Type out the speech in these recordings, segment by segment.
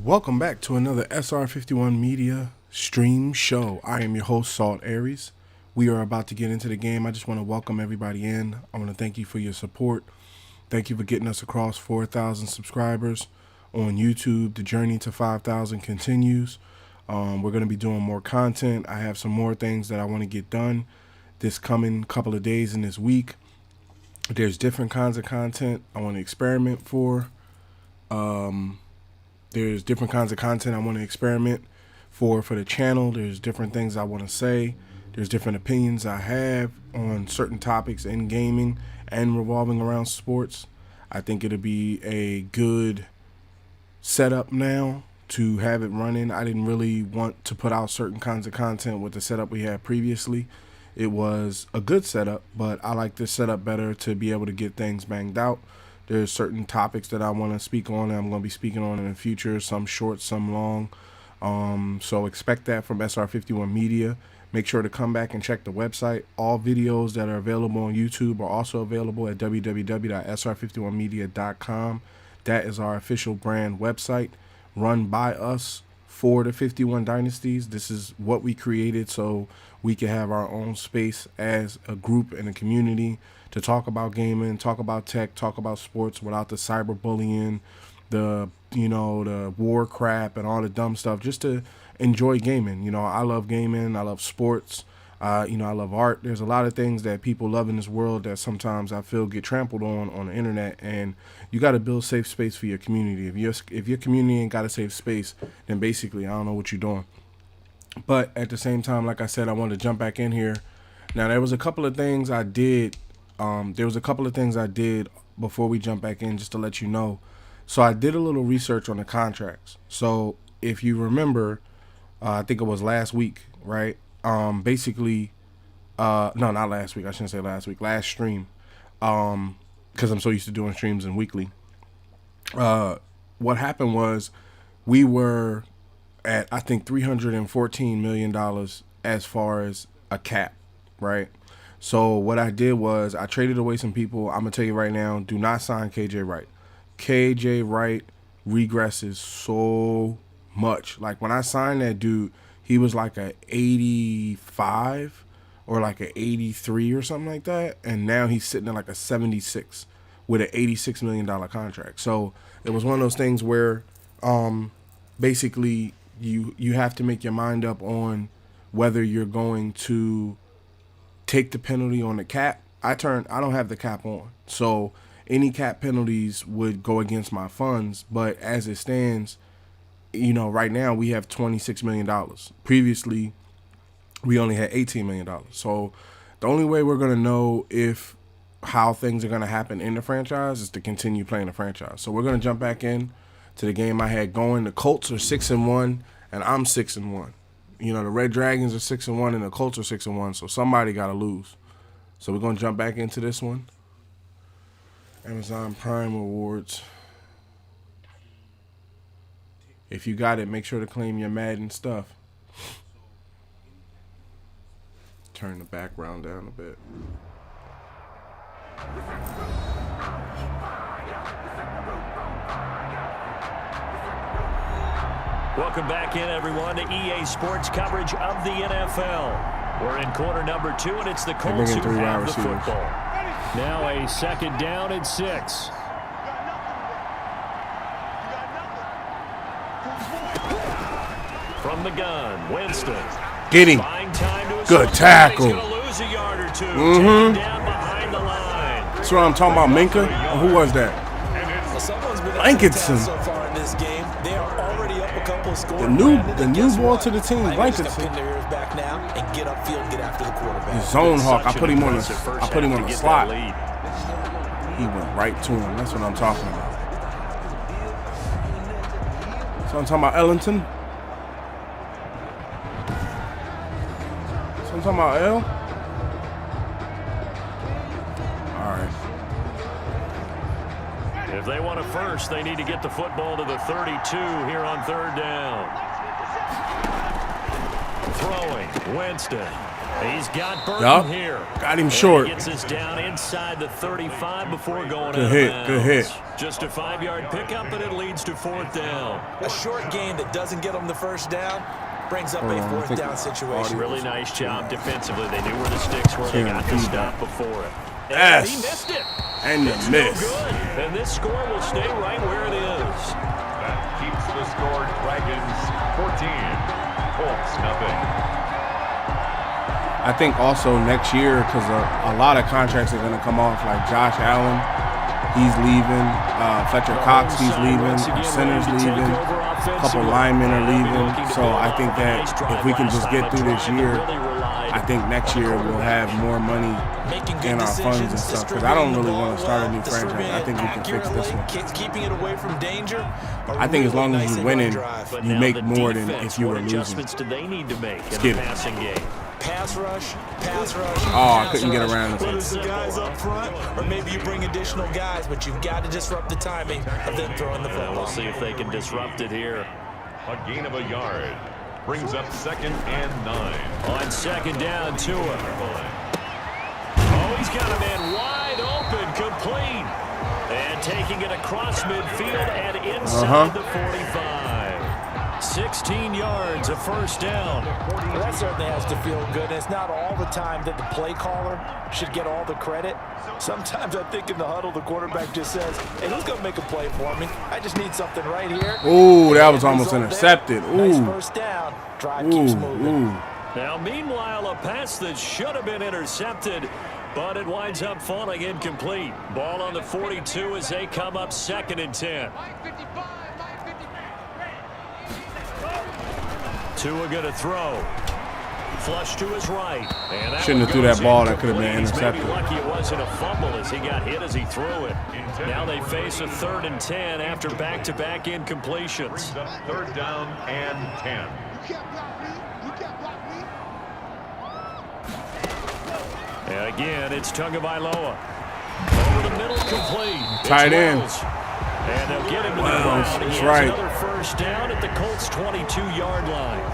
Welcome back to another SR51 Media stream show. I am your host, Salt Aries. We are about to get into the game. I just want to welcome everybody in. I want to thank you for your support. Thank you for getting us across 4,000 subscribers on YouTube. The journey to 5,000 continues. We're going to be doing more content. I have some more things that I want to get done this coming couple of days in this week. There's different kinds of content I want to experiment for. There's different kinds of content I want to experiment for the channel. There's different things I want to say. There's different opinions I have on certain topics in gaming and revolving around sports. I think it'll be a good setup now to have it running. I didn't really want to put out certain kinds of content with the setup we had previously. It was a good setup, but I like this setup better to be able to get things banged out. There's certain topics that I want to speak on and I'm going to be speaking on in the future, some short, some long. So expect that from SR51 Media. Make sure to come back and check the website. All videos that are available on YouTube are also available at www.sr51media.com. That is our official brand website run by us for the 51 Dynasties. This is what we created so we can have our own space as a group and a community to talk about gaming, talk about tech, talk about sports without the cyberbullying, the war crap and all the dumb stuff, just to enjoy gaming. I love gaming, I love sports, I love art. There's a lot of things that people love in this world that sometimes I feel get trampled on the internet, and you got to build safe space for your community. If your community ain't got a safe space, then basically I don't know what you're doing. But at the same time, like I said, I wanted to jump back in here. Now, there was a couple of things I did. Before we jump back in, just to let you know. So I did a little research on the contracts. So if you remember, I think it was last week, right? No, not last week. I shouldn't say last week. Last stream. Because I'm so used to doing streams and weekly. What happened was we were at, I think, $314 million as far as a cap, right? So what I did was I traded away some people. I'm going to tell you right now, do not sign KJ Wright. KJ Wright regresses so much. Like when I signed that dude, he was like a 85 or like a 83 or something like that. And now he's sitting at like a 76 with an $86 million contract. So it was one of those things where basically you have to make your mind up on whether you're going to take the penalty on the cap. I don't have the cap on, so any cap penalties would go against my funds. But as it stands, right now we have $26 million. Previously, we only had $18 million. So the only way we're gonna know how things are gonna happen in the franchise is to continue playing the franchise. So we're gonna jump back in to the game I had going. The Colts are 6-1, and I'm 6-1. The Red Dragons are 6-1 and the Colts are 6-1, so somebody got to lose. So we're going to jump back into this one. Amazon Prime Awards. If you got it, make sure to claim your Madden stuff. Turn the background down a bit. Welcome back in, everyone, to EA Sports coverage of the NFL. We're in quarter number 2, and it's the Colts who have the football. Now a second down and 6. From the gun, Winston. Get him. Good tackle. He's going to lose a yard or two. Down behind the line. That's what I'm talking about, Minka. Or who was that? Blankenson. So far in this game, they are already up a couple of scores. The new ball to the team, Blankenson. Pin their ears back now and get upfield, get after the quarterback. Zone hawk. I put him on the slot. He went right to him. That's what I'm talking about. So I'm talking about Ellington. So I'm talking about L. If they want a first, they need to get the football to the 32 here on third down. Throwing, Winston. He's got Burton here. Got him short. He gets us down inside the 35 before going good hit, good hit. Just a 5-yard pickup, and it leads to 4th down. A short gain that doesn't get them the first down brings up a 4th down situation. Really nice job defensively. They knew where the sticks were. They got the stop before it. Yes. He missed it. And the miss. No good. And this score will stay right where it is. That keeps the score Dragons 14, Colts nothing. I think also next year, because a lot of contracts are going to come off, like Josh Allen, he's leaving. Fletcher Cox, he's leaving. Our center's leaving. A couple linemen are leaving. So I think that if we can just get through this year, I think next year we'll have more money in our funds and stuff. Because I don't really want to start a new franchise. I think we can fix this one. Keeping it away from danger. I think as long as you're winning, you make more than if you were losing. What adjustments do they need to make in the passing game? Pass rush. Oh, I couldn't get around Whether it's the guys up front, or maybe you bring additional guys, but you've got to disrupt the timing of them throwing the football. We'll see if they can disrupt it here. A gain of a yard brings up 2nd and 9. On 2nd down, Tua. Oh, he's got a man wide open, complete. And taking it across midfield and inside the 45. 16 yards, a 1st down. Well, that certainly has to feel good. It's not all the time that the play caller should get all the credit. Sometimes I think in the huddle, the quarterback just says, hey, who's going to make a play for me? I just need something right here. Ooh, that was almost intercepted. Ooh. Nice 1st down. Drive keeps moving. Now, meanwhile, a pass that should have been intercepted, but it winds up falling incomplete. Ball on the 42 as they come up 2nd and 10. Tua going to throw. Flush to his right. And shouldn't have threw that ball. That could have been intercepted. Maybe lucky it wasn't a fumble as he got hit as he threw it. Now they face a 3rd and 10 after back-to-back incompletions. 3rd down and 10. And again, it's Tagovailoa. Over the middle, complete. Tight end. And they'll get him to the ground. That's right. Another 1st down at the Colts' 22-yard line.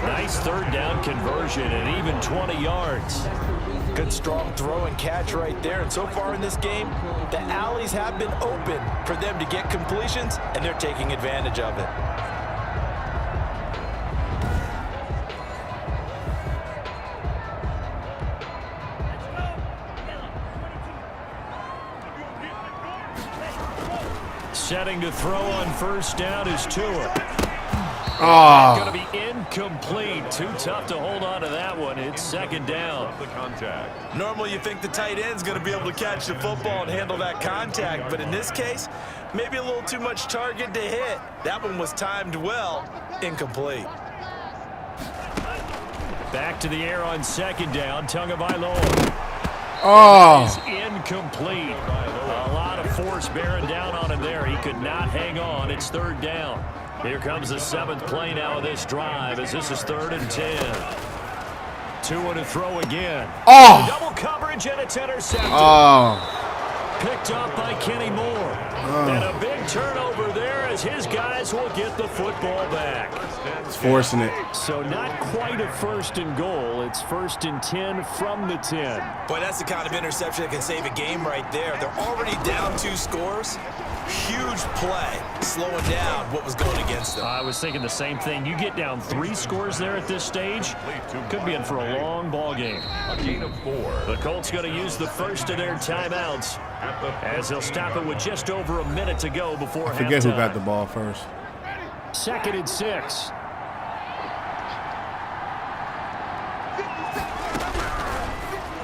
Nice 3rd down conversion and even 20 yards. Good strong throw and catch right there. And so far in this game, the alleys have been open for them to get completions, and they're taking advantage of it. Setting to throw on 1st down is Tua. Going to be incomplete. Too tough to hold on to that one. It's 2nd down. The contact. Normally you think the tight end's going to be able to catch the football and handle that contact, but in this case, maybe a little too much target to hit. That one was timed well. Incomplete. Back to the air on 2nd down. Tagovailoa. Is incomplete. A lot of force bearing down on him there. He could not hang on. It's 3rd down. Here comes the 7th play now of this drive as this is 3rd and 10. Tua to throw again. Double coverage and it's intercepted. Picked up by Kenny Moore. And a big turnover there as his guys will get the football back. It's forcing it. So not quite a 1st and goal. It's 1st and 10 from the 10. Boy, that's the kind of interception that can save a game right there. They're already down 2 scores. Huge play, slowing down what was going against them. I was thinking the same thing. You get down 3 scores there at this stage, could be in for a long ball game. A gain of 4. The Colts going to use the first of their timeouts as they'll stop it with just over a minute to go before halftime. I forget who got the ball first. 2nd and 6.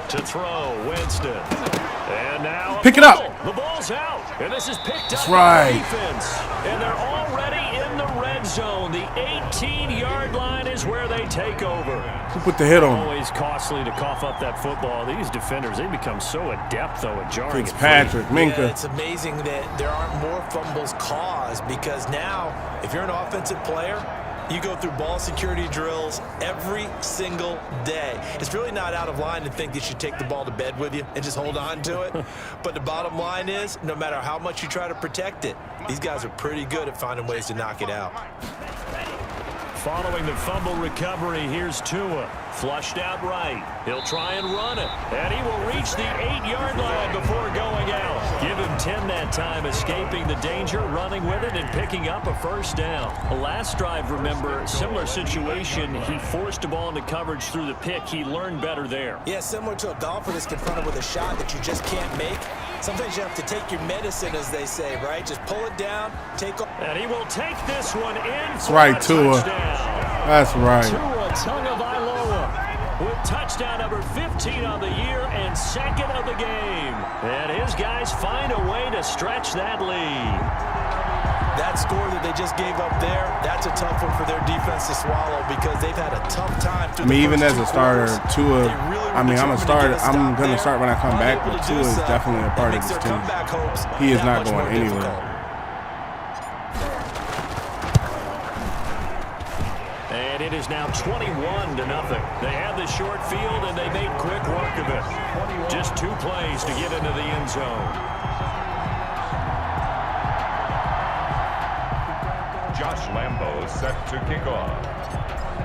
To throw, Winston. And now pick it up. The ball's out. And this is picked up by the defense. And they're already in the red zone. The 18-yard line is where they take over. Who put the hit on? Always costly to cough up that football. These defenders, they become so adept, though, at jarring Fitzpatrick, Minka. Yeah, it's amazing that there aren't more fumbles caused because now, if you're an offensive player, you go through ball security drills every single day. It's really not out of line to think that you take the ball to bed with you and just hold on to it. But the bottom line is, no matter how much you try to protect it, these guys are pretty good at finding ways to knock it out. Following the fumble recovery, here's Tua. Flushed out right. He'll try and run it. And he will reach the 8-yard line before going out. Give him 10 that time, escaping the danger, running with it, and picking up a first down. The last drive, remember, similar situation. He forced a ball into coverage through the pick. He learned better there. Yeah, similar to a golfer that's confronted with a shot that you just can't make. Sometimes you have to take your medicine, as they say, right? Just pull it down, take off. And he will take this one in. That's right, Tua. That's right. Tua Tagovailoa with touchdown number 15 on the year and second of the game. And his guys find a way to stretch that lead. That score that they just gave up there, that's a tough one for their defense to swallow because they've had a tough time through the even as a starter, Tua, I'm going to start when I come back, but Tua is definitely a part of this team. He is not going anywhere. And it is now 21-0. They had the short field, and they made quick work of it. Just 2 plays to get into the end zone. Josh Lambo set to kick off.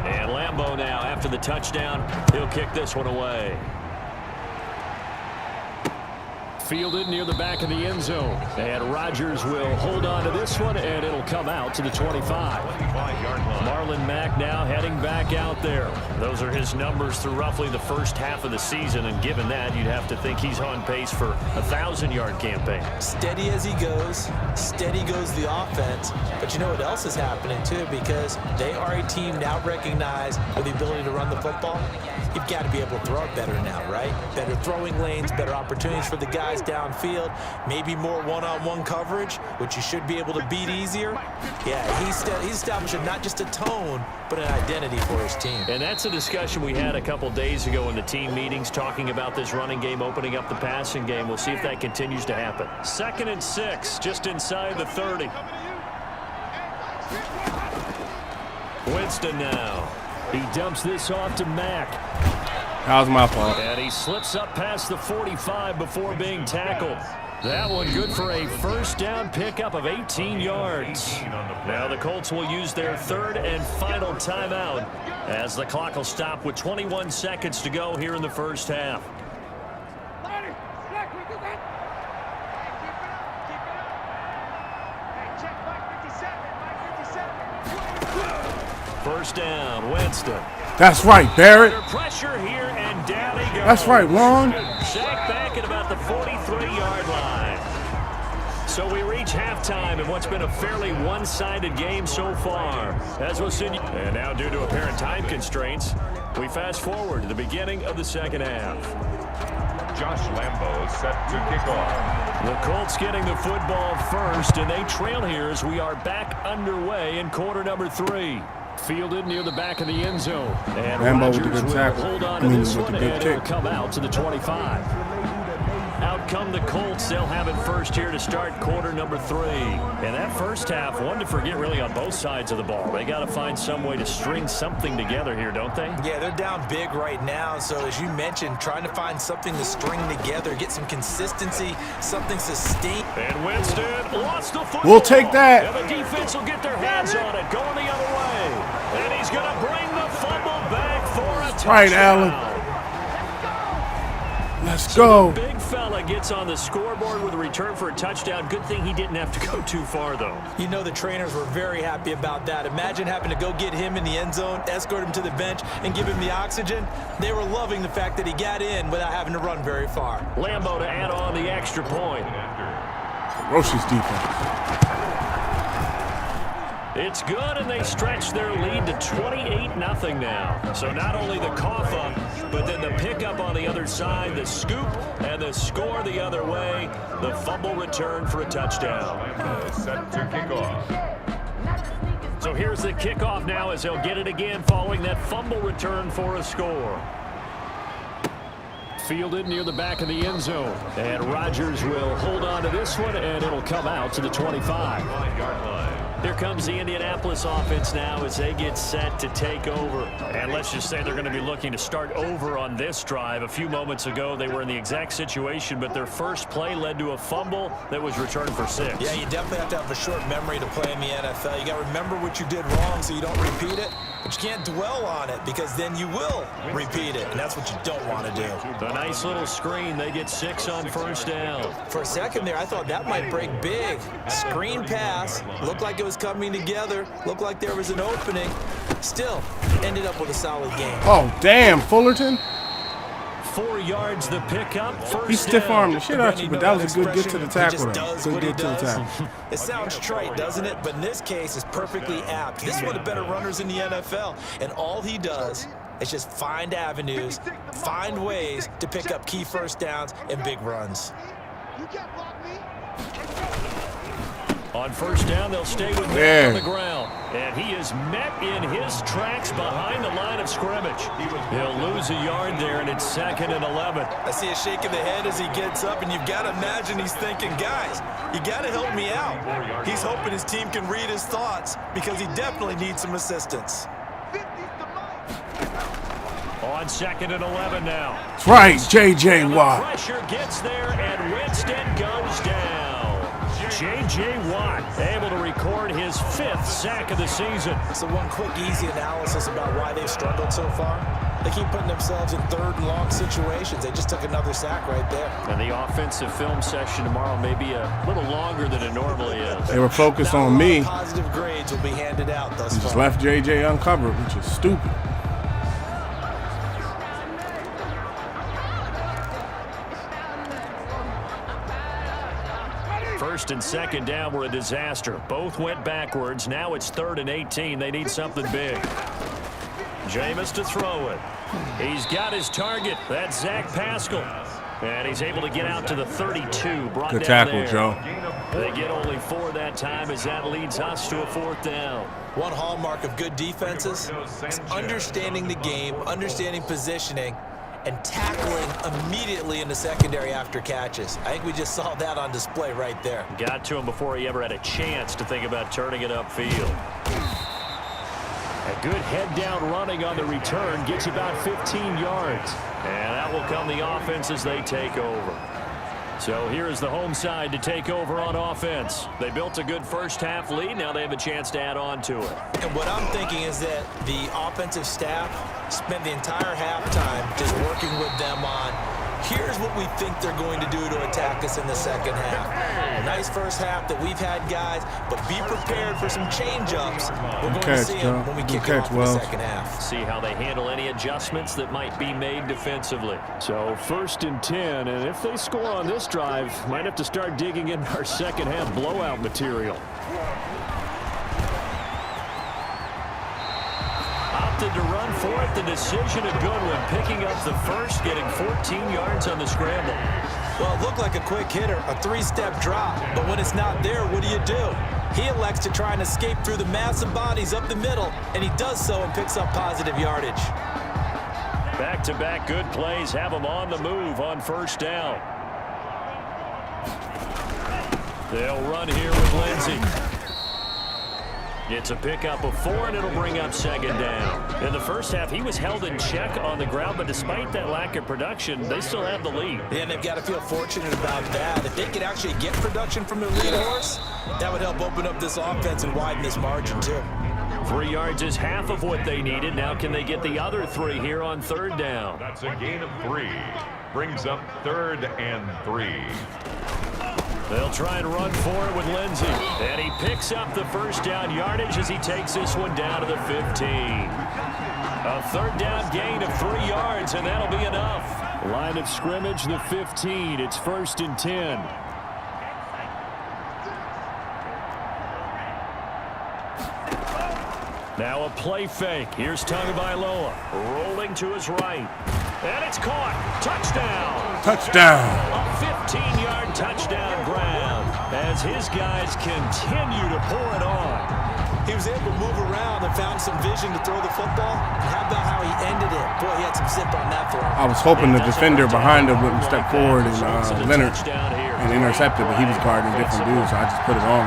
And Lambo now, after the touchdown, he'll kick this one away. Fielded near the back of the end zone. And Rodgers will hold on to this one, and it'll come out to the 25. Marlon Mack now heading back out there. Those are his numbers through roughly the first half of the season, and given that, you'd have to think he's on pace for a 1,000-yard campaign. Steady as he goes, steady goes the offense. But you know what else is happening, too, because they are a team now recognized with the ability to run the football. You've got to be able to throw it better now, right? Better throwing lanes, better opportunities for the guys downfield, maybe more one-on-one coverage, which you should be able to beat easier. Yeah, he's establishing not just a tone, but an identity for his team. And that's a discussion we had a couple days ago in the team meetings, talking about this running game, opening up the passing game. We'll see if that continues to happen. 2nd and 6, just inside the 30. Winston now. He dumps this off to Mack. That was my fault. And he slips up past the 45 before being tackled. That one good for a first down pickup of 18 yards. Now the Colts will use their 3rd and final timeout as the clock will stop with 21 seconds to go here in the first half. First down, Winston. That's right, Barrett. Pressure here, and down he goes. That's right, Juan. Sacked back at about the 43-yard line. So we reach halftime in what's been a fairly one-sided game so far. As we'll see. And now, due to apparent time constraints, we fast forward to the beginning of the second half. Josh Lambo set to kick off. The Colts getting the football first, and they trail here as we are back underway in quarter number 3. Fielded near the back of the end zone. And Lambo Rodgers with a good tackle. Hold on to this one, and it'll come out to the 25. Out come the Colts. They'll have it first here to start quarter number 3. And that first half, one to forget really on both sides of the ball. They got to find some way to string something together here, don't they? Yeah, they're down big right now. So as you mentioned, trying to find something to string together, get some consistency, something sustained. And Winston lost the football. We'll take that. And the defense will get their hands on it, going the other way. And he's going to bring the fumble back for a touchdown. Right, Allen. Let's go. The big fella gets on the scoreboard with a return for a touchdown. Good thing he didn't have to go too far, though. You know the trainers were very happy about that. Imagine having to go get him in the end zone, escort him to the bench, and give him the oxygen. They were loving the fact that he got in without having to run very far. Lambo to add on the extra point. Ferocious defense. It's good, and they stretch their lead to 28-0 now. So not only the cough up, but then the pickup on the other side, the scoop, and the score the other way. The fumble return for a touchdown. Set to kick off. So here's the kickoff now as they'll get it again following that fumble return for a score. Fielded near the back of the end zone. And Rodgers will hold on to this one, and it'll come out to the 25. 5-yard line. Here comes the Indianapolis offense now as they get set to take over. And let's just say they're going to be looking to start over on this drive. A few moments ago, they were in the exact situation, but their first play led to a fumble that was returned for 6. Yeah, you definitely have to have a short memory to play in the NFL. You got to remember what you did wrong so you don't repeat it. But you can't dwell on it because then you will repeat it, and that's what you don't want to do. A nice little screen. They get 6 on first down. For a second there, I thought that might break big. Screen pass. Looked like it was coming together. Looked like there was an opening. Still, ended up with a solid game. Oh, damn, Fullerton. 4 yards the pickup. He stiff-armed the shit out you, but that was a good get to the tackle. Good get to the tackle. It sounds trite, doesn't it? But in this case, it's perfectly apt. This is one of the better runners in the NFL, and all he does is just find avenues, find ways to pick up key first downs and big runs. On first down, they'll stay with Matt on the ground. And he is met in his tracks behind the line of scrimmage. He'll lose a yard there, and it's 2nd and 11. I see a shake of the head as he gets up, and you've got to imagine he's thinking, guys, you got to help me out. He's hoping his team can read his thoughts because he definitely needs some assistance. On 2nd and 11 now. That's right, J.J. Watt. Pressure gets there, and Winston goes down. J.J. Watt able to record his 5th sack of the season. So one quick, easy analysis about why they've struggled so far. They keep putting themselves in 3rd and long situations. They just took another sack right there. And the offensive film session tomorrow may be a little longer than it normally is. They were focused on me. Positive grades will be handed out thus far. Just left J.J. uncovered, which is stupid. First and 2nd down were a disaster. Both went backwards. Now it's 3rd and 18. They need something big. Jameis to throw it. He's got his target. That's Zach Pascal. And he's able to get out to the 32. Brought Good down tackle, there. Joe. They get only 4 that time as that leads us to a 4th down. One hallmark of good defenses is understanding the game, understanding positioning, and tackling immediately in the secondary after catches. I think we just saw that on display right there. Got to him before he ever had a chance to think about turning it upfield. A good head-down running on the return gets about 15 yards. And that will come the offense as they take over. So here is the home side to take over on offense. They built a good first-half lead. Now they have a chance to add on to it. And what I'm thinking is that the offensive staff spent the entire halftime just working with them on, here's what we think they're going to do to attack us in the second half. A nice first half that we've had, guys, but be prepared for some change-ups. We're going to see them when we kick it off in the second half. See how they handle any adjustments that might be made defensively. So 1st and 10, and if they score on this drive, might have to start digging in our second half blowout material. Opted to run for it. The decision a good one. Picking up the first, getting 14 yards on the scramble. Well, it looked like a quick hitter, a 3-step drop. But when it's not there, what do? He elects to try and escape through the massive bodies up the middle, and he does so and picks up positive yardage. Back-to-back good plays have him on the move on first down. They'll run here with Lindsey. It's a pickup of 4, and it'll bring up 2nd down. In the first half, he was held in check on the ground, but despite that lack of production, they still have the lead. Yeah, and they've got to feel fortunate about that. If they could actually get production from their lead horse, that would help open up this offense and widen this margin, too. 3 yards is half of what they needed. Now can they get the other 3 here on 3rd down? That's a gain of 3. Brings up 3rd and 3. They'll try and run for it with Lindsey. And he picks up the first down yardage as he takes this one down to the 15. A 3rd down gain of 3 yards, and that'll be enough. Line of scrimmage, the 15. It's 1st and 10. Now a play fake. Here's Tagovailoa rolling to his right. And it's caught. Touchdown. Touchdown. A 15-yard touchdown grab as his guys continue to pour it on. He was able to move around and found some vision to throw the football. And how about how he ended it? Boy, he had some zip on that throw. I was hoping the defender behind him wouldn't step forward and Leonard and intercept it, but he was guarding different dudes, so I just put it on.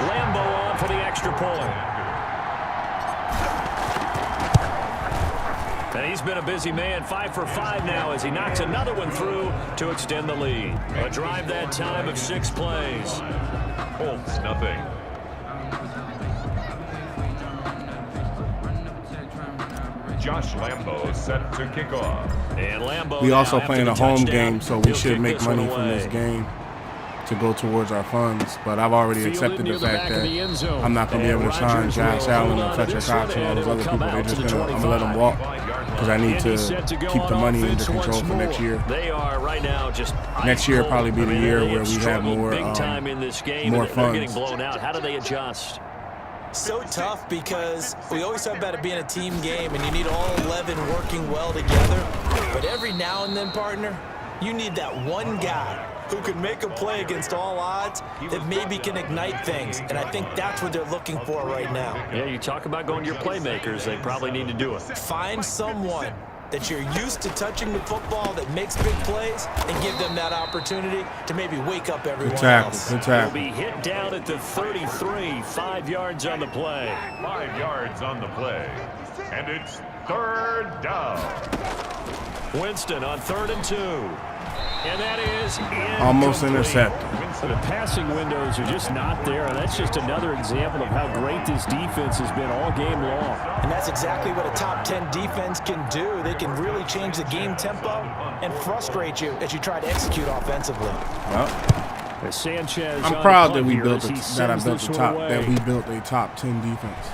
Lambo on for the extra point. And he's been a busy man, 5 for 5 now as he knocks another one through to extend the lead. A drive that time of 6 plays. Colts, nothing. Josh Lambo set to kick off. And Lambo We also now playing a after the home touchdown, game, so we he'll should kick make this one money from this away. game to go towards our funds. But I've already accepted the fact that I'm not going to be able to sign Josh Allen and Fletcher Cox and all those other people. They're just I'm going to let them walk because I need to keep the money under control for next year. They are right now just Next year probably be the year where we have struggled more big time in this game. more They're funds. getting blown out. How do they adjust? So tough because we always talk about it being a team game and you need all 11 working well together. But every now and then, partner, you need that one guy who can make a play against all odds that maybe can ignite things. And I think that's what they're looking for right now. Yeah, you talk about going to your playmakers. They probably need to do it. Find someone that you're used to touching the football that makes big plays and give them that opportunity to maybe wake up everyone Good tackle. else. Good Will tackle. be hit down at the 33, 5 yards on the play. 5 yards on the play. And it's third down. Winston on 3rd and 2. And that is Almost incomplete. intercepted. The passing windows are just not there, and that's just another example of how great this defense has been all game long. And that's exactly what a top 10 defense can do. They can really change the game tempo and frustrate you as you try to execute offensively. Well, Sanchez I'm on proud the that punt we here built as he that I sends built this the one top away. that we built a top 10 defense.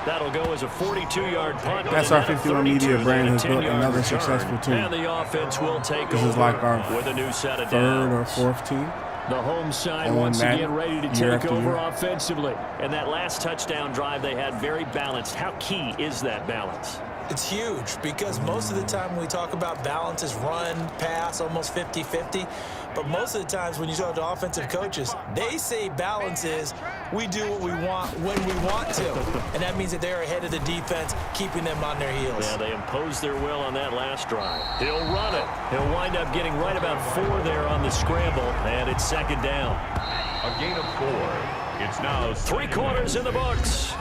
That'll go as a 42-yard punt. That's our 51 Media brand has built another successful team. And the offense will take This over is like our with a new set of third or downs. fourth team. The home side on once that again ready to year take after over year. offensively. And that last touchdown drive they had very balanced. How key is that balance? It's huge because most of the time when we talk about balance is run, pass, almost 50-50. But most of the times when you talk to offensive coaches, they say balance is we do what we want when we want to. And that means that they're ahead of the defense, keeping them on their heels. Yeah, they imposed their will on that last drive. He'll run it. He'll wind up getting right about 4 there on the scramble. And it's 2nd down. A gain of 4. It's now 3 quarters in the books.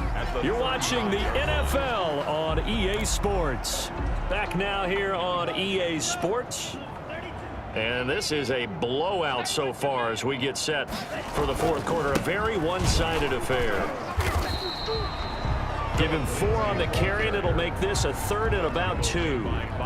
You're watching the NFL on EA Sports. Back now here on EA Sports. And this is a blowout so far as we get set for the 4th quarter. A very one-sided affair. Give him 4 on the carry, and it'll make this a 3rd and about 2.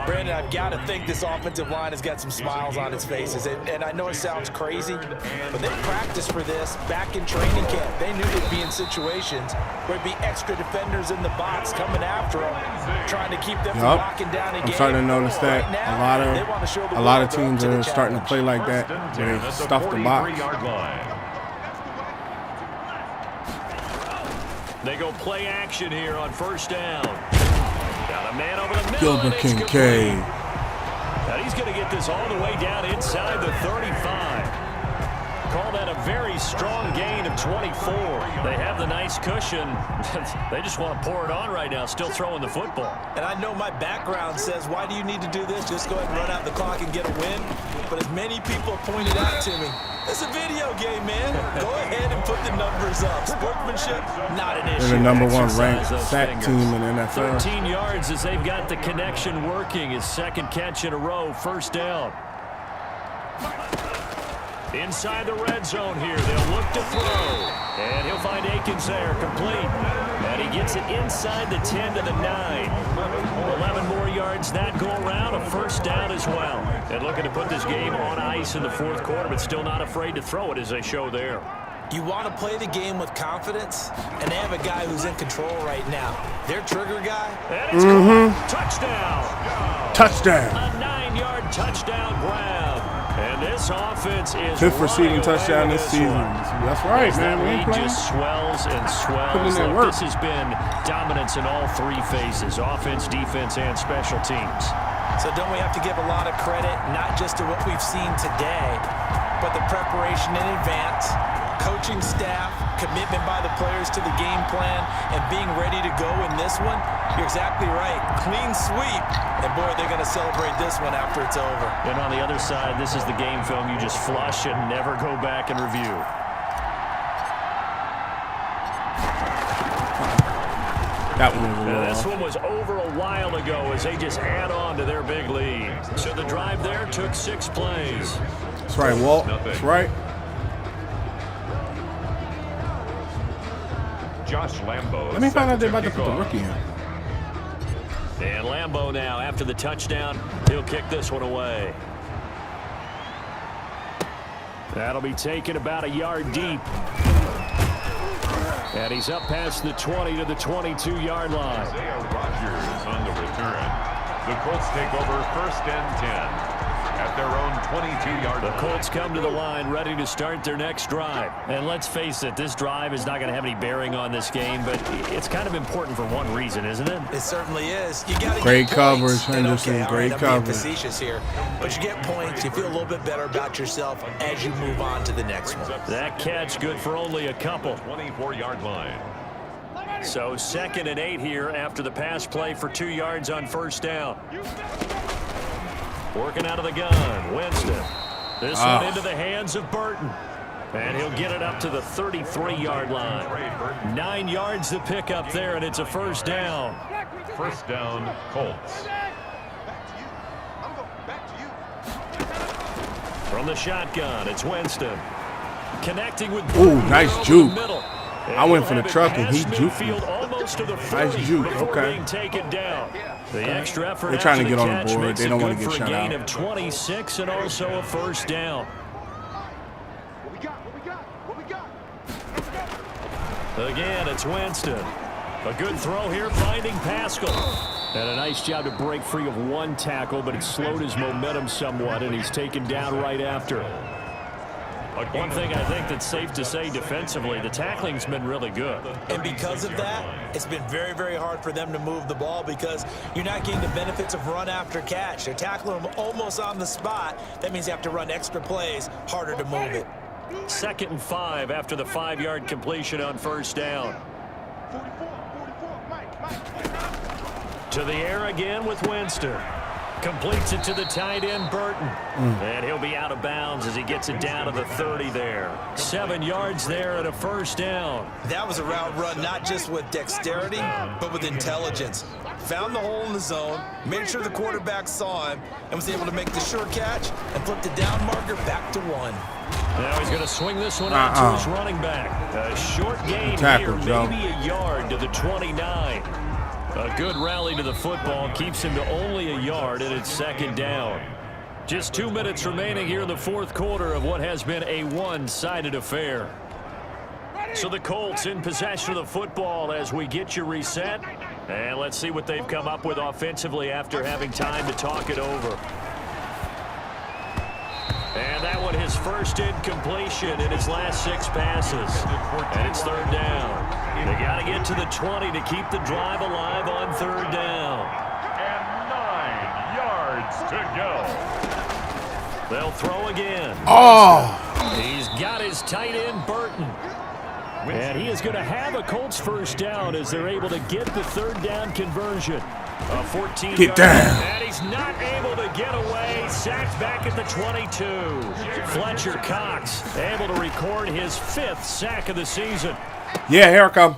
Brandon, I've got to think this offensive line has got some smiles on its faces. And I know it sounds crazy, but they practiced for this back in training camp. They knew they'd be in situations where there'd be extra defenders in the box coming after them, trying to keep them from locking down a game. I'm starting to notice that Right now, a lot of teams are starting to play like that, where they stuff the box. 43-yard line. They go play action here on 1st down. Got a man over the middle. Gilbert and it's Kincaid. complete. Now he's going to get this all the way down inside the 35. Call that a very strong gain of 24. They have the nice cushion. They just want to pour it on right now, still throwing the football. And I know my background says, why do you need to do this? Just go ahead and run out the clock and get a win. But as many people pointed out to me, it's a video game, man. Go ahead and put the numbers up. Sportsmanship, not an issue. They're the number 1 Exercise ranked those sack fingers. team in the NFL. 13 yards as they've got the connection working. His 2nd catch in a row, 1st down. Inside the red zone here, they'll look to throw. And he'll find Akins there, complete. And he gets it inside the 10 to the 9. 11 more yards that go around, a 1st down as well. And looking to put this game on ice in the 4th quarter, but still not afraid to throw it as they show there. You want to play the game with confidence, and they have a guy who's in control right now. Their trigger guy. And it's caught. Touchdown. Touchdown. A 9-yard touchdown grab. And this offense is 5th receiving running touchdown away this with season. one. That's right, As man. that We ain't lead playing. just swells and Putting in swells. that Look, work. this has been dominance in all 3 phases, offense, defense, and special teams. So don't we have to give a lot of credit, not just to what we've seen today, but the preparation in advance, coaching staff, commitment by the players to the game plan, and being ready to go in this one? You're exactly right. Clean sweep. And, boy, they're going to celebrate this one after it's over. And on the other side, this is the game film you just flush and never go back and review. That one was a Now, little this off. one was over a while ago as they just add on to their big lead. So the drive there took 6 plays. That's right, Walt. That's right. Josh Lambo. Let me find out they're set about to put the kick off. rookie in. And Lambo now, after the touchdown, he'll kick this one away. That'll be taken about a yard deep. And he's up past the 20 to the 22-yard line. Isaiah Rodgers on the return. The Colts take over 1st and 10 at their own 22-yard line. The Colts come to the line ready to start their next drive. And let's face it, this drive is not going to have any bearing on this game, but it's kind of important for one reason, isn't it? It certainly is. You got to Great get coverage, points. Henderson. Okay, all Great right, I'm being coverage. facetious here, but you get points. You feel a little bit better about yourself as you move on to the next one. That catch good for only a couple. 24-yard line. So 2nd and 8 here after the pass play for 2 yards on 1st down. Working out of the gun, Winston. This one into the hands of Burton. And he'll get it up to the 33-yard line. 9 yards to pick up there, and it's a 1st down. 1st down, Colts. From the shotgun, it's Winston. Connecting with Ooh, Burton nice over juke. the middle. I went for the truck and he juked me. Almost to the 40 Nice juke, before okay. being taken down. The extra effort They're trying to after get the on the catch board. makes They it don't wanna good get for shut a gain out. of 26 and also a 1st down. Again, it's Winston. A good throw here, finding Pascal. And a nice job to break free of one tackle, but it slowed his momentum somewhat, and he's taken down right after. One thing I think that's safe to say defensively, the tackling's been really good. And because of that, it's been very, very hard for them to move the ball because you're not getting the benefits of run after catch. They're tackling them almost on the spot. That means you have to run extra plays, harder to move it. 2nd and 5 after the 5-yard completion on 1st down. To the air again with Winston. Completes it to the tight end, Burton. And he'll be out of bounds as he gets it down to the 30 there. 7 yards there and a 1st down. That was a route run not just with dexterity, but with intelligence. Found the hole in the zone, made sure the quarterback saw him, and was able to make the sure catch and flip the down marker back to 1. Now he's going to swing this one out to his running back. A short gain Tackle, here, Joe. maybe a yard to the 29. A good rally to the football keeps him to only a yard, and it's 2nd down. Just 2 minutes remaining here in the 4th quarter of what has been a one-sided affair. So the Colts in possession of the football as we get you reset. And let's see what they've come up with offensively after having time to talk it over. And that one his first incompletion in his last 6 passes. And it's 3rd down. They got to get to the 20 to keep the drive alive on 3rd down. And 9 yards to go. They'll throw again. Oh, He's got his tight end, Burton. And he is going to have a Colts 1st down as they're able to get the 3rd down conversion. A 14 Get down. And he's not able to get away. Sacked back at the 22. Fletcher Cox able to record his 5th sack of the season. yeah, here I come.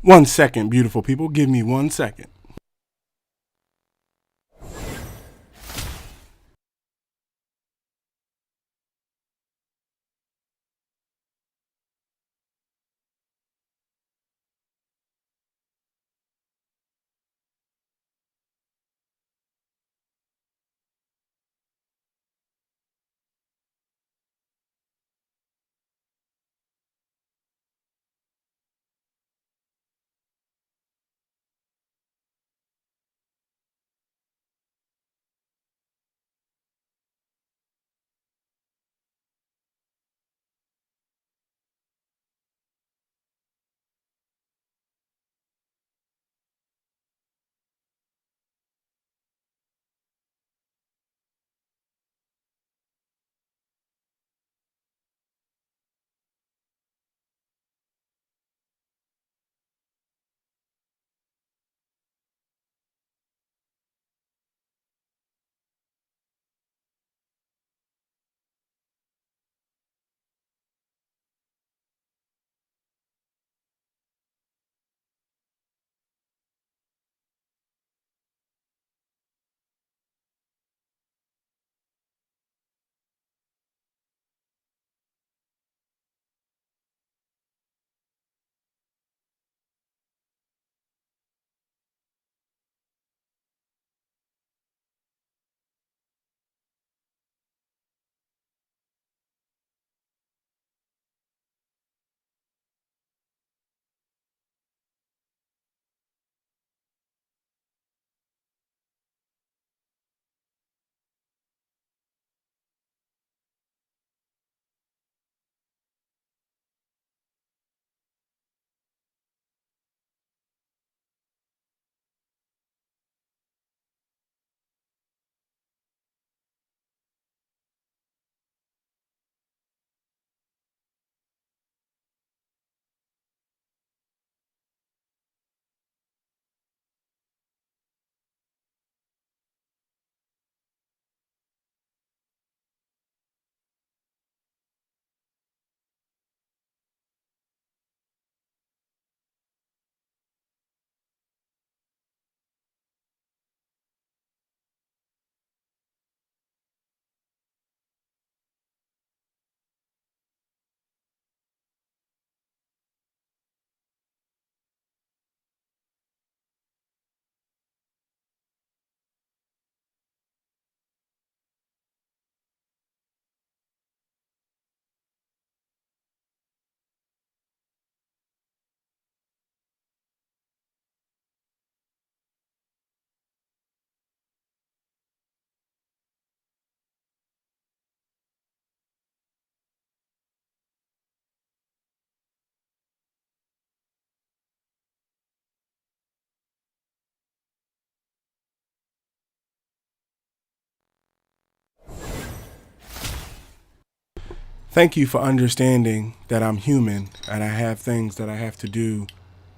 One second, beautiful people. Give me 1 second. Thank you for understanding that I'm human and I have things that I have to do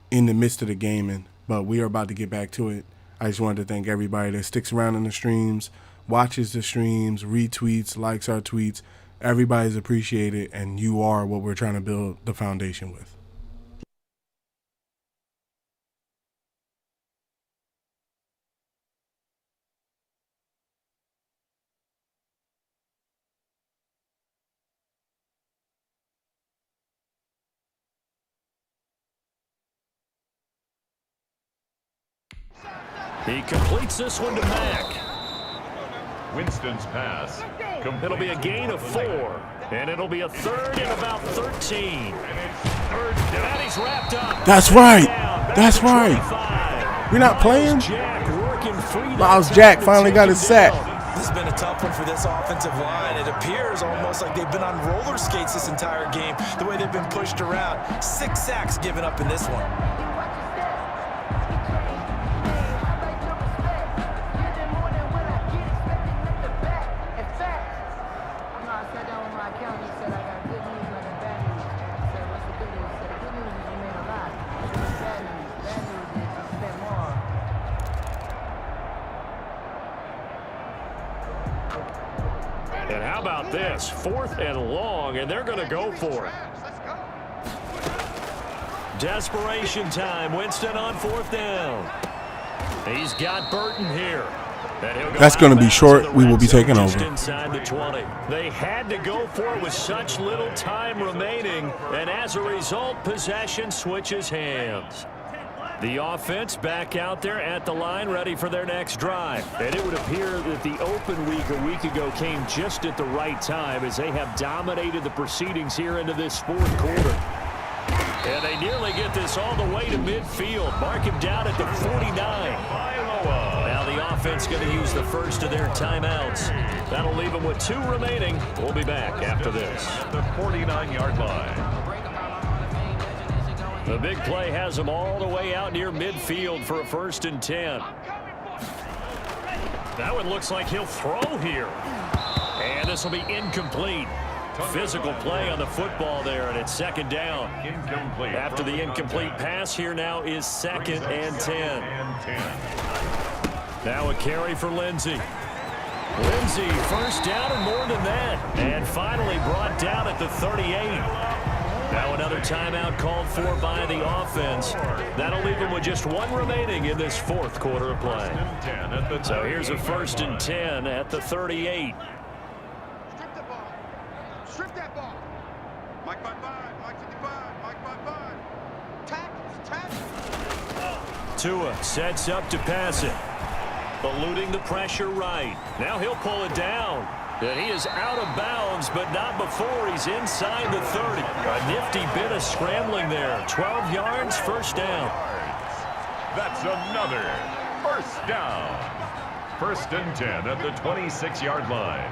in the midst of the gaming, but we are about to get back to it. I just wanted to thank everybody that sticks around in the streams, watches the streams, retweets, likes our tweets. Everybody's appreciated, and you are what we're trying to build the foundation with. He completes this one to Mack. Winston's pass. It'll be a gain of 4, and it'll be a third and about 13. And he's wrapped up. That's right. That's right. We're not playing. Miles Jack finally got his sack. This has been a tough one for this offensive line. It appears almost like they've been on roller skates this entire game, the way they've been pushed around. 6 sacks given up in this one. And how about this? 4th and long, and they're going to go for it. Desperation time. Winston on 4th down. He's got Burton here. That's going to be short. We will be taking over. Inside the 20. They had to go for it with such little time remaining, and as a result, possession switches hands. The offense back out there at the line, ready for their next drive. And it would appear that the open week a week ago came just at the right time as they have dominated the proceedings here into this 4th quarter. And they nearly get this all the way to midfield. Mark him down at the 49. Now the offense going to use the first of their timeouts. That'll leave them with 2 remaining. We'll be back after this. The 49-yard line. The big play has them all the way out near midfield for a 1st and 10. That one looks like he'll throw here. And this will be incomplete. Physical play on the football there, and it's 2nd down. Incomplete. After the incomplete pass, here now is 2nd and 10. Now a carry for Lindsey. Lindsey, 1st down and more than that. And finally brought down at the 38. Now another timeout called for by the offense. That'll leave them with just 1 remaining in this 4th quarter of play. So here's a 1st and 10 at the 38. Strip the ball. Strip that ball. Mike by 5. Mike 55. Mike by 5. Tackles. Tua sets up to pass it. Eluding the pressure right. Now he'll pull it down. And he is out of bounds, but not before he's inside the 30. A nifty bit of scrambling there. 12 yards, 1st down. That's another 1st down. 1st and 10 at the 26-yard line.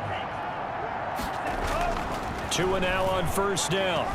Tua now on 1st down.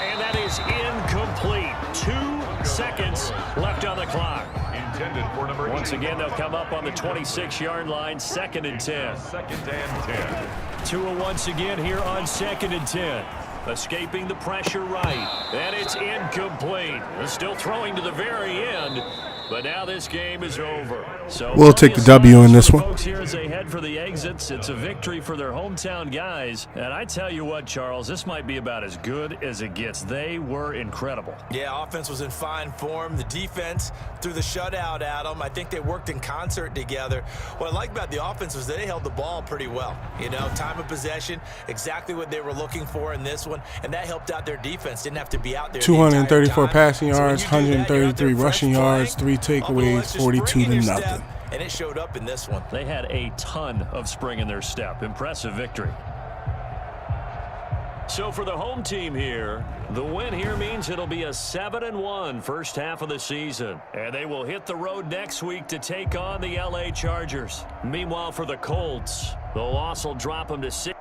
And that is incomplete. 2 seconds left on the clock. Intended for number 8. Once again, they'll come up on the 26-yard line, 2nd and 10. 2nd and 10. Tua once again here on 2nd and 10. Escaping the pressure right. And it's incomplete. They're still throwing to the very end. But now this game is over. So we'll take the W in this one. folks here as they head for the exits. It's a victory for their hometown guys. And I tell you what, Charles, this might be about as good as it gets. They were incredible. Yeah, offense was in fine form. The defense threw the shutout at them. I think they worked in concert together. What I like about the offense was that they held the ball pretty well. You know, time of possession, exactly what they were looking for in this one. And that helped out their defense. Didn't have to be out there 234 passing so yards, 133 rushing yards, 3 takeaways, 42 to nothing. And it showed up in this one. They had a ton of spring in their step. Impressive victory. So for the home team here, the win here means it'll be a 7-1 first half of the season. And they will hit the road next week to take on the LA Chargers. Meanwhile, for the Colts, the loss will drop them to 6.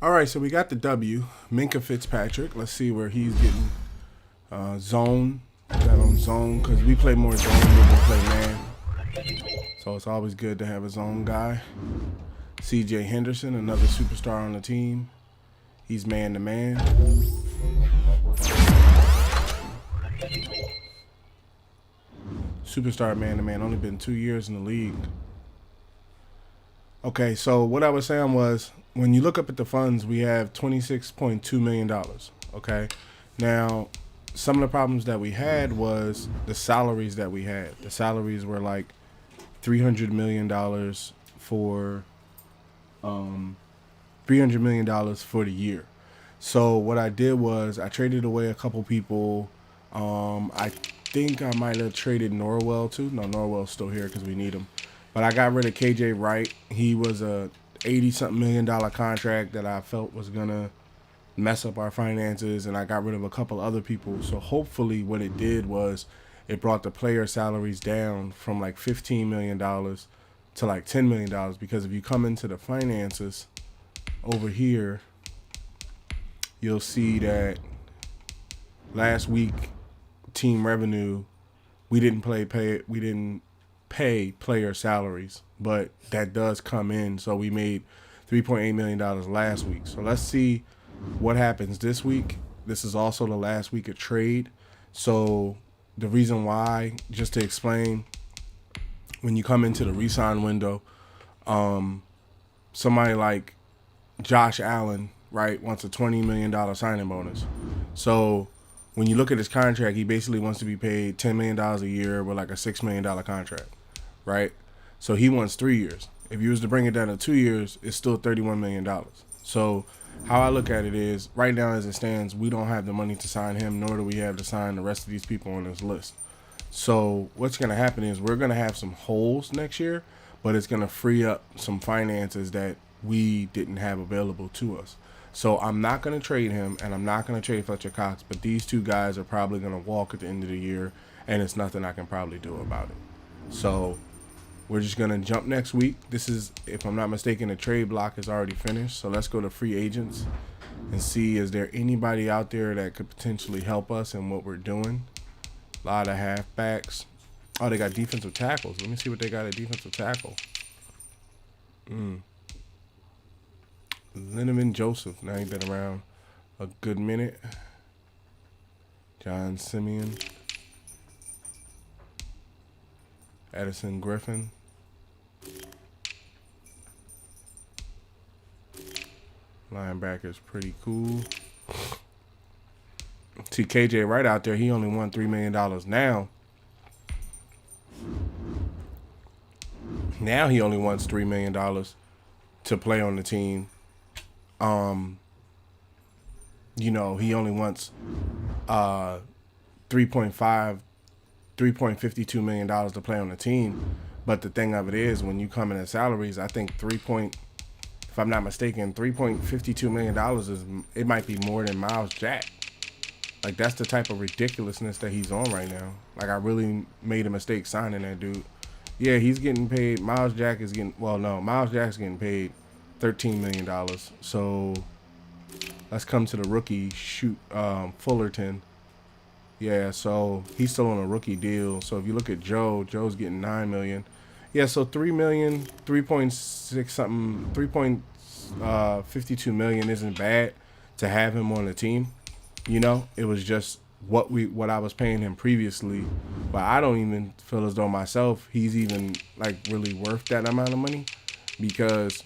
All right, so we got the W. Minka Fitzpatrick. Let's see where he's getting zone. Got on zone because we play more zone than we play man. So it's always good to have a zone guy. C.J. Henderson, another superstar on the team. He's man to man. Superstar man to man. Only been 2 years in the league. Okay, so what I was saying was, when you look up at the funds, we have $26.2 million. Okay, now some of the problems that we had was the salaries that we had. The salaries were like $300 million for $300 million for the year. So what I did was I traded away a couple people. I think I might have traded Norwell too. No, Norwell's still here because we need him. But I got rid of KJ Wright. He was a $80-something million contract that I felt was gonna mess up our finances, and I got rid of a couple other people. So hopefully what it did was it brought the player salaries down from like $15 million to like $10 million, because if you come into the finances over here, you'll see that last week team revenue, we didn't pay player salaries, but that does come in. So we made $3.8 million last week. So let's see what happens this week. This is also the last week of trade. So the reason why, just to explain, when you come into the re-sign window, somebody like Josh Allen, right, wants a $20 million signing bonus. So when you look at his contract, he basically wants to be paid $10 million a year with like a $6 million contract, right? So he wants 3 years. If you was to bring it down to 2 years, it's still $31 million. So how I look at it is, right now as it stands, we don't have the money to sign him, nor do we have to sign the rest of these people on this list. So what's going to happen is we're going to have some holes next year, but it's going to free up some finances that we didn't have available to us. So I'm not going to trade him, and I'm not going to trade Fletcher Cox, but these two guys are probably going to walk at the end of the year, and it's nothing I can probably do about it. So we're just going to jump next week. This is, if I'm not mistaken, the trade block is already finished. So let's go to free agents and see, is there anybody out there that could potentially help us in what we're doing? A lot of halfbacks. Oh, they got defensive tackles. Let me see what they got at defensive tackle. Linneman Joseph. Now he's been around a good minute. John Simeon. Addison Griffin. Linebacker's pretty cool. See KJ Wright out there, he only won $3 million now. Now he only wants $3 million to play on the team. You know, he only wants $3.52 million to play on the team. But the thing of it is, when you come in at salaries, I think if I'm not mistaken, $3.52 million is, it might be more than Miles Jack. Like, that's the type of ridiculousness that he's on right now. Like, I really made a mistake signing that dude. Yeah, he's getting paid. Miles Jack's getting paid $13 million. So let's come to the rookie, Fullerton. Yeah, so he's still on a rookie deal. So if you look at Joe's getting $9 million. Yeah, so $3 million, 3.6 something, 3.52 million isn't bad to have him on the team. You know, it was just what I was paying him previously. But I don't even feel as though myself he's even like really worth that amount of money, because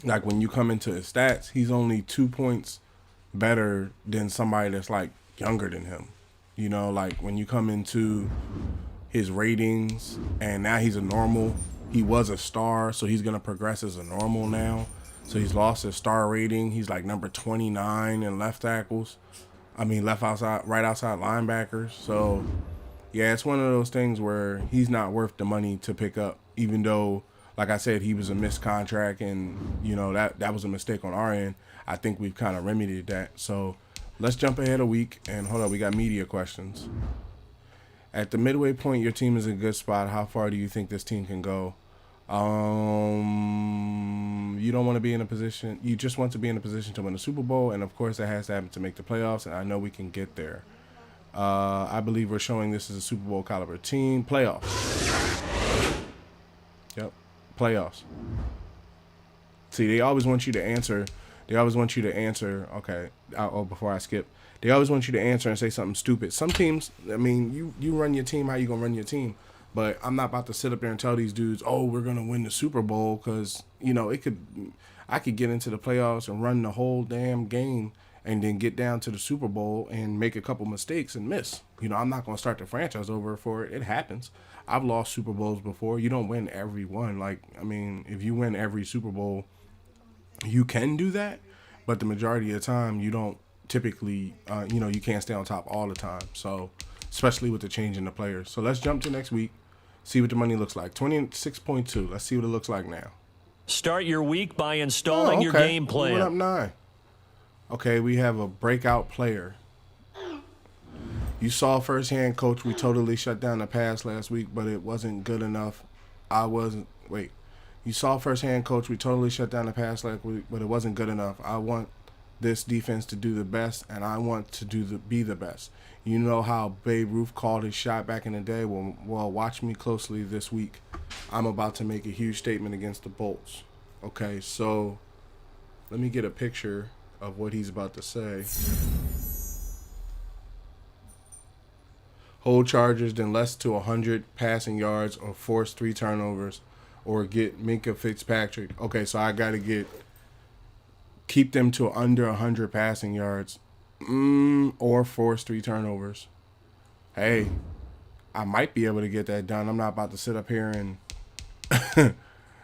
like when you come into his stats, he's only 2 points better than somebody that's like younger than him. You know, like when you come into his ratings, and now he's a normal. He was a star, so he's gonna progress as a normal now. So he's lost his star rating. He's like number 29 in left tackles. I mean, right outside linebackers. So yeah, it's one of those things where he's not worth the money to pick up, even though, like I said, he was a missed contract, and you know that was a mistake on our end. I think we've kind of remedied that. So let's jump ahead a week, and hold on, we got media questions. At the midway point, your team is in a good spot. How far do you think this team can go? You don't want to be in a position. You just want to be in a position to win the Super Bowl, and of course, that has to happen to make the playoffs. And I know we can get there. I believe we're showing this as a Super Bowl caliber team. Playoffs. Yep, playoffs. See, they always want you to answer. They always want you to answer. Okay. Before I skip, they always want you to answer and say something stupid. Some teams, I mean, you run your team how you gonna run your team. But I'm not about to sit up there and tell these dudes, oh, we're gonna win the Super Bowl, because I could get into the playoffs and run the whole damn game and then get down to the Super Bowl and make a couple mistakes and miss. I'm not gonna start the franchise over for it. It happens. I've lost Super Bowls before. You don't win every one. If you win every Super Bowl, you can do that, but the majority of the time you don't typically, you can't stay on top all the time. So, especially with the change in the players. So let's jump to next week, see what the money looks like. 26.2. Let's see what it looks like now. Start your week by installing your game plan. We went up 9. Okay, we have a breakout player. You saw firsthand, Coach, we totally shut down the pass last week, but it wasn't good enough. You saw firsthand, Coach, we totally shut down the pass last week, but it wasn't good enough. I want this defense to do the best, and I want to be the best. You know how Babe Ruth called his shot back in the day? Well, watch me closely this week. I'm about to make a huge statement against the Bolts. Okay, so let me get a picture of what he's about to say. Hold Chargers, then less to 100 passing yards or force 3 turnovers, or get Minkah Fitzpatrick. Okay, so I got to keep them to under 100 passing yards or force 3 turnovers. Hey, I might be able to get that done. I'm not about to sit up here and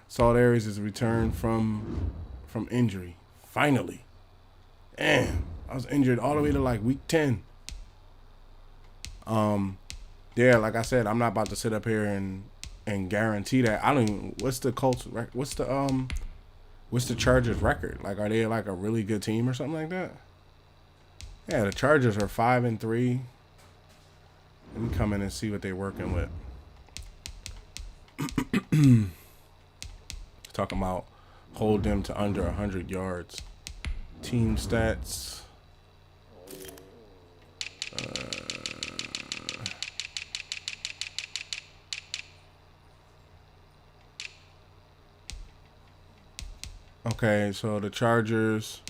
Salt Aries is returned from injury. Finally. Damn, I was injured all the way to week 10. Yeah, like I said, I'm not about to sit up here and guarantee that. I don't even. What's the Colts? What's the Chargers record? Are they a really good team or something like that? Yeah, the Chargers are 5-3. Let me come in and see what they're working with. Talking about hold them to under 100 yards. Team stats. Okay, so the Chargers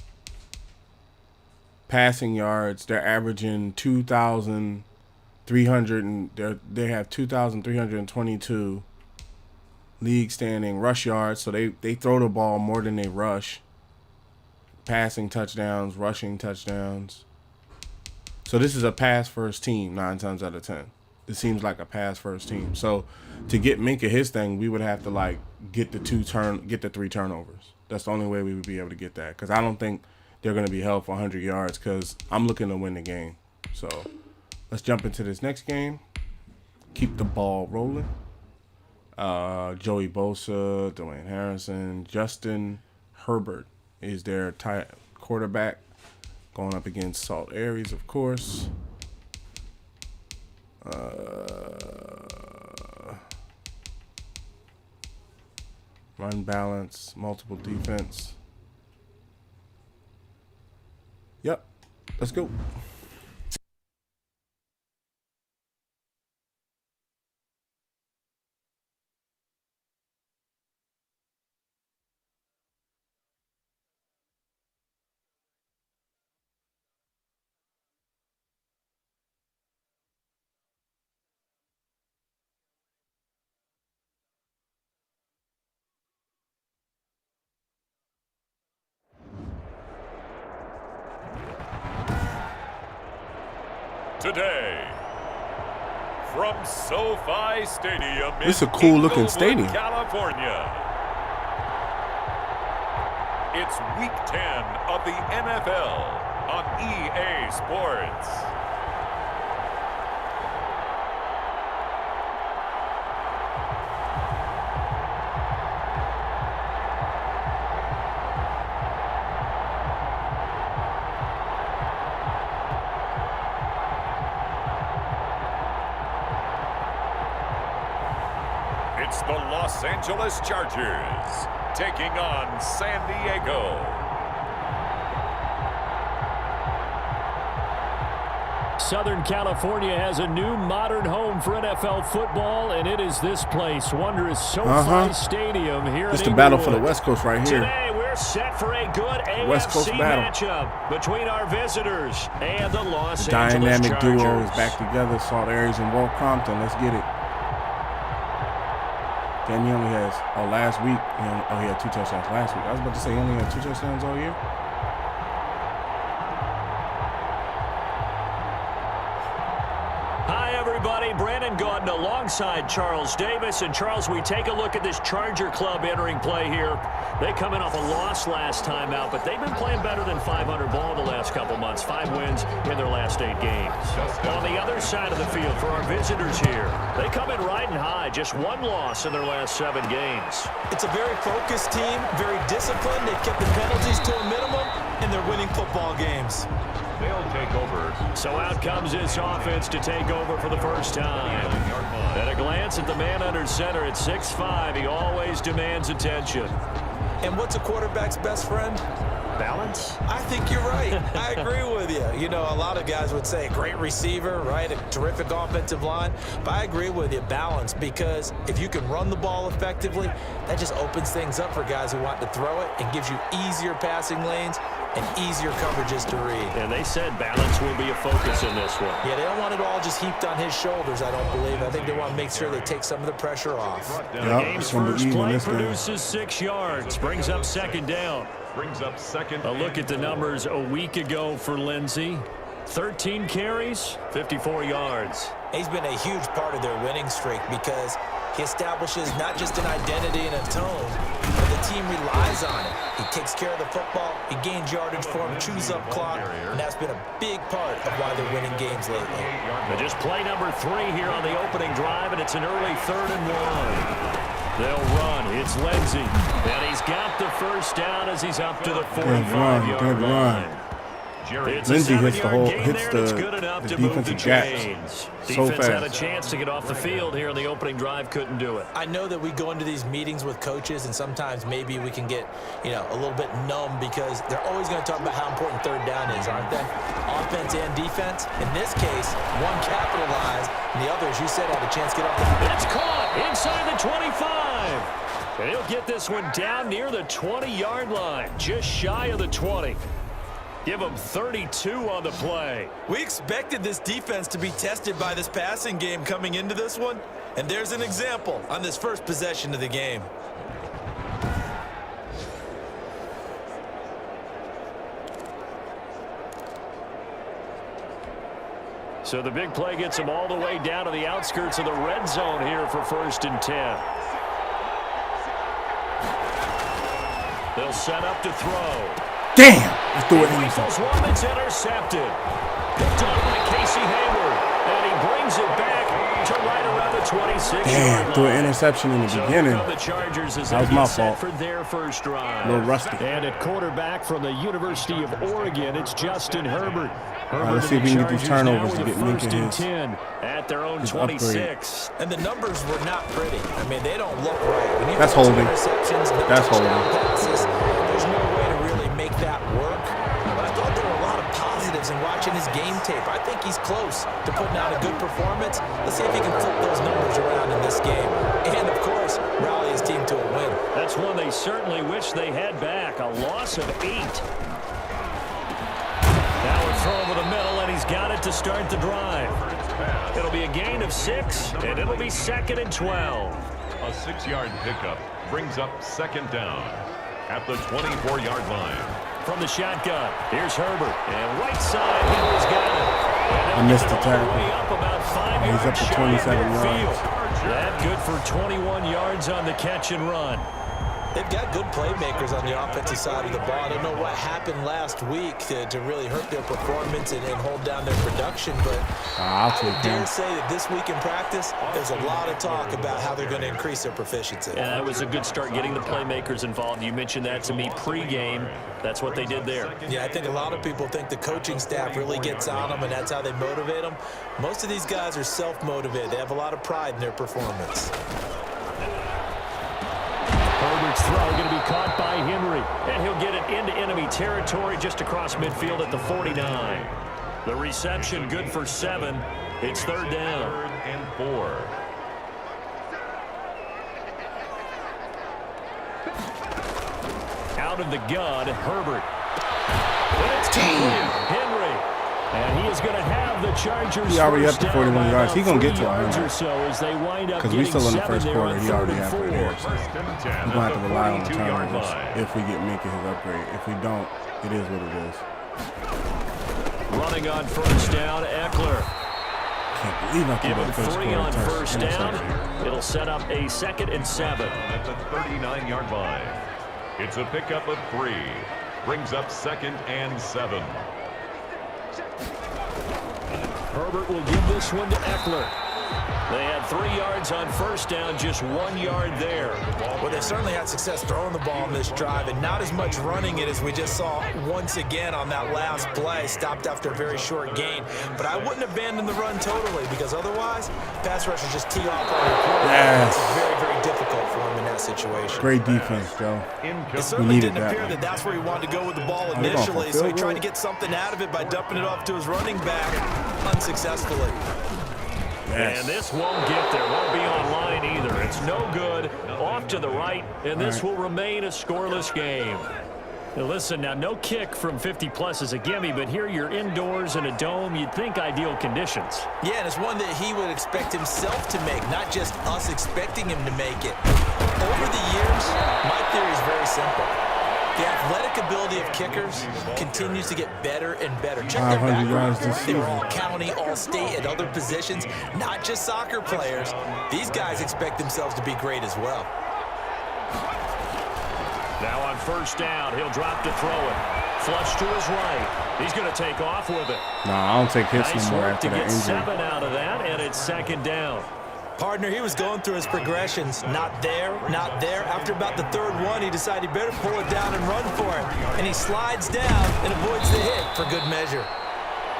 passing yards, they're averaging 2,300 and they have 2,322 league standing. Rush yards, so they throw the ball more than they rush. Passing touchdowns, rushing touchdowns. So this is a pass first team 9 times out of 10. This seems like a pass first team. So to get Minkah his thing, we would have to get the 3 turnovers. That's the only way we would be able to get that, because I don't think they're going to be held for 100 yards, because I'm looking to win the game. So let's jump into this next game. Keep the ball rolling. Joey Bosa, Dwayne Harrison, Justin Herbert is their quarterback, going up against Salt Aries, of course. Run balance, multiple defense. Yep, let's go. Today, from SoFi Stadium in This is a cool looking stadium. California. It's Week 10 of the NFL on EA Sports. It's the Los Angeles Chargers taking on San Diego. Southern California has a new modern home for NFL football, and it is this place, wondrous SoFi Stadium here It's in the battle for the Inglewood. West Coast right here. Today we're set for a good West Coast AFC battle. matchup between our visitors and the Los Angeles Dynamic Chargers. duo is back together. Salt Aires and Walt Compton. Let's get it. Then he only has, last week, he had 2 touchdowns last week. I was about to say he only had 2 touchdowns all year. Hi, everybody. Brandon Gaudin alongside Charles Davis. And, Charles, we take a look at this Charger club entering play here. They come in off a loss last time out, but they've been playing better than 500 ball the last couple months. 5 wins in their last 8 games. On the other side of the field for our visitors here, they come in riding high. Just 1 loss in their last 7 games. It's a very focused team, very disciplined. They've kept the penalties to a minimum, and they're winning football games. They'll take over. So out comes this offense to take over for the first time. At a glance at the man under center at 6'5", he always demands attention. And what's a quarterback's best friend? Balance? I think you're right. I agree with you. You know, a lot of guys would say great receiver, right? A terrific offensive line. But I agree with you, balance, because if you can run the ball effectively, that just opens things up for guys who want to throw it and gives you easier passing lanes and easier coverages to read. And they said balance will be a focus in this one. Yeah, they don't want it all just heaped on his shoulders, I don't believe. I think they want to make sure they take some of the pressure off. The game's first play produces 6 yards, brings up 2nd down. Brings up 2nd. A look at the numbers a week ago for Lindsey. 13 carries, 54 yards. He's been a huge part of their winning streak because he establishes not just an identity and a tone, but the team relies on it. He takes care of the football, he gains yardage for him, chews up clock, and that's been a big part of why they're winning games lately. But just play number 3 here on the opening drive, and it's an early 3rd and 1. They'll run. It's Lindsey. And he's got the first down as he's up to the 45-yard line. Lindsey hits the defensive gaps so Defense had a fast. chance to get off the field here on the opening drive, couldn't do it. I know that we go into these meetings with coaches, and sometimes maybe we can get, a little bit numb because they're always going to talk about how important 3rd down is, aren't they? Offense and defense. In this case, one capitalized, and the other, as you said, had a chance to get up the field. It's caught inside the 25. And he'll get this one down near the 20-yard line, just shy of the 20. Give him 32 on the play. We expected this defense to be tested by this passing game coming into this one, and there's an example on this first possession of the game. So the big play gets him all the way down to the outskirts of the red zone here for 1st and 10. They'll set up to throw. Damn! I threw it in. It's intercepted. Picked up by Casey Hayward. And he brings it back to right around the 26-yard line. Damn, threw an interception in the beginning. The Chargers as That was they my get set fault. for their first drive. A little rusty. And at quarterback from the University of Oregon, it's Justin Herbert. Let's see if we can get these turnovers to get Minka 1st and his 10 at their own his 26. And the numbers were not pretty. I mean, they don't look right. When you That's have two holding. interceptions, no That's touchdown holding. passes, there's no way to really make that work. But I thought there were a lot of positives in watching his game tape. I think he's close to putting out a good performance. Let's see if he can flip those numbers around in this game. And, of course, rally his team to a win. That's one they certainly wish they had back. A loss of 8. Now a throw over the middle, and he's got it to start the drive. It'll be a gain of 6, and it'll be 2nd and 12. A 6-yard pickup brings up 2nd down at the 24-yard line. From the shotgun, here's Herbert. And right side, Higgins got it. I missed the tackle. Way up about 5 He's up yards to shy of 27 midfield. yards. That good for 21 yards on the catch and run. They've got good playmakers on the offensive side of the ball. I don't know what happened last week to really hurt their performance and hold down their production, but I'll I take would dare that. say that this week in practice, there's a lot of talk about how they're going to increase their proficiency. Yeah, that was a good start getting the playmakers involved. You mentioned that to me pregame. That's what they did there. Yeah, I think a lot of people think the coaching staff really gets on them, and that's how they motivate them. Most of these guys are self-motivated. They have a lot of pride in their performance. Herbert's throw going to be by Henry. And he'll get it into enemy territory just across midfield at the 49. The reception good for 7. It's third down. 3rd and 4. Out of the gun, Herbert. And it's Henry. And he is going to have the Chargers. He already up to 41 yards. He's going to get to 100. Or so as they wind up because we still in the first there quarter. on He already 3rd and halfway 4. there. So First and 10 we're going to have to rely on the 42-yard turnovers line. if we get making his upgrade. If we don't, it is what it is. Running on first down, Eckler. Can't believe I Give can him first 3 quarter on touch first down. interception. It'll set up a 2nd and 7. At the 39-yard line. It's a pickup of 3. Brings up 2nd and 7. Herbert will give this one to Eckler. They had 3 yards on first down, just 1 yard there. Well, they certainly had success throwing the ball on this drive, and not as much running it as we just saw once again on that last play. Stopped after a very short gain. But I wouldn't abandon the run totally, because otherwise, pass rushers just tee off on your quarterback. Yes. It's very, very difficult for him in that situation. Great defense, Joe. It certainly needed didn't that appear one. that that's where he wanted to go with the ball they're going for initially, so he field tried goal? to get something out of it by dumping it off to his running back unsuccessfully. Yes. And this won't get there. Won't be online either. It's no good. Off to the right, and this will remain a scoreless game. Now listen, now no kick from 50-plus is a gimme, but here you're indoors in a dome. You'd think ideal conditions. Yeah, and it's one that he would expect himself to make, not just us expecting him to make it. Over the years, my theory is very simple. The athletic ability of kickers continues to get better and better. Check their 500 yards background. this They were season. all county, all state, at other positions, not just soccer players. These guys expect themselves to be great as well. Now on first down, he'll drop to throw it. Flush to his right. He's going to take off with it. Nah, I don't take hits Nice no more work after to that get injury. 7 out of that, and it's 2nd down. Partner, he was going through his progressions. Not there, not there. After about the 3rd one, he decided he better pull it down and run for it. And he slides down and avoids the hit for good measure.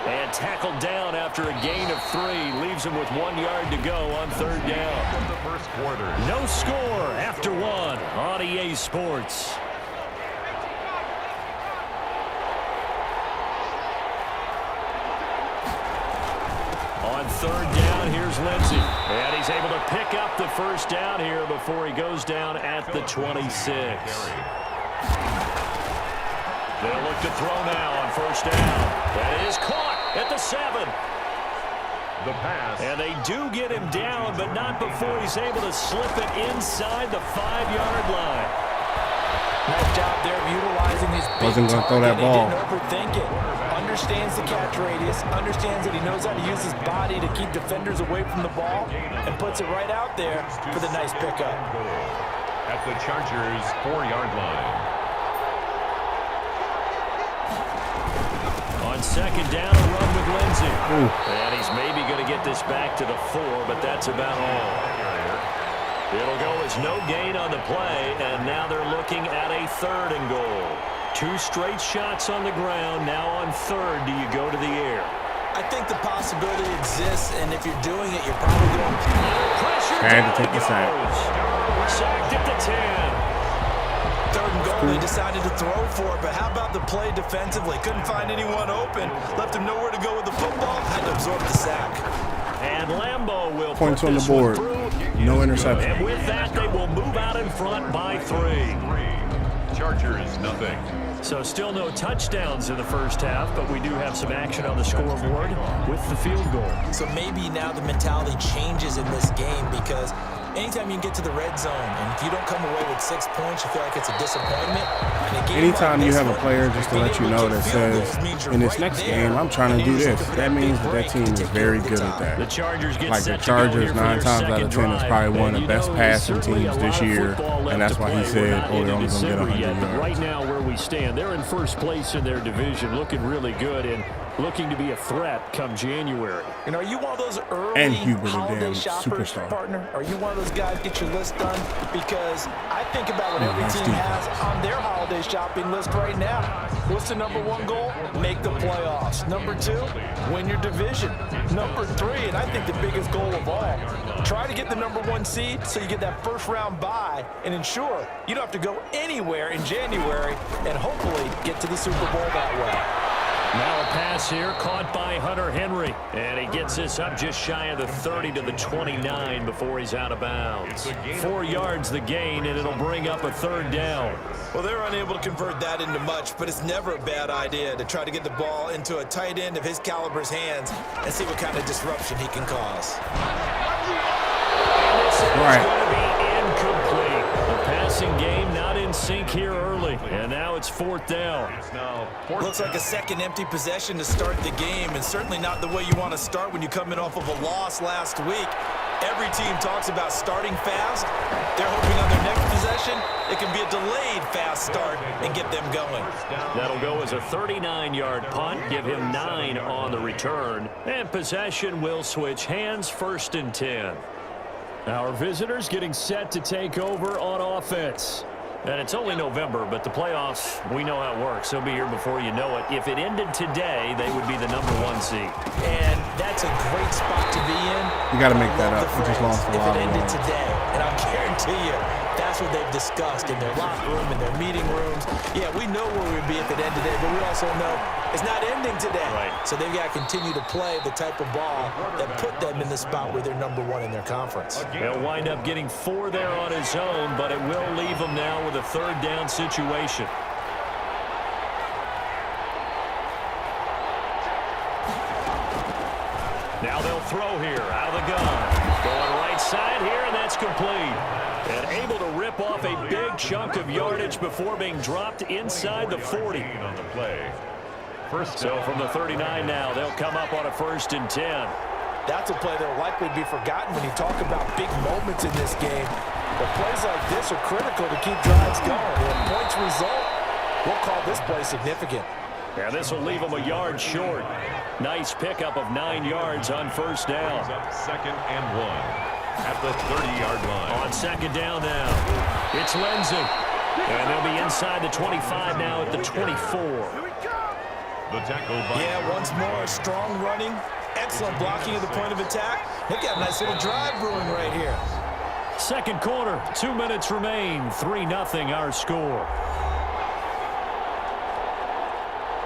And tackled down after a gain of 3. Leaves him with 1 yard to go on 3rd down. From the first quarter. No score after 1 on EA Sports. On 3rd down, here's Lindsey. And he's able to pick up the first down here before he goes down at the 26. They'll look to throw now on first down. That is caught at the 7. The pass. And they do get him down, but not before he's able to slip it inside the 5-yard line. Nice job there of utilizing his big Wasn't gonna throw that target. ball. He didn't overthink it. Understands the catch radius, understands that he knows how to use his body to keep defenders away from the ball, and puts it right out there for the nice pickup. At the Chargers' 4-yard line. On 2nd down, a run with Lindsey. And he's maybe going to get this back to the 4, but that's about all. It'll go as no gain on the play, and now they're looking at a 3rd and goal. 2 straight shots on the ground. Now on 3rd, do you go to the air? I think the possibility exists, and if you're doing it, you're probably going Pressure Had to down take he the sack. goes. Sacked at the 10. 3rd and goal. He decided to throw for it, but how about the play defensively? Couldn't find anyone open. Left him nowhere to go with the football. Had to absorb the sack. And Lambeau will Points put on the this one board. through. No interception. And with that, they will move out in front by 3. Chargers, nothing. So still no touchdowns in the first half, but we do have some action on the scoreboard with the field goal. So maybe now the mentality changes in this game, because anytime you can get to the red zone, and if you don't come away with 6 points, you feel like it's a disappointment. And a game Anytime like you this have a one, player just to being let you able know kick that field says, goals means you're in this right next there, game, I'm trying and to do you're just this. looking for That big means that break that team to is take you very over the good at top. that. The Chargers get Like set the to go Chargers, here for 9 their times out of 10 second is drive. probably one And of you the best know, passing certainly teams a this lot of year, football left and that's to why he play. We're said, not oh, they're into only going to get December 100 yet, but yards. right now where we stand, they're in first place in their division, looking really good. And looking to be a threat come January. And are you one of those early And Hubert, a holiday damn shoppers, superstar. partner? Are you one of those guys get your list done? Because I think about what every that's team deep. has on their holiday shopping list right now. What's the number one goal? Make the playoffs. Number two, win your division. Number three, and I think the biggest goal of all, try to get the number one seed so you get that first round bye and ensure you don't have to go anywhere in January and hopefully get to the Super Bowl that way. Now a pass here caught by Hunter Henry. And he gets this up just shy of the 30 to the 29 before he's out of bounds. 4 yards the gain, and it'll bring up a third down. Well, they're unable to convert that into much, but it's never a bad idea to try to get the ball into a tight end of his caliber's hands and see what kind of disruption he can cause. And this is Right. going to be incomplete. The passing game not in sync here early, and now it's 4th down. Looks like a second empty possession to start the game, and certainly not the way you want to start when you're coming off of a loss last week. Every team talks about starting fast. They're hoping on their next possession it can be a delayed fast start and get them going. That'll go as a 39-yard punt, give him 9 on the return, and possession will switch hands, 1st and 10. Our visitors getting set to take over on offense. And it's only November, but the playoffs, we know how it works. They'll be here before you know it. If it ended today, they would be the number 1 seed. And that's a great spot to be in. You got to make I that love up. the We just phrase, lost a if lot it of ended games. today, and I guarantee you, that's what they've discussed in their locker room, in their meeting rooms. Yeah, we know where we'd be if it ended today, but we also know it's not ending today. Right. So they've got to continue to play the type of ball that put them in the spot where they're number 1 in their conference. He'll wind up getting 4 there on his own, but it will leave him now with a 3rd down situation. Now they'll throw here out of the gun. Going right side here, and that's complete. And able to rip off a big chunk of yardage before being dropped inside the 40. On the play. So from the 39 now, they'll come up on a 1st and 10. That's a play that will likely be forgotten when you talk about big moments in this game. But plays like this are critical to keep drives going. If points result, we'll call this play significant. Yeah, this will leave them a yard short. Nice pickup of 9 yards on 1st down. Up 2nd and 1 at the 30-yard line. On 2nd down now, it's Lindsey. And they'll be inside the 25 now at the 24. The tackle by Once more, strong running, excellent blocking at the point of attack. They've got a nice little drive brewing right here. 2nd quarter, 2 minutes remain, 3-0 our score.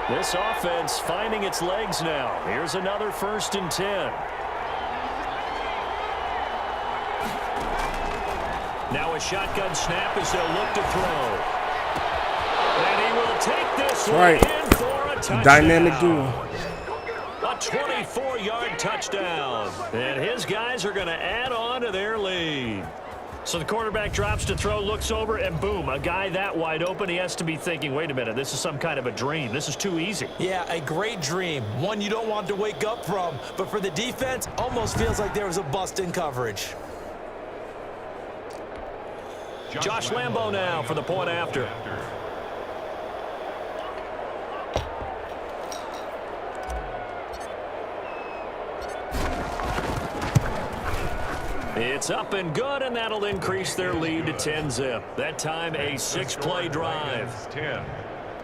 This offense finding its legs now. Here's another 1st and 10. Now a shotgun snap as they'll look to throw. And he will take this one right. in for a touchdown. Dynamic duo. A 24-yard touchdown. And his guys are going to add on to their lead. So the quarterback drops to throw, looks over, and boom, a guy that wide open, he has to be thinking, wait a minute, this is some kind of a dream. This is too easy. Yeah, a great dream. One you don't want to wake up from. But for the defense, almost feels like there was a bust in coverage. Josh Lambo now for the point after. It's up and good, and that'll increase their lead to 10-zip. That time a 6-play drive. 10.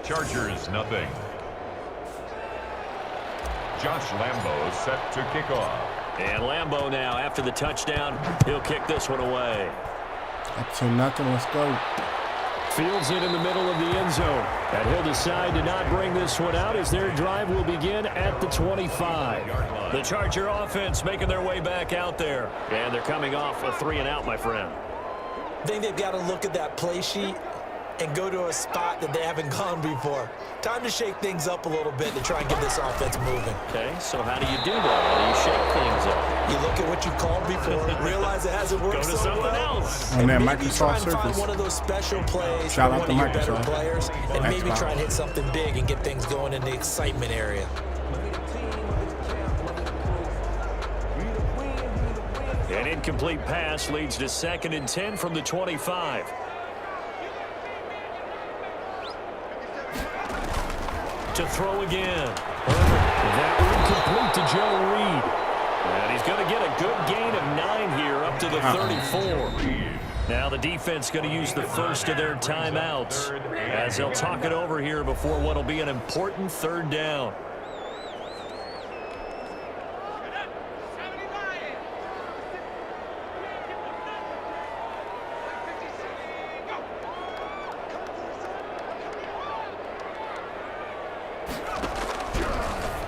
Chargers nothing. Josh Lambo set to kick off. And Lambo now, after the touchdown, he'll kick this one away. Up to nothing. Let's go. Fields it in the middle of the end zone. And he'll decide to not bring this one out as their drive will begin at the 25. The Charger offense making their way back out there. And they're coming off a 3-and-out, my friend. I think they've got to look at that play sheet and go to a spot that they haven't gone before. Time to shake things up a little bit to try and get this offense moving. Okay, so how do you do that? How do you shake things up? You look at what you called before, realize it hasn't worked Go to so something well. else. On that Maybe try Microsoft and find Surface. one of those special plays Shout for out one to of your better Microsoft. players, and maybe Xbox. try and hit something big and get things going in the excitement area. An incomplete pass leads to 2nd and 10 from the 25. to throw again. That incomplete to Joe Reed. And he's going to get a good gain of 9 here up to the 34. Now the defense going to use the first of their timeouts as they'll talk it over here before what will be an important third down.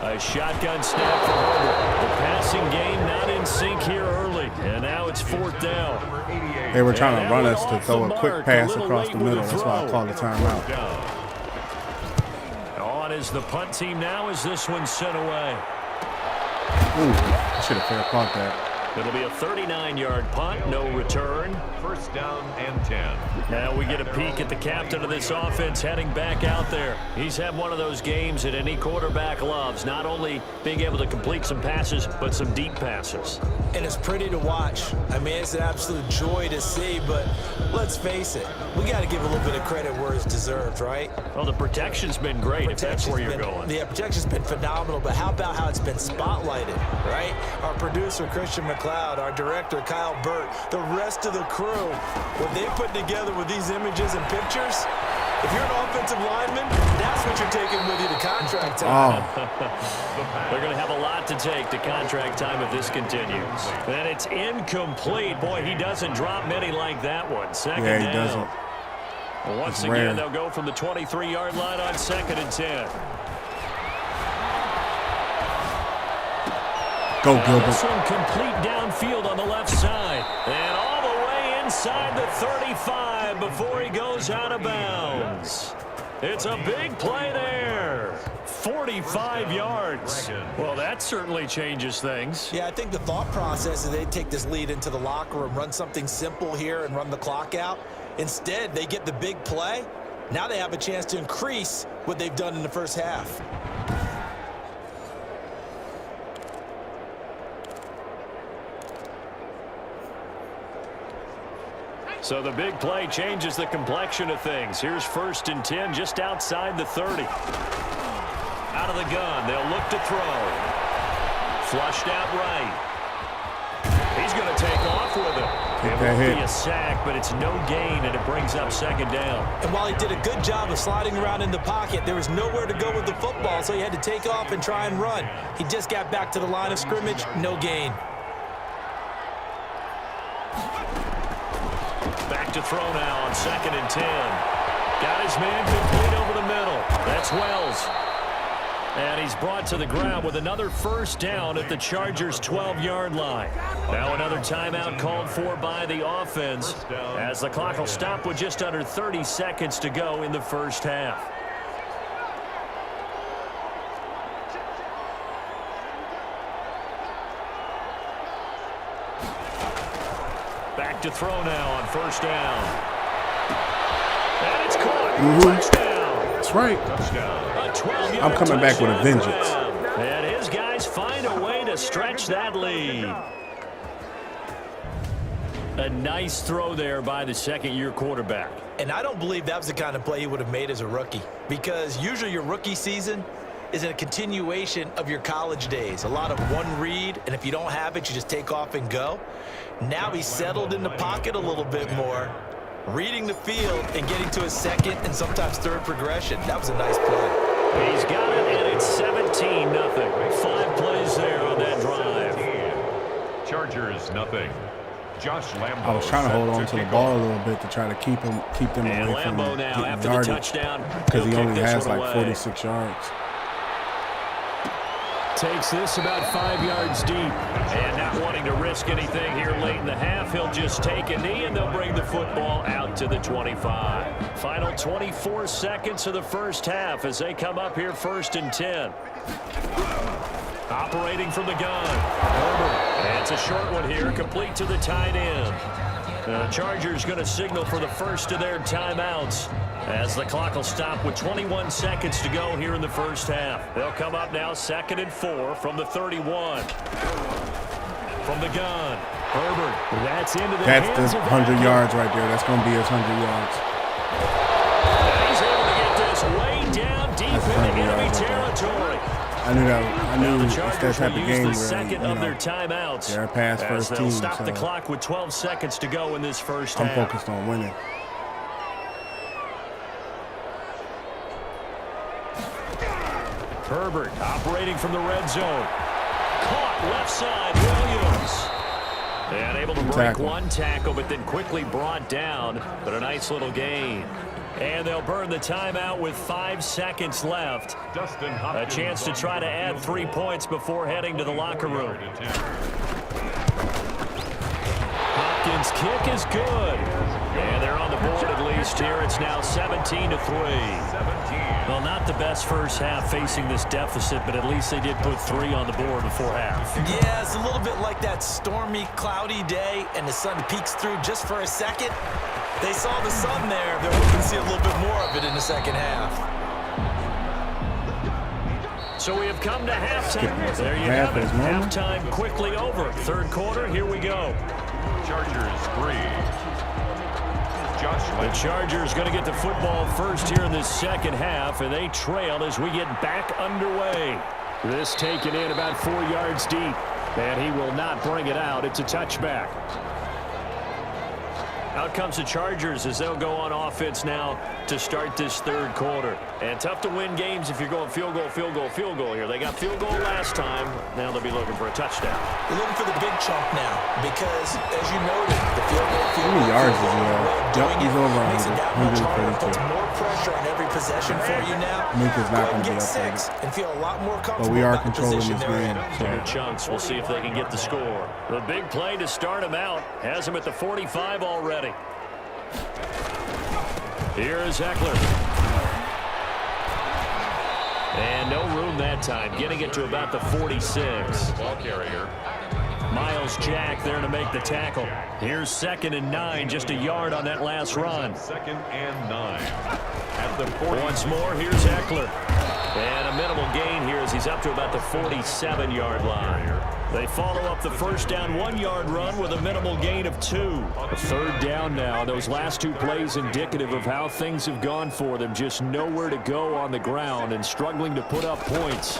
A shotgun snap for Herbert. The passing game not in sync here early. And now it's 4th down. They were trying to run us to throw a quick pass across the middle. That's why I called the timeout. On is the punt team now as this one's sent away. Ooh, I should have fair caught that. It'll be a 39-yard punt, no return. 1st down and 10. Now we get a peek at the captain of this offense heading back out there. He's had one of those games that any quarterback loves, not only being able to complete some passes, but some deep passes. And it's pretty to watch. I mean, it's an absolute joy to see, but let's face it, we got to give a little bit of credit where it's deserved, right? Well, the protection's been great, if that's where you're going. The protection's been phenomenal, but how about how it's been spotlighted, right? Our producer, Christian McLeod, our director, Kyle Burt, the rest of the crew, what they put together with these images and pictures, if you're an offensive lineman, that's what you're taking with you to contract time. They're going to have a lot to take to contract time if this continues. And it's incomplete. Boy, he doesn't drop many like that one. 2nd down. Yeah, he doesn't. Well, once It's again, rare. they'll go from the 23-yard line on 2nd and 10. Go, This Gilbert. one complete downfield on the left side. And all the way inside the 35 before he goes out of bounds. It's a big play there. 45 yards. Well, that certainly changes things. Yeah, I think the thought process is they take this lead into the locker room, run something simple here and run the clock out. Instead, they get the big play. Now they have a chance to increase what they've done in the first half. So the big play changes the complexion of things. Here's 1st and 10 just outside the 30. Out of the gun, they'll look to throw. Flushed out right. He's going to take off with it. It won't be a sack, but it's no gain, and it brings up 2nd down. And while he did a good job of sliding around in the pocket, there was nowhere to go with the football, so he had to take off and try and run. He just got back to the line of scrimmage, no gain. Back to throw now on 2nd and 10. Got his man complete over the middle. That's Wells. And he's brought to the ground with another 1st down at the Chargers' 12-yard line. Now another timeout called for by the offense as the clock will stop with just under 30 seconds to go in the first half. Back to throw now on 1st down. And it's caught. Touchdown. That's right. A 12-yard I'm coming back with a touchdown vengeance. for them. And his guys find a way to stretch that lead. A nice throw there by the 2nd-year quarterback. And I don't believe that was the kind of play he would have made as a rookie, because usually your rookie season is a continuation of your college days. A lot of one read, and if you don't have it, you just take off and go. Now he's settled in the pocket a little bit more, reading the field and getting to his 2nd and sometimes 3rd progression. That was a nice play. He's got it, and it's 17-0. 5 plays there on that drive. Chargers, nothing. Josh Lambo. I was trying to hold on to the ball a little bit to try to keep them And away from Lambo now, getting after the yarded, touchdown, because he he'll only kick this has one like away. 46 yards. Takes this about 5 yards deep. And not wanting to risk anything here late in the half, he'll just take a knee, and they'll bring the football out to the 25. Final 24 seconds of the first half as they come up here 1st and 10. Operating from the gun. Herbert. And it's a short one here, complete to the tight end. The Chargers going to signal for the first of their timeouts as the clock will stop with 21 seconds to go here in the first half. They'll come up now 2nd and 4 from the 31. From the gun, Herbert. That's into the That's hands the of 100 yards right there. That's going to be his 100 yards. He's able to get this way down deep into enemy territory. I knew it's that Chargers type will of use game the where, second of their timeouts. they're a pass first they'll team. stop So the clock with 12 seconds to go in this first I'm half. focused on winning. Herbert operating from the red zone. Caught left side, Williams. And able to break one tackle, but then quickly brought down. But a nice little gain. And they'll burn the timeout with 5 seconds left. A chance to try to add 3 points before heading to the locker room. Hopkins' kick is good. And they're on the board at least here. It's now 17-3. Well, not the best first half facing this deficit, but at least they did put 3 on the board before half. Yeah, it's a little bit like that stormy, cloudy day, and the sun peeks through just for a second. They saw the sun there. They're hoping to see a little bit more of it in the second half. So we have come to halftime. There you have it. Halftime quickly over. Third quarter, here we go. Chargers 3. The Chargers going to get the football first here in this second half, and they trail as we get back underway. This taken in about 4 yards deep, and he will not bring it out. It's a touchback. Out comes the Chargers as they'll go on offense now to start this third quarter. And tough to win games if you're going field goal, field goal, field goal here. They got field goal last time. Now they'll be looking for a touchdown. They're looking for the big chunk now because, as you noted, the field goal, How many yards is he at? doing He's it over makes it that much harder, 132. puts more pressure on every possession for you now. Mink is not going to be Get updated. 6 and feel a lot more comfortable But we are about the controlling position this they're game. in. Bigger chunks. We'll see if they can get the score. The big play to start him out has him at the 45 already. Here is Eckler. And no room that time, getting it to about the 46. Ball carrier. Miles Jack there to make the tackle. Here's 2nd and 9, just a yard on that last run. 2nd and 9. At the 40. Once more, here's Eckler. And a minimal gain here as he's up to about the 47-yard line. They follow up the first down 1-yard run with a minimal gain of 2. A third down now. Those last 2 plays indicative of how things have gone for them. Just nowhere to go on the ground and struggling to put up points.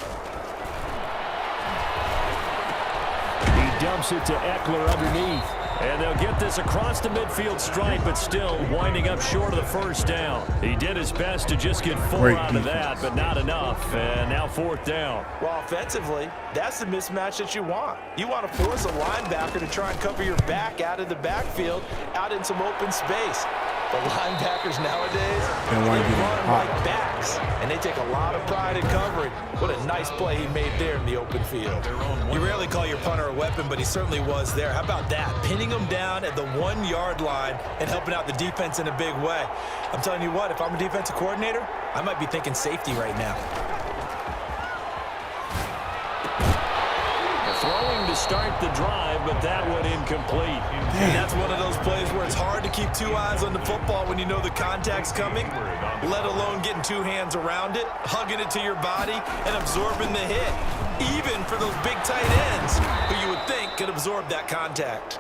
He dumps it to Eckler underneath. And they'll get this across the midfield stripe, but still winding up short of the first down. He did his best to just get 4 out of that, but not enough. And now 4th down. Well, offensively, that's the mismatch that you want. You want to force a linebacker to try and cover your back out of the backfield, out in some open space. The linebackers nowadays, they run like backs, and they take a lot of pride in covering. What a nice play he made there in the open field. You rarely call your punter a weapon, but he certainly was there. How about that? Pinning him down at the 1-yard line and helping out the defense in a big way. I'm telling you what, if I'm a defensive coordinator, I might be thinking safety right now. Throwing to start the drive, but that one incomplete. And that's one of those plays where it's hard to keep 2 eyes on the football when you know the contact's coming, let alone getting 2 hands around it, hugging it to your body, and absorbing the hit. Even for those big tight ends who you would think could absorb that contact.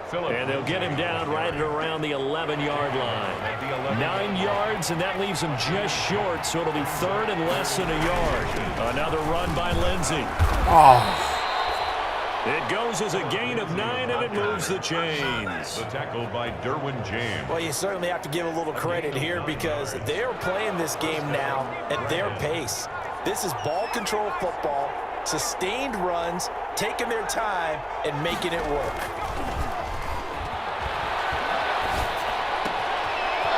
And they'll get him down right at around the 11-yard line. 9 yards, and that leaves him just short, so it'll be 3rd and less than a yard. Another run by Lindsey. Oh. It goes as a gain of 9, and it moves the chains. The tackle by Derwin James. Well, you certainly have to give a little credit here because they're playing this game now at their pace. This is ball control football, sustained runs, taking their time, and making it work.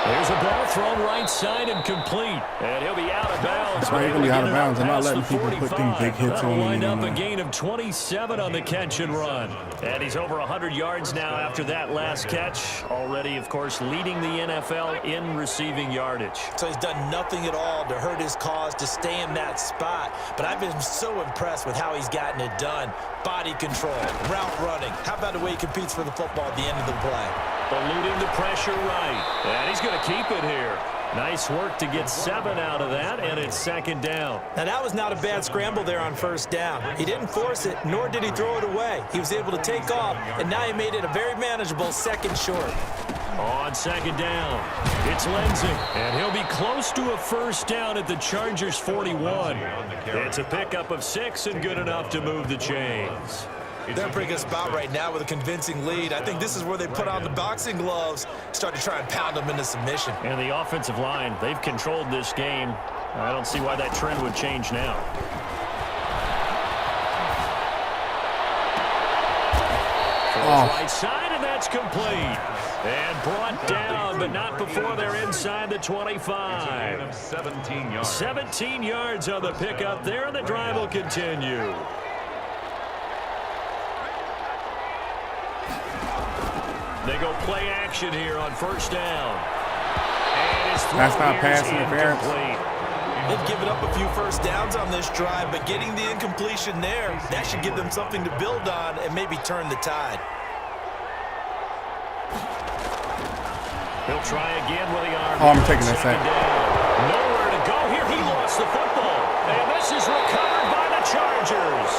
There's a ball thrown right side and complete. And he'll be out of bounds. That's why he's going to be out of bounds. I'm not letting people put these big hits That'll on wind him. up a gain of 27 on the catch and run. And he's over 100 yards now after that last catch. Already, of course, leading the NFL in receiving yardage. So he's done nothing at all to hurt his cause, to stay in that spot. But I've been so impressed with how he's gotten it done. Body control, route running. How about the way he competes for the football at the end of the play? Eluding the pressure right. And he's going to keep it here. Nice work to get 7 out of that, and it's 2nd down. Now, that was not a bad scramble there on 1st down. He didn't force it, nor did he throw it away. He was able to take off, and now he made it a very manageable 2nd short. On 2nd down. It's Lindsay, and he'll be close to a first down at the Chargers' 41. It's a pickup of 6 and good enough to move the chains. They're in a pretty good spot right now with a convincing lead. I think this is where they put on the boxing gloves, start to try and pound them into submission. And the offensive line, they've controlled this game. I don't see why that trend would change now. Right side, and that's complete. And brought down, but not before they're inside the 25. 17 yards. 17 yards on the pickup there, and the drive will continue. They go play action here on first down. And his throw That's not here pass is interference. incomplete. They've given up a few first downs on this drive, but getting the incompletion there, that should give them something to build on and maybe turn the tide. He'll try again with the arm. Oh, I'm taking that sack. Nowhere to go here. He lost the football. And this is recovered by the Chargers.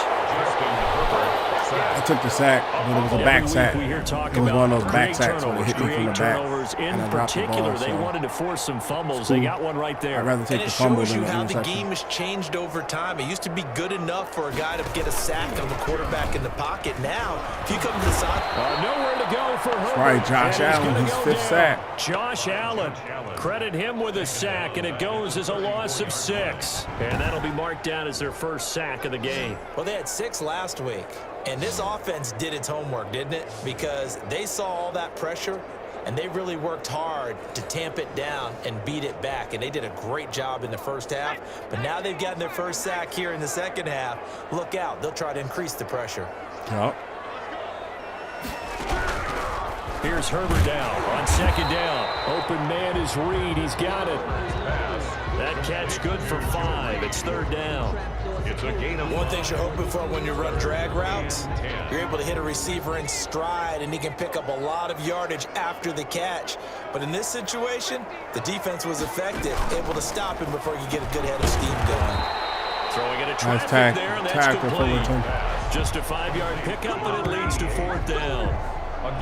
I took the sack, but it was a back sack. It was one of those back sacks where they hit me from the back. In particular, they wanted to force some fumbles. They got one right there. I'd rather And take it the fumble shows than you the how the interception. game has changed over time. It used to be good enough for a guy to get a sack on the quarterback in the pocket. Now, if you come to the side, Nowhere to go for Herbert. Right, Josh And he's Allen, gonna his go fifth down. sack. Josh Allen. Credit him with a sack, and it goes as a loss of 6. And that'll be marked down as their first sack of the game. well, they had 6 last week. And this offense did its homework, didn't it? Because they saw all that pressure, and they really worked hard to tamp it down and beat it back. And they did a great job in the first half. But now they've gotten their first sack here in the second half. Look out. They'll try to increase the pressure. Yep. Here's Herbert down on second down. Open man is Reed. He's got it. That catch good for 5. It's third down. It's a gain of One thing you're hoping for when you run drag routes, you're able to hit a receiver in stride, and he can pick up a lot of yardage after the catch. But in this situation, the defense was effective, able to stop him before he could get a good head of steam going. Throwing it a Nice traffic there, and that's tackle for complete. Fullerton. Just a 5-yard pickup, but it leads to fourth down.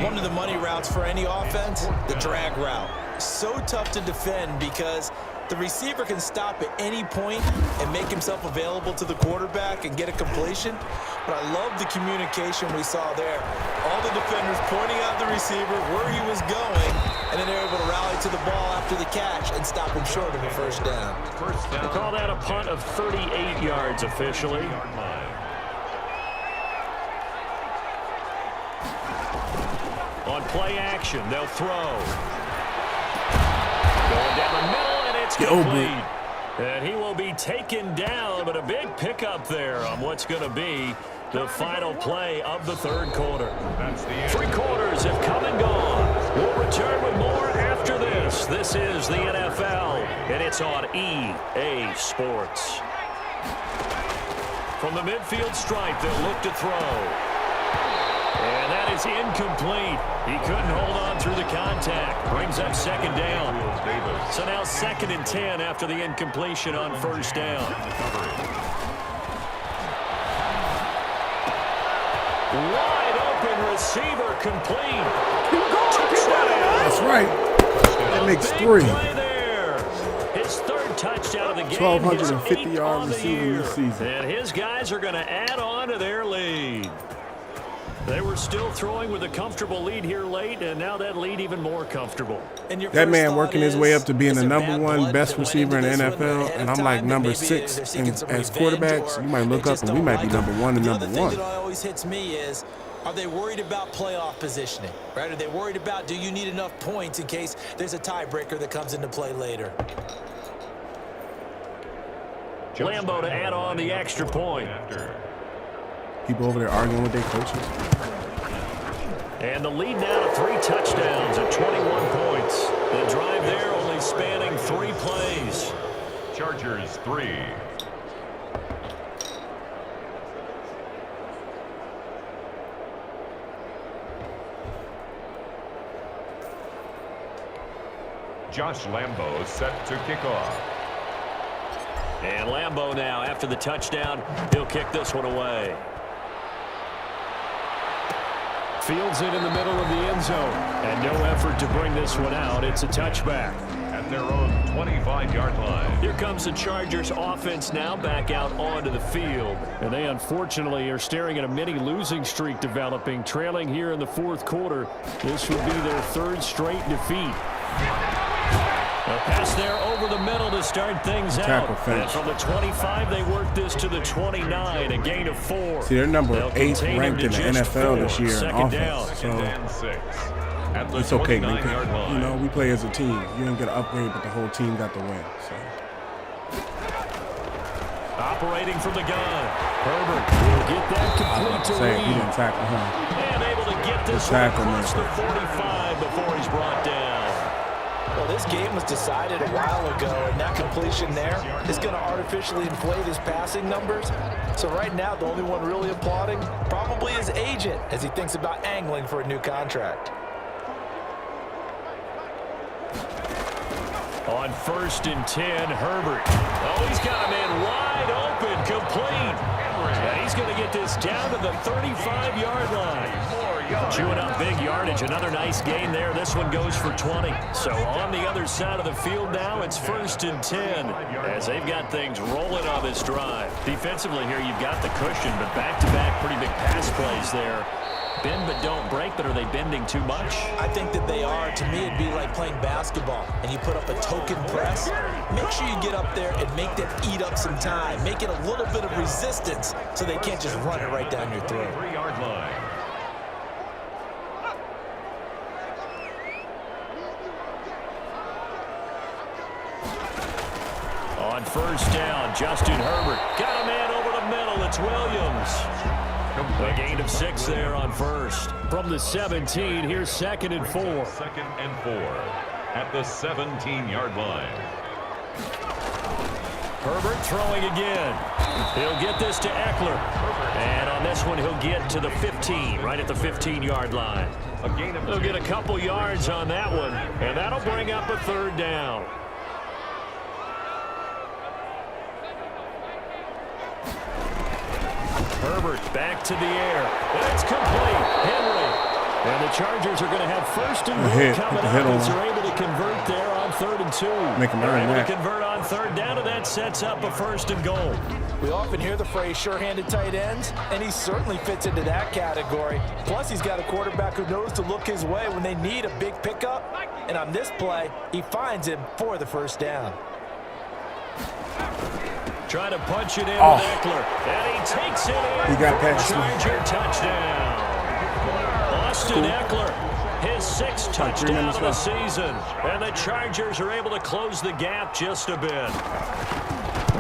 One of the money routes for any offense, the drag route. So tough to defend because the receiver can stop at any point and make himself available to the quarterback and get a completion. But I love the communication we saw there. All the defenders pointing out the receiver, where he was going, and then they're able to rally to the ball after the catch and stop him short of a first down. We'll call that a punt of 38 yards officially. On play action, they'll throw. Going down the middle, and it's complete. And he will be taken down, but a big pickup there on what's going to be the final play of the third quarter. 3 quarters have come and gone. We'll return with more after this. This is the NFL, and it's on EA Sports. From the midfield stripe, they'll look to throw. And that is incomplete. He couldn't hold on through the contact. Brings up second down. So now 2nd and 10 after the incompletion on first down. Wide open receiver complete. Touchdown. That's right. That makes Big 3. play there. His 3rd touchdown of the game. 1,250-yard receiver this season. And his guys are going to add on to their lead. They were still throwing with a comfortable lead here late, and now that lead even more comfortable. That man working his way up to being the #1 best receiver in the NFL, and I'm like number 6. And as quarterbacks, you might look up and we might be #1 and Another #1. thing that always hits me is, are they worried about playoff positioning? Right? Are they worried about, do you need enough points in case there's a tiebreaker that comes into play later? Lambo to add on the extra point. People over there arguing with their coaches. And the lead now to 3 touchdowns at 21 points. The drive there only spanning 3 plays. Chargers 3. Josh Lambo set to kick off. And Lambo now, after the touchdown, he'll kick this one away. Fields it in the middle of the end zone. And no effort to bring this one out. It's a touchback. at their own 25-yard line. Here comes the Chargers offense now back out onto the field. And they unfortunately are staring at a mini losing streak developing, trailing here in the fourth quarter. This would be their third straight defeat. A pass there over the middle to start things out. And from the 25, they work this to the 29, a gain of 4. See, they're number 8 ranked in the NFL this year in offense. So it's okay. You know, we play as a team. You didn't get an upgrade, but the whole team got the win. So. Operating from the gun. Herbert will get that complete to Reed. He didn't tackle him. And able to get this one across the 45 before he's brought down. Well, this game was decided a while ago, and that completion there is going to artificially inflate his passing numbers. So right now, the only one really applauding probably his agent as he thinks about angling for a new contract. On 1st and 10, Herbert. Oh, he's got a man wide open, complete. And he's going to get this down to the 35-yard line. Chewing up big yardage. Another nice gain there. This one goes for 20. So on the other side of the field now, it's 1st and 10 as they've got things rolling on this drive. Defensively here, you've got the cushion, but back-to-back pretty big pass plays there. Bend but don't break, but are they bending too much? I think that they are. To me, it'd be like playing basketball, and you put up a token press. Make sure you get up there and make them eat up some time. Make it a little bit of resistance so they can't just run it right down your throat. 3-yard line. On 1st down, Justin Herbert. Got a man over the middle. It's Williams. A gain of 6 there on 1st. From the 17, here's 2nd and 4. 2nd and 4 at the 17-yard line. Herbert throwing again. He'll get this to Eckler. And on this one, he'll get to the 15, right at the 15-yard line. He'll get a couple yards on that one, and that'll bring up a 3rd down. Herbert back to the air. And it's complete. Henry. And the Chargers are going to have 1st and goal coming up as they're able to convert there on 3rd and 2. Make them earn able that. to convert on 3rd down, and that sets up a 1st and goal. We often hear the phrase sure-handed tight ends, and he certainly fits into that category. Plus, he's got a quarterback who knows to look his way when they need a big pickup. And on this play, he finds him for the 1st down. Trying to punch it in with Eckler. And he takes it in. He got past me. Charger touchdown. Austin Eckler, his 6th touchdown of the season. And the Chargers are able to close the gap just a bit.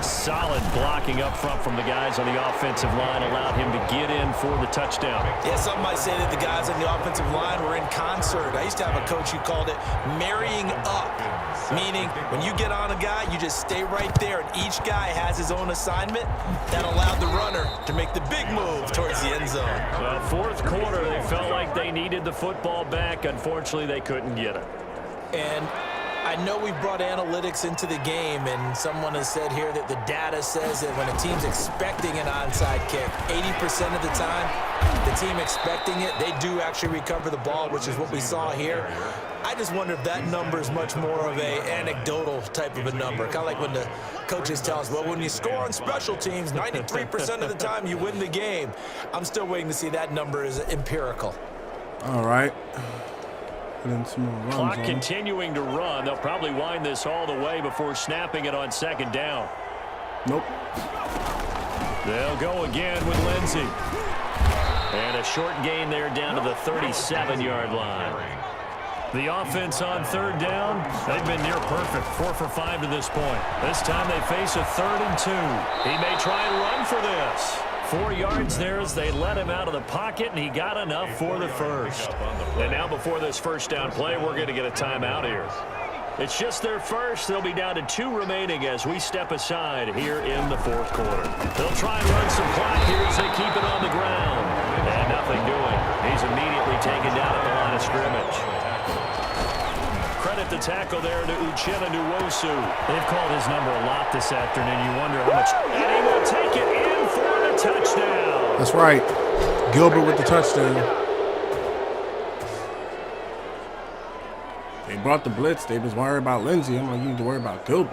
Solid blocking up front from the guys on the offensive line allowed him to get in for the touchdown. Yeah, some might say that the guys on the offensive line were in concert. I used to have a coach who called it marrying up, meaning when you get on a guy, you just stay right there, and each guy has his own assignment. That allowed the runner to make the big move towards the end zone. Well, 4th quarter, they felt like they needed the football back. Unfortunately, they couldn't get it. And I know we brought analytics into the game, and someone has said here that the data says that when a team's expecting an onside kick, 80% of the time, the team expecting it, they do actually recover the ball, which is what we saw here. I just wonder if that number is much more of a anecdotal type of a number. Kind of like when the coaches tell us, well, when you score on special teams, 93% of the time you win the game. I'm still waiting to see that number is empirical. All right. Some more runs Clock on. continuing to run. They'll probably wind this all the way before snapping it on 2nd down. Nope. They'll go again with Lindsey. And a short gain there down to the 37-yard line. The offense on 3rd down, they've been near perfect. 4 for 5 to this point. This time they face a 3rd and 2. He may try and run for this. 4 yards there as they let him out of the pocket, and he got enough for the 1st. And now before this 1st down play, we're going to get a timeout here. It's just their 1st. They'll be down to 2 remaining as we step aside here in the 4th quarter. They'll try and run some clock here as they keep it on the ground. And nothing doing. He's immediately taken down at the line of scrimmage. Credit the tackle there to Uchenna Nwosu. They've called his number a lot this afternoon. You wonder how much. And he will take it in for the touchdown. That's right. Gilbert with the touchdown. In brought the blitz. They was worried about Lindsey. I'm like, you need to worry about Gilbert.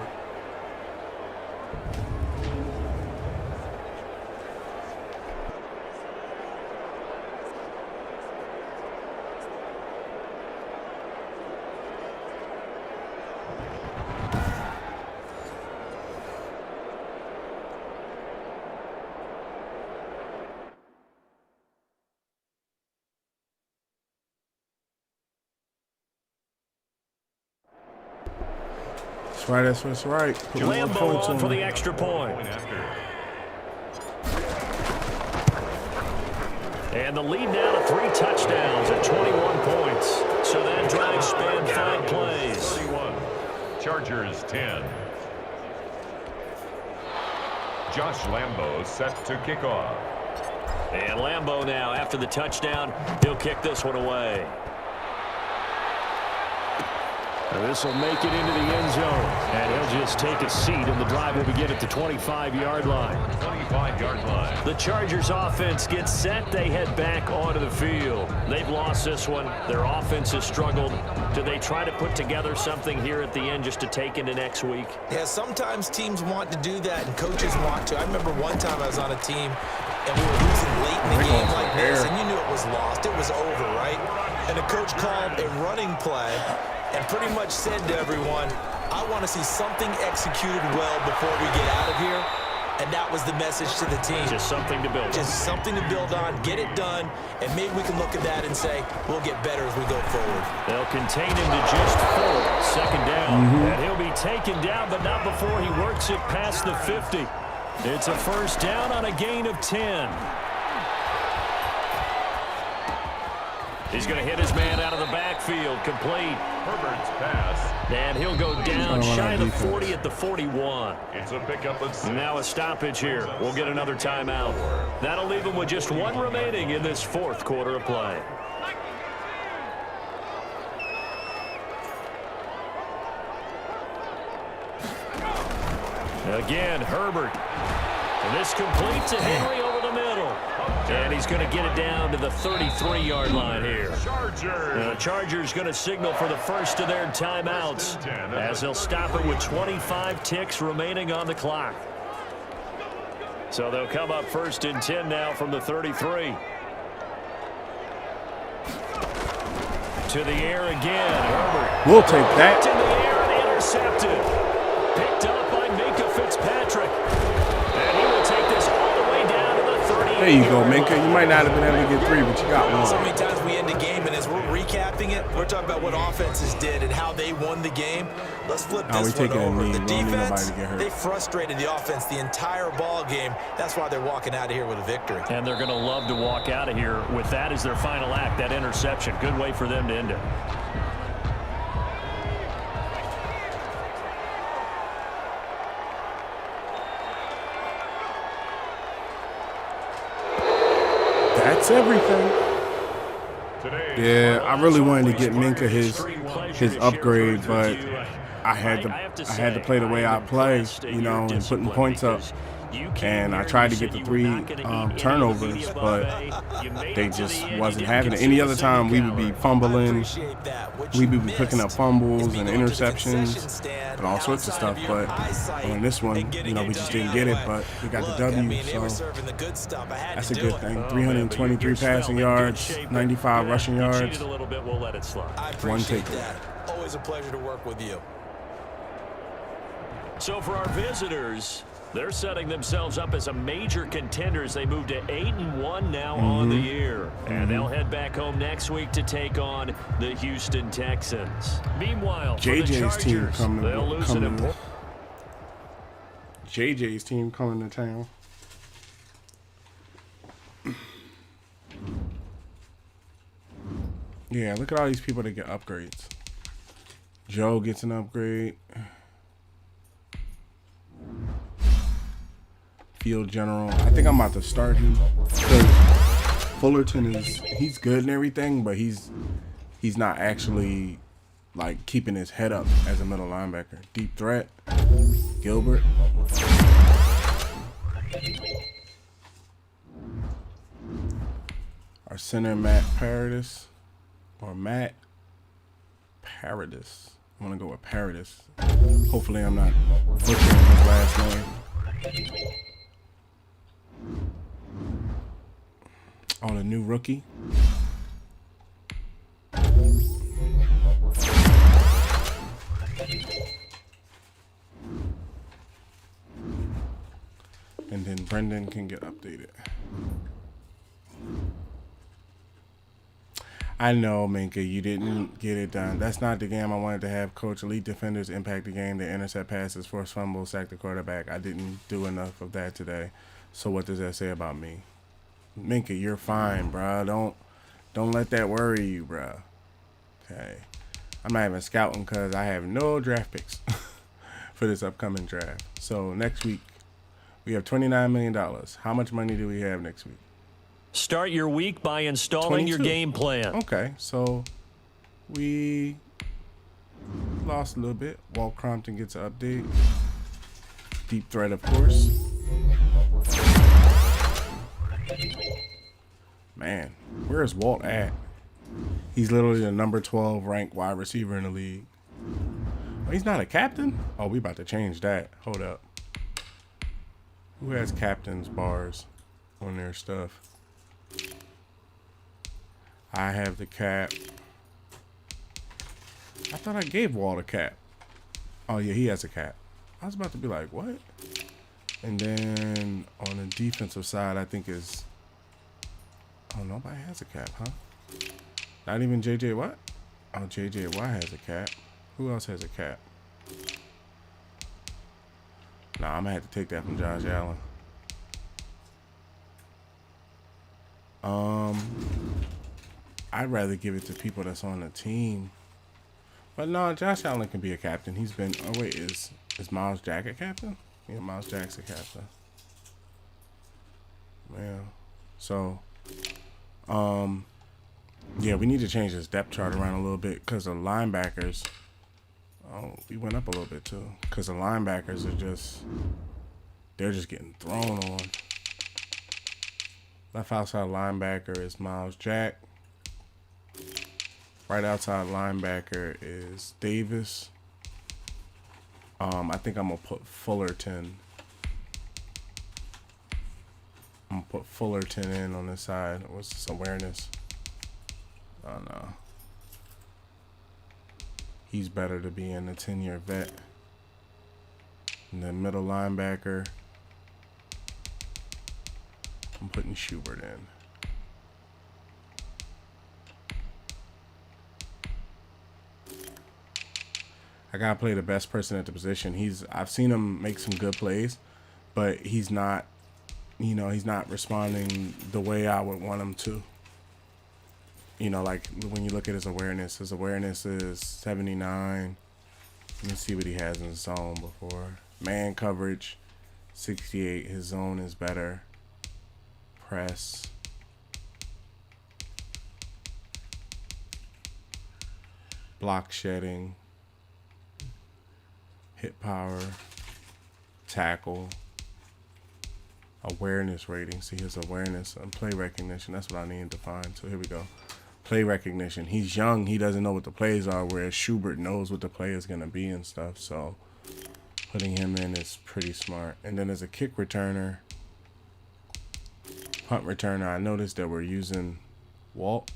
That's right. Put more Lambo points on on for the extra point. And the lead now to 3 touchdowns at 21 points. So that drive spanned 5 plays. 31. Chargers 10. Josh Lambo set to kick off. And Lambo now, after the touchdown, he'll kick this one away. This will make it into the end zone. And he'll just take a seat, and the drive will begin at the 25-yard line. 25-yard line. The Chargers offense gets set. They head back onto the field. They've lost this one. Their offense has struggled. Do they try to put together something here at the end just to take into next week? Yeah, sometimes teams want to do that, and coaches want to. I remember one time I was on a team, and we were losing late in the game like this, and you knew it was lost. It was over, right? And the coach called a running play and pretty much said to everyone, I want to see something executed well before we get out of here. And that was the message to the team. Just something to build on. Just something to build on, get it done, and maybe we can look at that and say, we'll get better as we go forward. They'll contain him to just 4. Second down. And he'll be taken down, but not before he works it past the 50. It's a first down on a gain of 10. He's going to hit his man out of the backfield. Complete. Herbert's pass. And he'll go down shy of the 40 at the 41. It's a pickup of 6. Now a stoppage here. We'll get another timeout. That'll leave him with just 1 remaining in this 4th quarter of play. Again, Herbert. And this complete to Henry over the middle. And he's going to get it down to the 33-yard line here. The Chargers going to signal for the first of their timeouts as they'll stop it with 25 ticks remaining on the clock. So they'll come up 1st and 10 now from the 33. To the air again, Herbert. We'll take that. In the air and intercepted. Picked up by Minka Fitzpatrick. And he will take this all the way down to the 30. There you go, Minka. You might not have been able to get 3, but you got 1. So many times we end a game, and as we're recapping it, we're talking about what offenses did and how they won the game. Let's flip this one over. The defense, they frustrated the offense the entire ball game. That's why they're walking out of here with a victory. And they're going to love to walk out of here with that as their final act, that interception. Good way for them to end it. That's everything. Yeah, I really wanted to get Minka his upgrade, but I had to play the way I play, you know, and putting points up. And I tried to get the 3 turnovers, but they just wasn't having it. Any other time we would be fumbling, we would be picking up fumbles and interceptions and all sorts of stuff. But on this one, you know, we just didn't get it, but we got the W, so that's a good thing. 323 passing yards, 95 rushing yards, 1 takeaway. Always a pleasure to work with you. So for our visitors, they're setting themselves up as a major contender as they move to 8-1 now on the year. And they'll head back home next week to take on the Houston Texans. Meanwhile, for the Chargers, they'll lose an important... JJ's team coming to town. Yeah, look at all these people that get upgrades. Joe gets an upgrade. Field general. I think I'm about to start him. Fullerton he's good and everything, but he's not actually like keeping his head up as a middle linebacker. Deep threat. Gilbert. Our center Matt Paradis. Or Matt Paradis. I'm going to go with Paradis. Hopefully I'm not butchering his last name. On a new rookie. And then Brendan can get updated. I know, Minka, you didn't get it done. That's not the game I wanted to have. Coach, elite defenders impact the game. They intercept passes, force fumbles, sack the quarterback. I didn't do enough of that today. So what does that say about me? Minka, you're fine, bro. Don't let that worry you, bro. Okay. I'm not even scouting because I have no draft picks for this upcoming draft. So next week, we have $29 million. How much money do we have next week? Start your week by installing 22. your game plan. Okay, so we lost a little bit. Walt Crompton gets an update. Deep threat, of course. Man, where is Walt at? He's literally the number 12 ranked wide receiver in the league. Oh, he's not a captain? Oh, we about to change that. Hold up. Who has captain's bars on their stuff? I have the cap. I thought I gave Walt a cap. Oh, yeah, he has a cap. I was about to be like, what? And then on the defensive side, I think is... Oh, nobody has a cap, huh? Not even JJ Watt? Oh, JJ Watt has a cap. Who else has a cap? Nah, I'm going to have to take that from Josh Allen. I'd rather give it to people that's on the team. But no, Josh Allen can be a captain. He's been... Oh, wait, is Miles Jack a captain? Yeah, Miles Jack's a captain. Yeah. So, yeah, we need to change this depth chart around a little bit because the linebackers... Oh, we went up a little bit too. Because the linebackers are just... They're just getting thrown on. Left outside linebacker is Miles Jack. Right outside linebacker is Davis. I think I'm going to put Fullerton. I'm going to put Fullerton in on this side. What's this awareness? Oh, no. He's better to be in the 10-year vet. And then middle linebacker, I'm putting Schubert in. I gotta play the best person at the position. I've seen him make some good plays, but he's not, he's not responding the way I would want him to. Like when you look at his awareness is 79. Let me see what he has in zone before. Man coverage, 68. His zone is better. Press. Block shedding. Hit power. Tackle. Awareness rating. See his awareness and play recognition. That's what I need to find. So here we go. Play recognition. He's young. He doesn't know what the plays are, whereas Schubert knows what the play is going to be and stuff. So putting him in is pretty smart. And then as a kick returner, punt returner, I noticed that we're using Walt.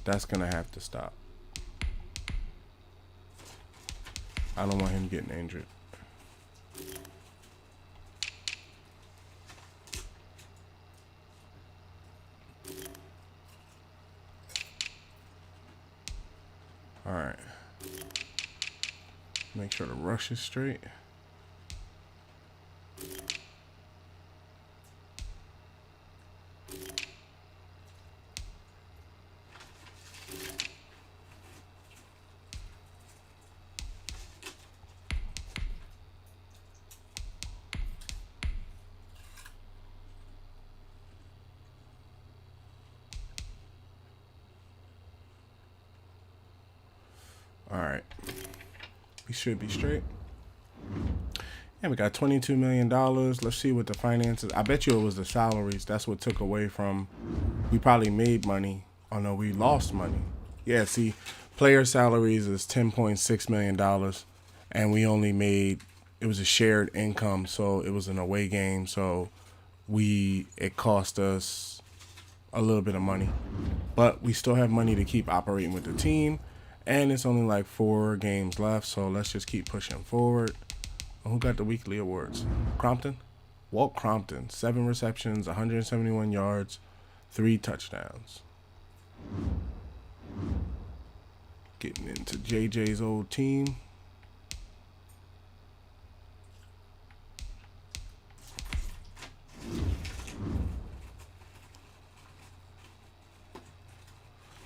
That's going to have to stop. I don't want him getting injured. All right. Make sure the rush is straight. All right, we should be straight. And we got $22 million. Let's see what the finances. I bet you it was the salaries. That's what took away from. We probably made money. Oh no, we lost money. Yeah, see, Player salaries is $10.6 million, and we only made, it was a shared income, so it was an away game, so it cost us a little bit of money. But we still have money to keep operating with the team, and it's only like 4 games left, so let's just keep pushing forward. Who got the weekly awards? Crompton? Walt Crompton, 7 receptions, 171 yards, 3 touchdowns. Getting into JJ's old team.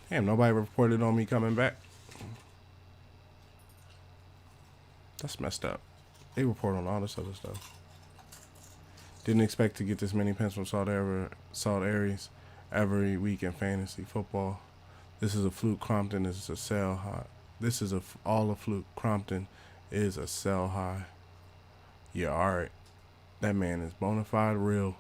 Damn, nobody reported on me coming back. That's messed up. They report on all this other stuff. Didn't expect to get this many pins from Salt Aries every week in fantasy football. This is a fluke. Crompton is a sell high. This is all a fluke. Crompton is a sell high. Yeah, all right. That man is bona fide real.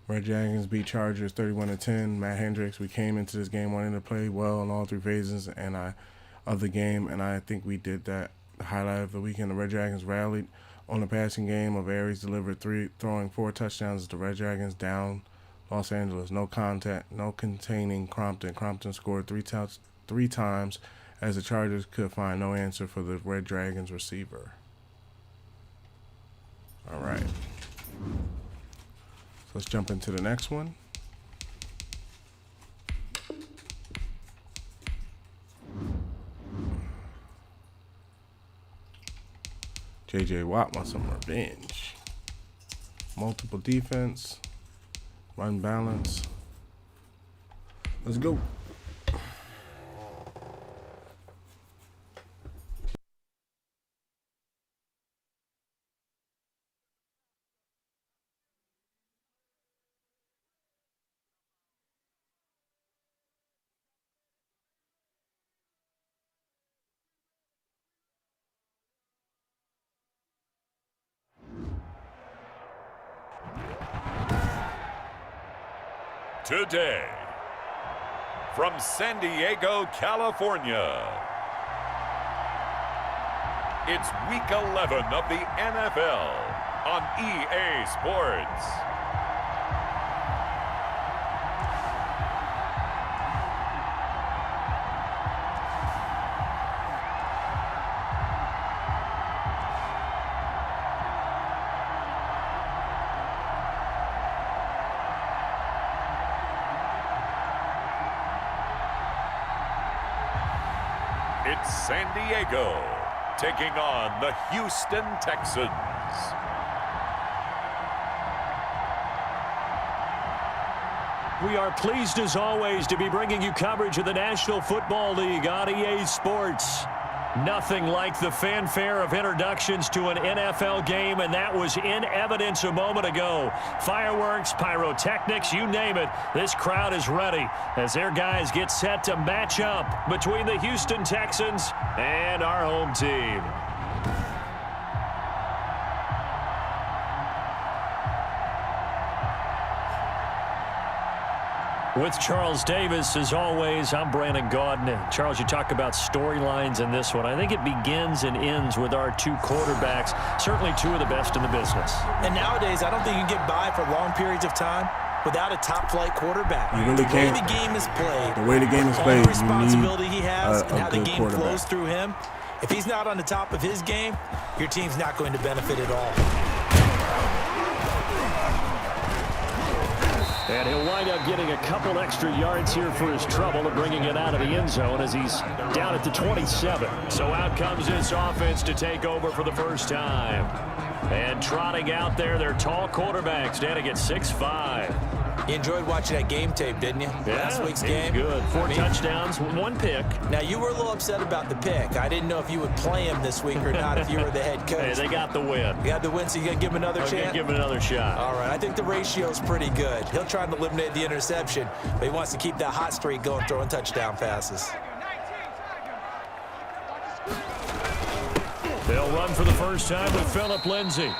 Red Dragons beat Chargers 31-10. Matt Hendricks, we came into this game wanting to play well in all 3 phases of the game, and I think we did that. The highlight of the weekend, the Red Dragons rallied on the passing game of Aries, delivered 3, throwing 4 touchdowns as the Red Dragons down Los Angeles. No contact, no containing Crompton. Crompton scored 3 times as the Chargers could find no answer for the Red Dragons receiver. All right. Let's jump into the next one. JJ Watt wants some revenge. Multiple defense. Run balance. Let's go. Today, from San Diego, California, it's Week 11 of the NFL on EA Sports. It's San Diego taking on the Houston Texans. We are pleased as always to be bringing you coverage of the National Football League on EA Sports. Nothing like the fanfare of introductions to an NFL game, and that was in evidence a moment ago. Fireworks, pyrotechnics, you name it. This crowd is ready as their guys get set to match up between the Houston Texans and our home team. With Charles Davis, as always, I'm Brandon Gaudin. Charles, you talk about storylines in this one. I think it begins and ends with our 2 quarterbacks, certainly 2 of the best in the business. And nowadays, I don't think you can get by for long periods of time without a top-flight quarterback. You really can't. The way the game is played, the way the game is played, the responsibility he has, a and how the good game flows through him. If he's not on the top of his game, your team's not going to benefit at all. And he'll wind up getting a couple extra yards here for his trouble and bringing it out of the end zone as he's down at the 27. So out comes this offense to take over for the first time. And trotting out there, their tall quarterbacks standing at 6'5". You enjoyed watching that game tape, didn't you? Yeah, Last week's game? Good. 4 touchdowns, 1 pick. Now, you were a little upset about the pick. I didn't know if you would play him this week or not if you were the head coach. Hey, they got the win. You got the win, so you got to give him another chance? Give him another shot. All right, I think the ratio's pretty good. He'll try and eliminate the interception, but he wants to keep that hot streak going, throwing touchdown passes. They'll run for the first time with Phillip Lindsay.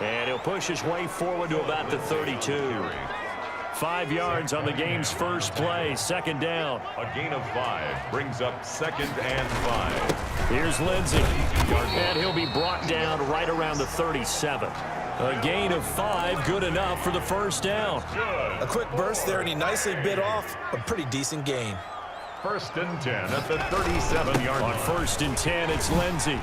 And he'll push his way forward to about the 32. 5 yards on the game's first play, second down. A gain of 5 brings up 2nd and 5. Here's Lindsay. And he'll be brought down right around the 37. A gain of 5, good enough for the first down. A quick burst there, and he nicely bit off a pretty decent gain. 1st and 10 at the 37-yard line. On 1st and 10, it's Lindsay.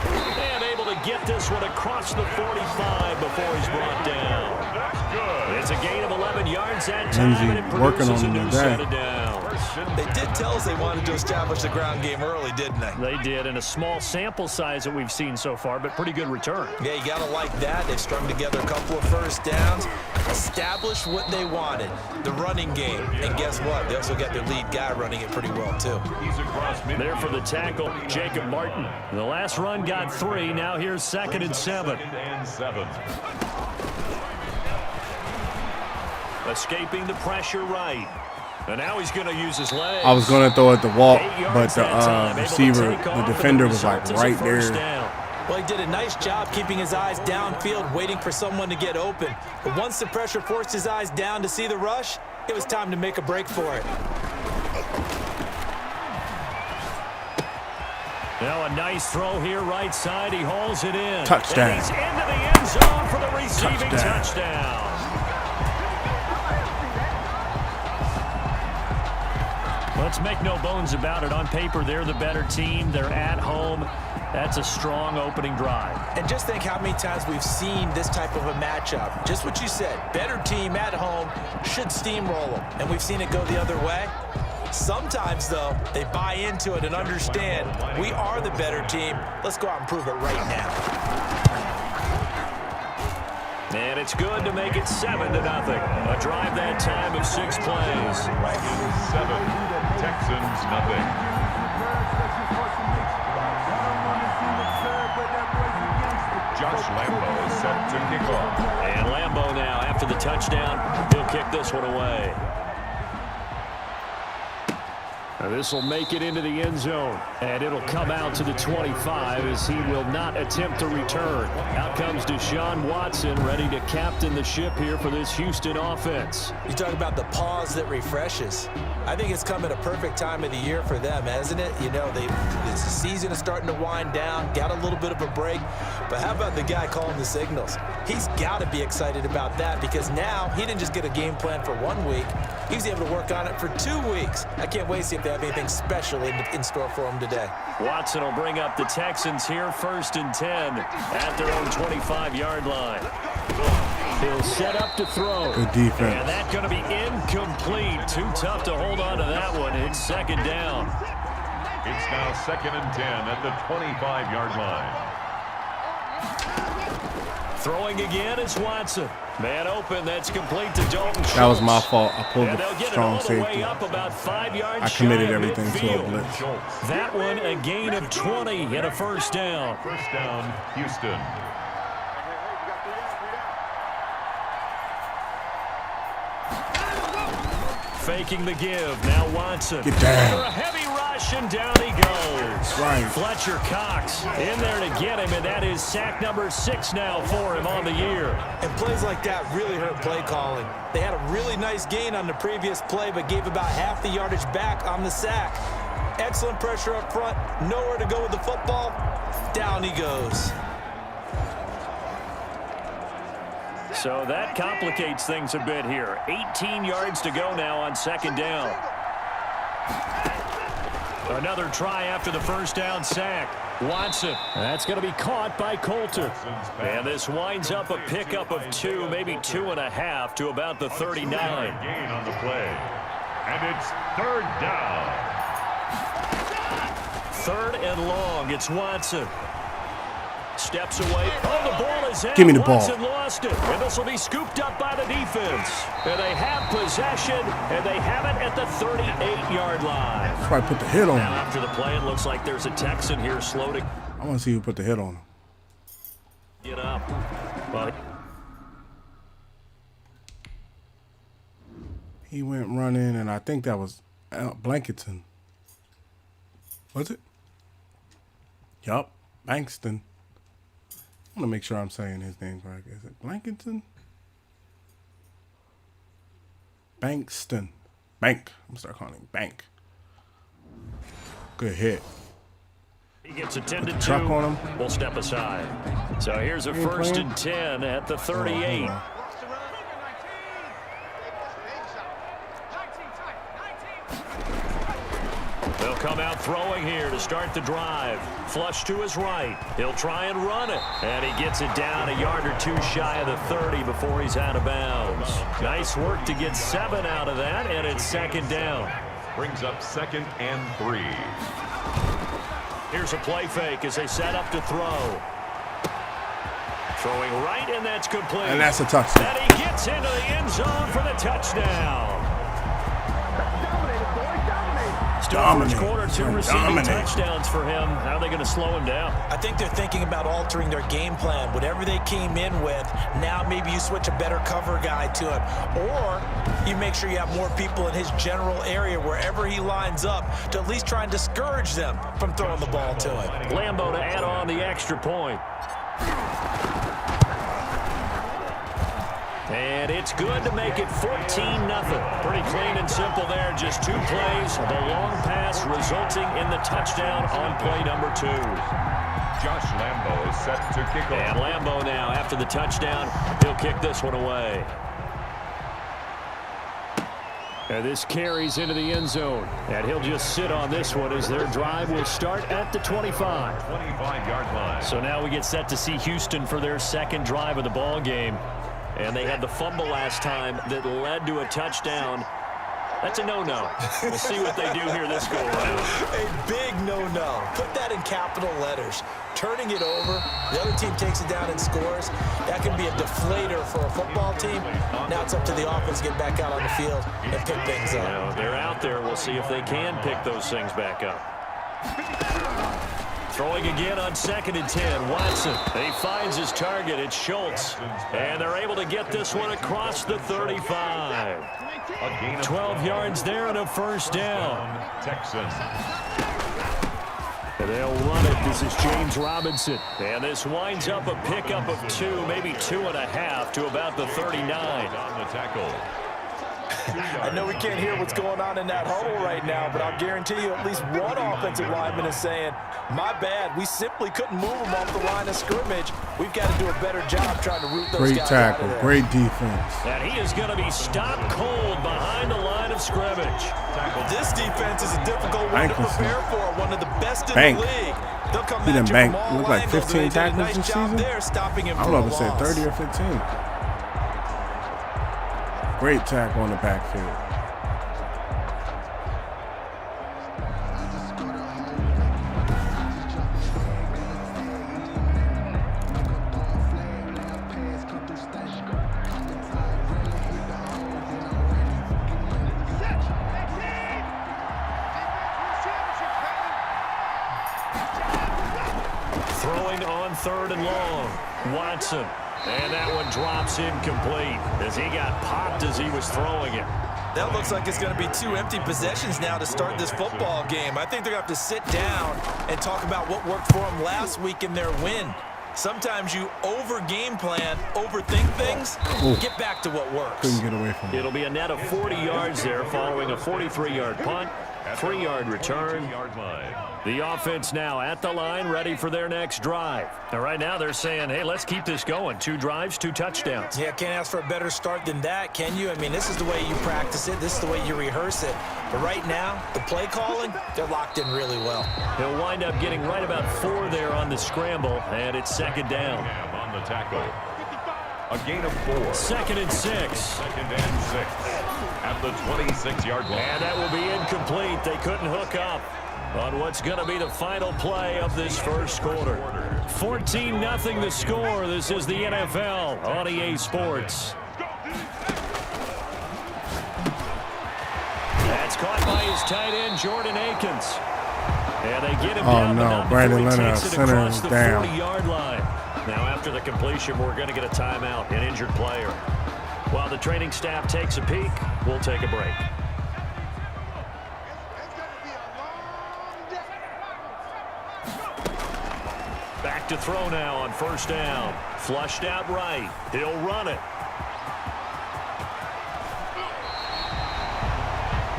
And able to get this one across the 45 before he's brought down. That's good. It's a gain of 11 yards that time, and it Lindsay working produces on a him new today. set of downs. They did tell us they wanted to establish the ground game early, didn't they? They did, in a small sample size that we've seen so far, but pretty good return. Yeah, you got to like that. They've strung together a couple of first downs, established what they wanted, the running game. And guess what? They also got their lead guy running it pretty well, too. He's across midfield. There for the tackle, Jacob Martin. The last run got 3. Now here's 2nd and 7. 2nd and 7. Escaping the pressure right. And now he's going to use his legs. I was going to throw it the walk, 8 yards but the that time, able to receiver, take the off, defender and the was like result is a right first there. down. Well, he did a nice job keeping his eyes downfield, waiting for someone to get open. But once the pressure forced his eyes down to see the rush, it was time to make a break for it. Now a nice throw here, right side. He hauls it in. Touchdown. And he's into the end zone for the receiving touchdown. Let's make no bones about it. On paper, they're the better team. They're at home. That's a strong opening drive. And just think how many times we've seen this type of a matchup. Just what you said, better team at home should steamroll them. And we've seen it go the other way. Sometimes, though, they buy into it and understand we are the better team. Let's go out and prove it right now. And it's good to make it 7-0. A drive that time of 6 plays. Vikings 7, Texans nothing. Josh Lambo is set to kick off. And Lambo now, after the touchdown, he'll kick this one away. This will make it into the end zone, and it'll come out to the 25 as he will not attempt to return. Out comes Deshaun Watson, ready to captain the ship here for this Houston offense. You talk about the pause that refreshes. I think it's come at a perfect time of the year for them, hasn't it? You know, the season is starting to wind down, got a little bit of a break. But how about the guy calling the signals? He's got to be excited about that because now he didn't just get a game plan for 1 week. He was able to work on it for 2 weeks. I can't wait to see if they have anything special in store for him today. Watson will bring up the Texans here, 1st and 10 at their own 25-yard line. He'll set up to throw. Good defense. And that's going to be incomplete. Too tough to hold on to that one. It's 2nd down. It's now 2nd and 10 at the 25-yard line. Throwing again, it's Watson. Man open, that's complete to Dalton Schultz. That was my fault. I pulled And they'll the get strong it all the way safety. up about 5 yards I committed shy of everything to a midfield. blitz. That one, a gain of 20 and a first down. First down, Houston. Faking the give. Now Watson. Get down. For a heavy rush, and down he goes. Right. Fletcher Cox in there to get him, and that is sack number 6 now for him on the year. And plays like that really hurt play calling. They had a really nice gain on the previous play, but gave about half the yardage back on the sack. Excellent pressure up front. Nowhere to go with the football. Down he goes. So that complicates things a bit here. 18 yards to go now on 2nd down. Another try after the first down sack. Watson. That's going to be caught by Coulter. And this winds up a pickup of 2, maybe 2.5 to about the 39. Gain on the play. And it's 3rd down. 3rd and long. It's Watson. Steps away. Oh, the ball is out. Give me the ball. Watson lost it. And this will be scooped up by the defense. And they have possession, and they have it at the 38-yard line. Probably put the hit on Now, him. after the play, it looks like there's a Texan here slow to I want to see who put the hit on him. get up. But He went running, and I think that was Blankerton. Was it? Yup, Bankston. I want to make sure I'm saying his name correct. Is it Blankerton? Bankston. Bank. I'm going to start calling him Bank. Good hit. he gets attended to. Truck on him. We'll step aside. So here's a He ain't first playing? and 10 at the 38. Hold on. They'll come out throwing here to start the drive. Flush to his right. He'll try and run it. And he gets it down a yard or two shy of the 30 before he's out of bounds. Nice work to get 7 out of that, and it's second down. Brings up 2nd and 3. Here's a play fake as they set up to throw. Throwing right, and that's complete. And that's a touchdown. And he gets into the end zone for the touchdown. Still first quarter, 2 receiving touchdowns for him. How are they going to slow him down? I think they're thinking about altering their game plan. Whatever they came in with, now maybe you switch a better cover guy to him. Or you make sure you have more people in his general area wherever he lines up to at least try and discourage them from throwing the ball to him. Lambo to add on the extra point. And it's good to make it 14-0. Pretty clean and simple there. Just 2 plays. The long pass resulting in the touchdown on play number 2. Josh Lambo is set to kick off. And Lambo now, after the touchdown, he'll kick this one away. And this carries into the end zone. And he'll just sit on this one as their drive will start at the 25. 25-yard line. So now we get set to see Houston for their second drive of the ball game. And they had the fumble last time that led to a touchdown. That's a no-no. We'll see what they do here this go around. A big no-no. Put that in capital letters. Turning it over, the other team takes it down and scores. That can be a deflator for a football team. Now it's up to the offense to get back out on the field and pick things up. Now, they're out there. We'll see if they can pick those things back up. Throwing again on 2nd and 10. Watson. He finds his target. It's Schultz. And they're able to get this one across the 35. 12 yards there and a first down. Texans. And they'll run it. This is James Robinson. And this winds up a pickup of 2, maybe 2.5 to about the 39. On the tackle. I know we can't hear what's going on in that huddle right now, but I'll guarantee you at least one offensive lineman is saying, my bad, we simply couldn't move them off the line of scrimmage. We've got to do a better job trying to root those guys out of there. Great defense. And he is going to be stopped cold behind the line of scrimmage. This defense is a difficult one to prepare for, one of the best in the league. They'll come He at done you banked, from all look like angles, 15 and they did a tackles nice this job season. there stopping him I from don't know a if it said loss. 30 or 15. Great tackle on the backfield. Throwing on 3rd and long. Watson. And that one drops incomplete as he got popped as he was throwing it. That looks like it's going to be 2 empty possessions now to start this football game. I think they're going to have to sit down and talk about what worked for them last week in their win. Sometimes you over-game plan, overthink things, get back to what works. Couldn't get away from it. It'll be a net of 40 yards there following a 43-yard punt, 3-yard return. The offense now at the line, ready for their next drive. Now, right now they're saying, hey, let's keep this going. 2 drives, 2 touchdowns. Yeah, can't ask for a better start than that, can you? I mean, this is the way you practice it. This is the way you rehearse it. But right now, the play calling, they're locked in really well. He'll wind up getting right about 4 there on the scramble, and it's second down. On the tackle. A gain of 4. 2nd and 6. 2nd and 6. At the 26-yard line. And that will be incomplete. They couldn't hook up on what's going to be the final play of this first quarter. 14-0 the score. This is the NFL on EA Sports. That's caught by his tight end, Jordan Akins. And they get him down. No, Brandon Leonard, center across the down. 40-yard line. Now after the completion, we're going to get a timeout, an injured player. While the training staff takes a peek, we'll take a break. Back to throw now on first down. Flushed out right. He'll run it.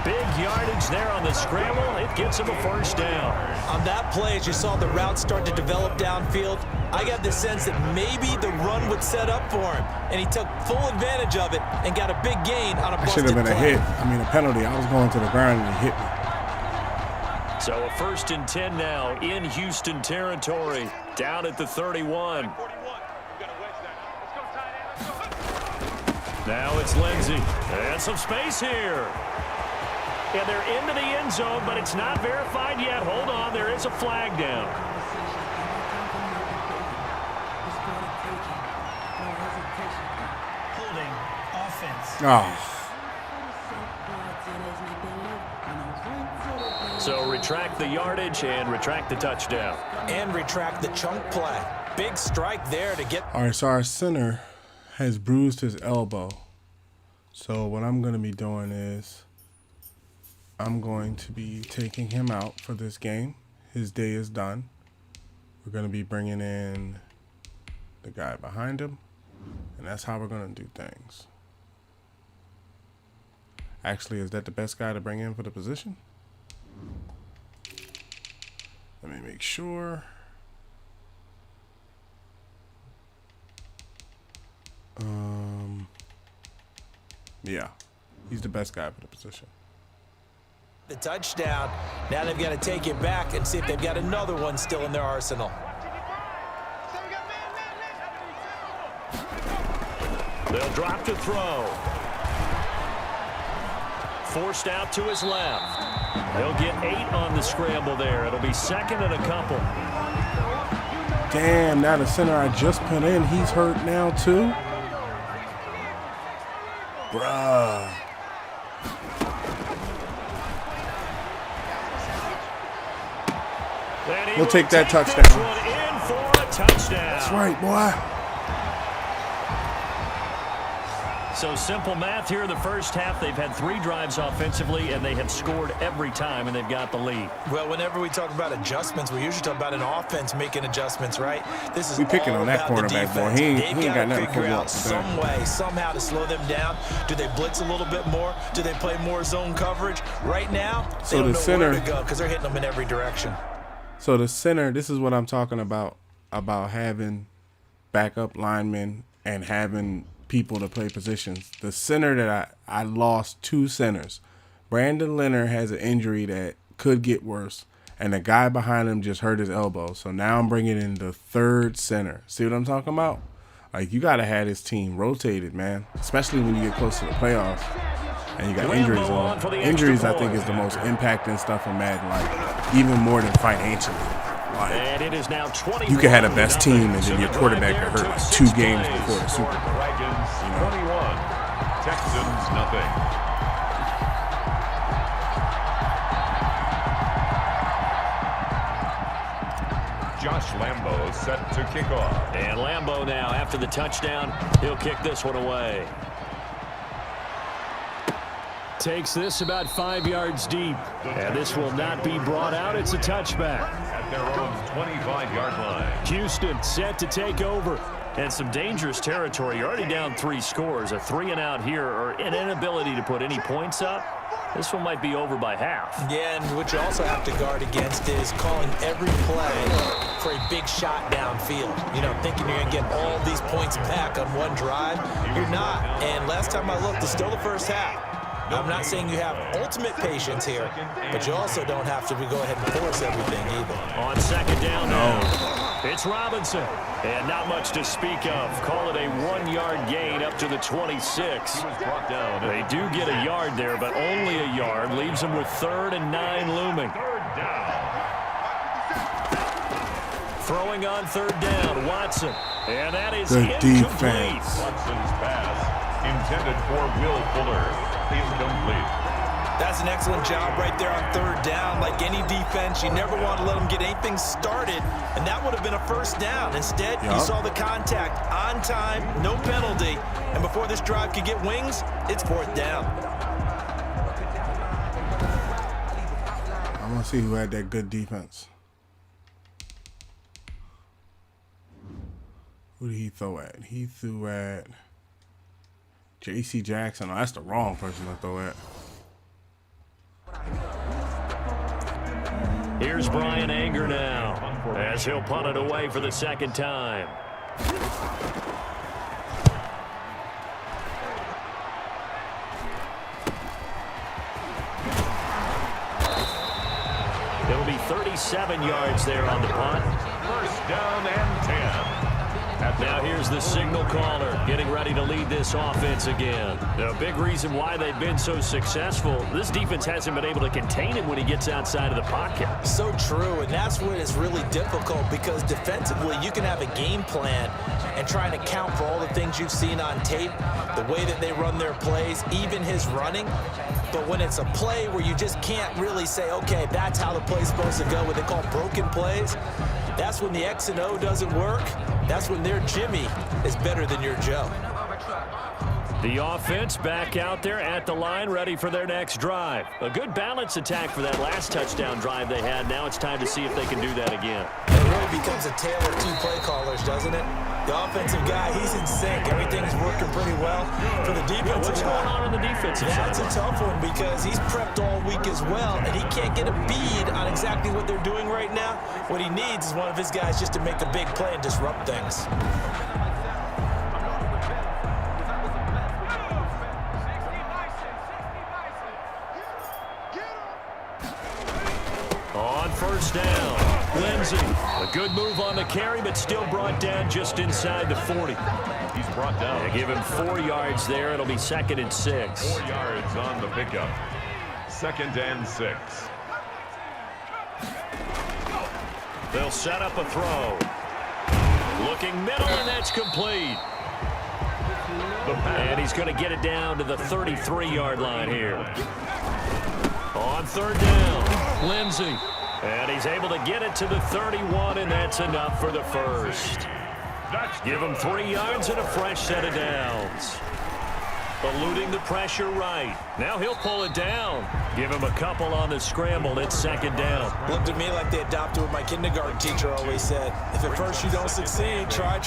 Big yardage there on the scramble. It gets him a first down. On that play, as you saw the route start to develop downfield, I got the sense that maybe the run would set up for him, and he took full advantage of it and got a big gain on a busted Should have been a play. hit. I mean, a penalty. I was going to the ground and he hit me. So a 1st and 10 now in Houston territory, down at the 31. Now it's Lindsey. And some space here. Yeah, they're into the end zone, but it's not verified yet. Hold on, there is a flag down. Holding offense. Oh. So retract the yardage and retract the touchdown. And retract the chunk play. Big strike there to get. All right, so our center has bruised his elbow. So what I'm going to be doing is I'm going to be taking him out for this game. His day is done. We're going to be bringing in the guy behind him, and that's how we're going to do things. Actually, is that the best guy to bring in for the position? Let me make sure. Yeah, he's the best guy for the position. The touchdown. Now they've got to take it back and see if they've got another one still in their arsenal. They'll drop to throw. Forced out to his left. They'll get 8 on the scramble there. It'll be second and a couple. Damn, now the center I just put in, he's hurt now too? Bruh. We'll take that touchdown. In for a touchdown. That's right, boy. So simple math here in the first half. They've had 3 drives offensively, and they have scored every time, and they've got the lead. Well, whenever we talk about adjustments, we usually talk about an offense making adjustments, right? This is We picking all on that about the quarterback, boy. defense. He They've ain't got nothing to to figure pull out up some way, somehow to slow them down. Do they blitz a little bit more? Do they play more zone coverage? Right now, they don't know where to go because they're hitting them in every direction. So the center, this is what I'm talking about having backup linemen and having people to play positions. The center that I lost 2 centers. Brandon Leonard has an injury that could get worse, and the guy behind him just hurt his elbow. So now I'm bringing in the 3rd center. See what I'm talking about? Like, you got to have this team rotated, man, especially when you get close to the playoffs and you got injuries on. Injuries, I think, is the most impacting stuff in Madden, like, even more than financially. Like, And it is now 20. you can have the best team, and then your quarterback got hurt like 2 games before the Super Bowl. Dragons 21, Texans nothing. Josh Lambo set to kick off. And Lambo now, after the touchdown, he'll kick this one away. Takes this about 5 yards deep. And this will not be brought out. It's a touchback. At their own 25-yard line. Houston set to take over. And some dangerous territory. You're already down 3 scores. A 3-and-out here, or an inability to put any points up. This one might be over by half. Yeah, and what you also have to guard against is calling every play for a big shot downfield. You know, thinking you're going to get all these points back on one drive. You're not. And last time I looked, it's still the first half. I'm not saying you have ultimate patience here, but you also don't have to go ahead and force everything either. On second down now, it's Robinson. And not much to speak of. Call it a 1-yard gain up to the 26. He was brought down. They do get a yard there, but only a yard. Leaves them with 3rd and 9 looming. 3rd down. Throwing on third down, Watson. And that is Good incomplete. defense. Watson's pass intended for Will Fuller. Incomplete. That's an excellent job right there on third down. Like any defense, you never want to let them get anything started, and that would have been a first down. Instead, you saw the contact on time, no penalty, and before this drive could get wings, it's fourth down. I want to see who had that good defense. Who did he throw at? He threw at J.C. Jackson. Oh, that's the wrong person to throw at. Here's Brian Anger now, as he'll punt it away for the second time. It'll be 37 yards there on the punt. First down and 10. Now here's the signal caller getting ready to lead this offense again. A big reason why they've been so successful, this defense hasn't been able to contain him when he gets outside of the pocket. So true, and that's when it's really difficult, because defensively you can have a game plan and trying to count for all the things you've seen on tape, the way that they run their plays, even his running. But when it's a play where you just can't really say, okay, that's how the play's supposed to go, what they call broken plays, that's when the X and O doesn't work. That's when their Jimmy is better than your Joe. The offense back out there at the line, ready for their next drive. A good balance attack for that last touchdown drive they had. Now it's time to see if they can do that again. It really becomes a tale of two play callers, doesn't it? The offensive guy, he's in sync. Everything's working pretty well. For the defensive What's going on the defensive side? That's a tough one, because he's prepped all week as well, and he can't get a bead on exactly what they're doing right now. What he needs is one of his guys just to make a big play and disrupt things. On first down, Lindsey. A good move on the carry, but still brought down just inside the 40. He's brought down. They give him 4 yards there. It'll be 2nd and 6. 4 yards on the pickup. 2nd and 6. They'll set up a throw. Looking middle, and that's complete. And he's going to get it down to the 33-yard line here. On third down, Lindsey. And he's able to get it to the 31, and that's enough for the first. Give him 3 yards and a fresh set of downs. Eluding the pressure right. Now he'll pull it down. Give him a couple on the scramble. It's 2nd down. Looked at me like they adopted what my kindergarten teacher always said. If at first you don't succeed, try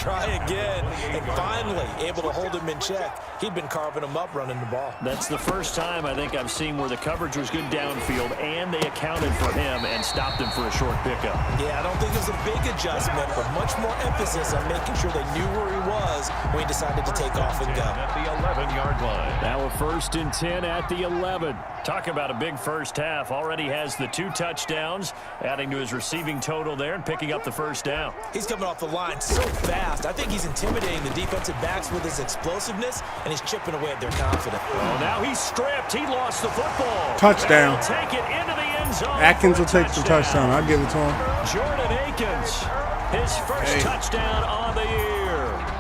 again. And finally, able to hold him in check. He'd been carving him up running the ball. That's the first time I think I've seen where the coverage was good downfield and they accounted for him and stopped him for a short pickup. Yeah, I don't think it was a big adjustment, but much more emphasis on making sure they knew where he was when he decided to take off and go. At the 11-yard line. Now a 1st and 10 at the 11. Talk about a big first half. Already has the 2 touchdowns, adding to his receiving total there and picking up the first down. He's coming off the line so fast. I think he's intimidating the defensive backs with his explosiveness, and he's chipping away at their confidence. Oh, now he's stripped. He lost the football. Touchdown. And he'll take it into the end zone. Atkins will take the touchdown. I'll give it to him. Jordan Akins, his first touchdown on the year.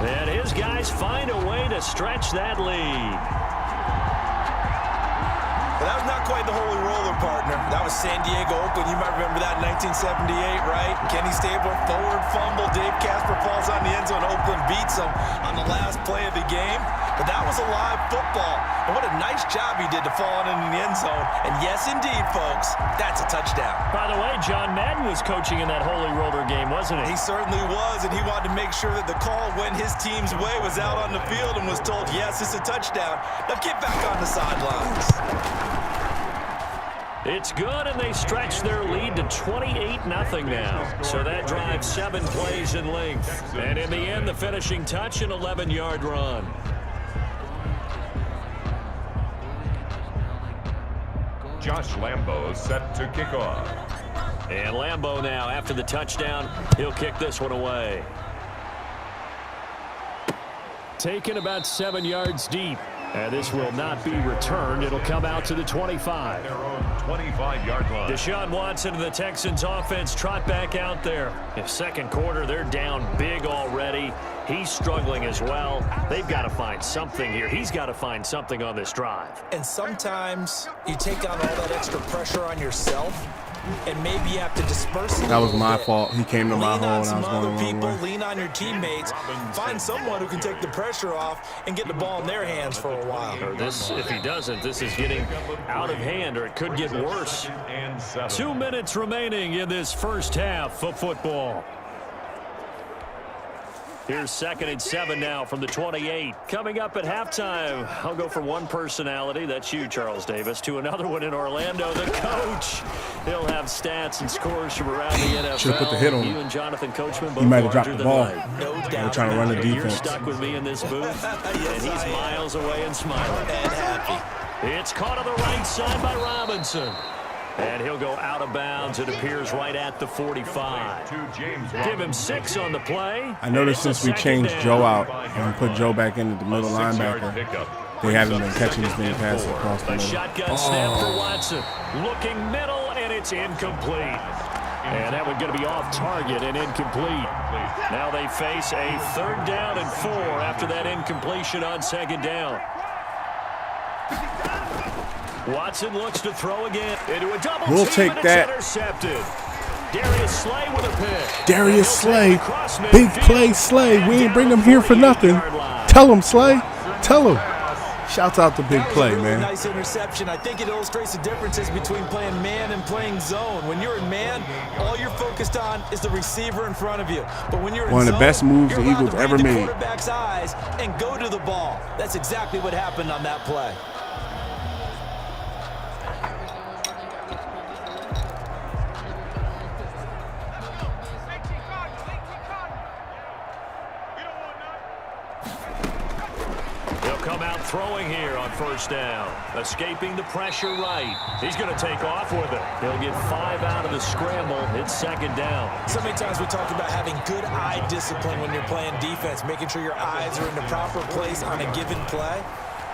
And his guys find a way to stretch that lead. But that was not quite the holy roller, partner. That was San Diego, Oakland. You might remember that in 1978, right? Kenny Stabler, forward fumble. Dave Casper falls on the end zone. Oakland beats him on the last play of the game. But that was a live football. And what a nice job he did to fall in the end zone. And yes, indeed, folks, that's a touchdown. By the way, John Madden was coaching in that holy roller game, wasn't he? He certainly was, and he wanted to make sure that the call went his team's way, was out on the field, and was told, yes, it's a touchdown. Now get back on the sidelines. It's good, and they stretch their lead to 28-0 now. So that drives 7 plays in length. And in the end, the finishing touch, an 11-yard run. Josh Lambo set to kick off. And Lambo now, after the touchdown, he'll kick this one away. Taken about 7 yards deep. And this will not be returned. It'll come out to the 25. Their own 25-yard line. Deshaun Watson and the Texans offense trot back out there. In second quarter, they're down big already. He's struggling as well. They've got to find something here. He's got to find something on this drive. And sometimes you take on all that extra pressure on yourself, and maybe you have to disperse it. That was my fault. He came to my hole and I was Lean on some going other the wrong people, way. lean on your teammates, find someone who can take the pressure off and get the ball in their hands for a while. Or this, if he doesn't, this is getting out of hand, or it could get worse. 2 minutes remaining in this first half of football. Here's 2nd and 7 now from the 28. Coming up at halftime, I'll go from one personality, that's you, Charles Davis, to another one in Orlando, the coach. He'll have stats and scores from around the NFL. Should've put the hit on him. You and Jonathan Coachman both He might have dropped larger the than ball. life. No They're doubt. trying to run the You're defense. stuck with me in this booth, Yes, and he's I am. miles away and smiling. And happy. It's caught on the right side by Robinson. And he'll go out of bounds. It appears right at the 45. Give him 6 on the play. I noticed since we changed Joe out and put Joe back in at the middle linebacker, they haven't been catching as many passes across the A middle. shotgun snap for Watson. Looking middle, and it's incomplete. And that one's going to be off target and incomplete. Now they face a 3rd down and 4 after that incompletion on 2nd down. Watson looks to throw again into a double We'll team, take and that. It's intercepted. Darius Slay with a pick. Darius Slay, Across big midfield. play Slay. We ain't bring him here for nothing. 48-yard line. Tell him, Slay. Tell him. Shouts out to big That was play, a really man. nice interception. I think it illustrates the differences between playing man and playing zone. When you're in man, all you're focused on is the receiver in front of you. But when you're in One of the zone, best moves you're the allowed Eagles to read ever the made. quarterback's eyes and go to the ball. That's exactly what happened on that play. He'll come out throwing here on 1st down. Escaping the pressure right. He's going to take off with it. He'll get 5 out of the scramble. It's 2nd down. So many times we talk about having good eye discipline when you're playing defense, making sure your eyes are in the proper place on a given play.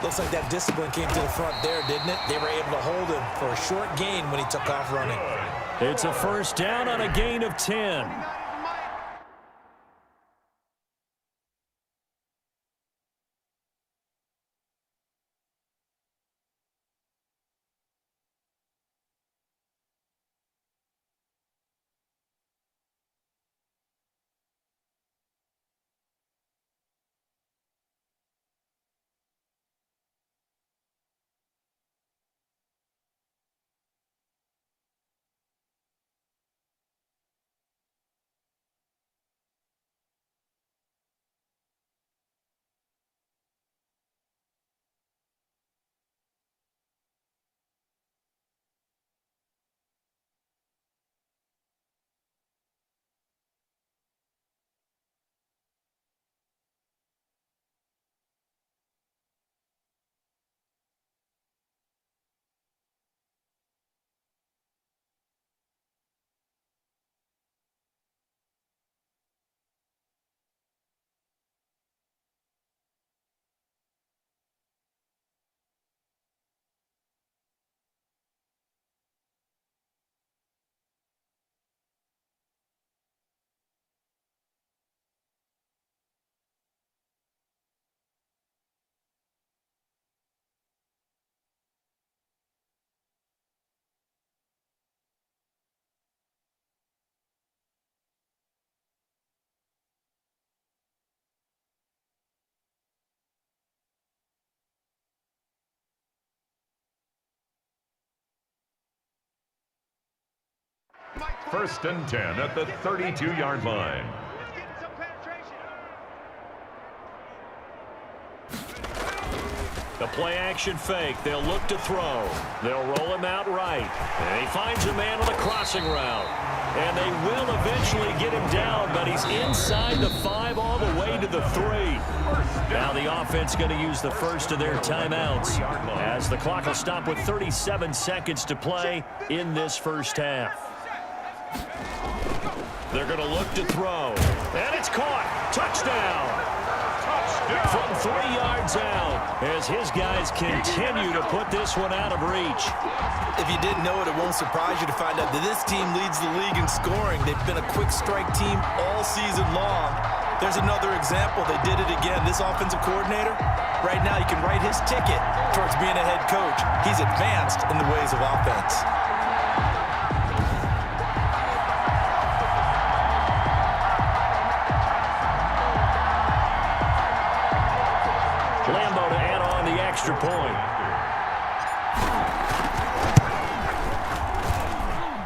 Looks like that discipline came to the front there, didn't it? They were able to hold him for a short gain when he took off running. It's a 1st down on a gain of 10. First and 10 at the 32-yard line. Let's get some penetration. The play action fake. They'll look to throw. They'll roll him out right. And he finds a man on the crossing route. And they will eventually get him down, but he's inside the 5 all the way to the 3. Now the offense going to use the first of their timeouts as the clock will stop with 37 seconds to play in this first half. They're going to look to throw. And it's caught. Touchdown. from 3 yards out as his guys continue to put this one out of reach. If you didn't know it, it won't surprise you to find out that this team leads the league in scoring. They've been a quick strike team all season long. There's another example. They did it again. This offensive coordinator, right now, you can write his ticket towards being a head coach. He's advanced in the ways of offense. Lambo to add on the extra point.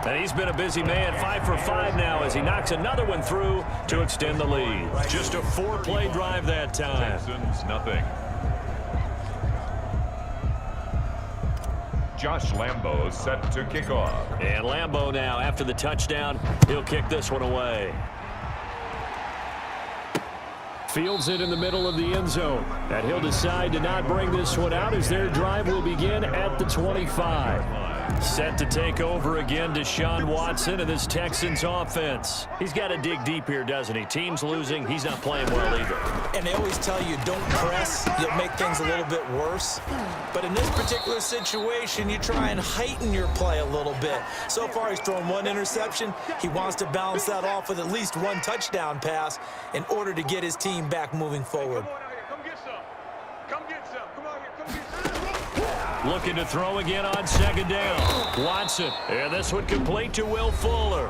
And he's been a busy man, 5 for 5 now as he knocks another one through to extend the lead. Just a 4-play drive that time. Texans, nothing. Josh Lambo set to kick off. And Lambo now, after the touchdown, he'll kick this one away. Fields it in the middle of the end zone. And he'll decide to not bring this one out as their drive will begin at the 25. Set to take over again, Deshaun Watson and this Texans offense. He's got to dig deep here, doesn't he? Team's losing. He's not playing well either. And they always tell you, don't press. You'll make things a little bit worse. But in this particular situation, you try and heighten your play a little bit. So far, he's thrown 1 interception. He wants to balance that off with at least 1 touchdown pass in order to get his team back moving forward. Come get some. Come get some. Come on here. Come get some. Looking to throw again on 2nd down. Watson. And this one complete to Will Fuller.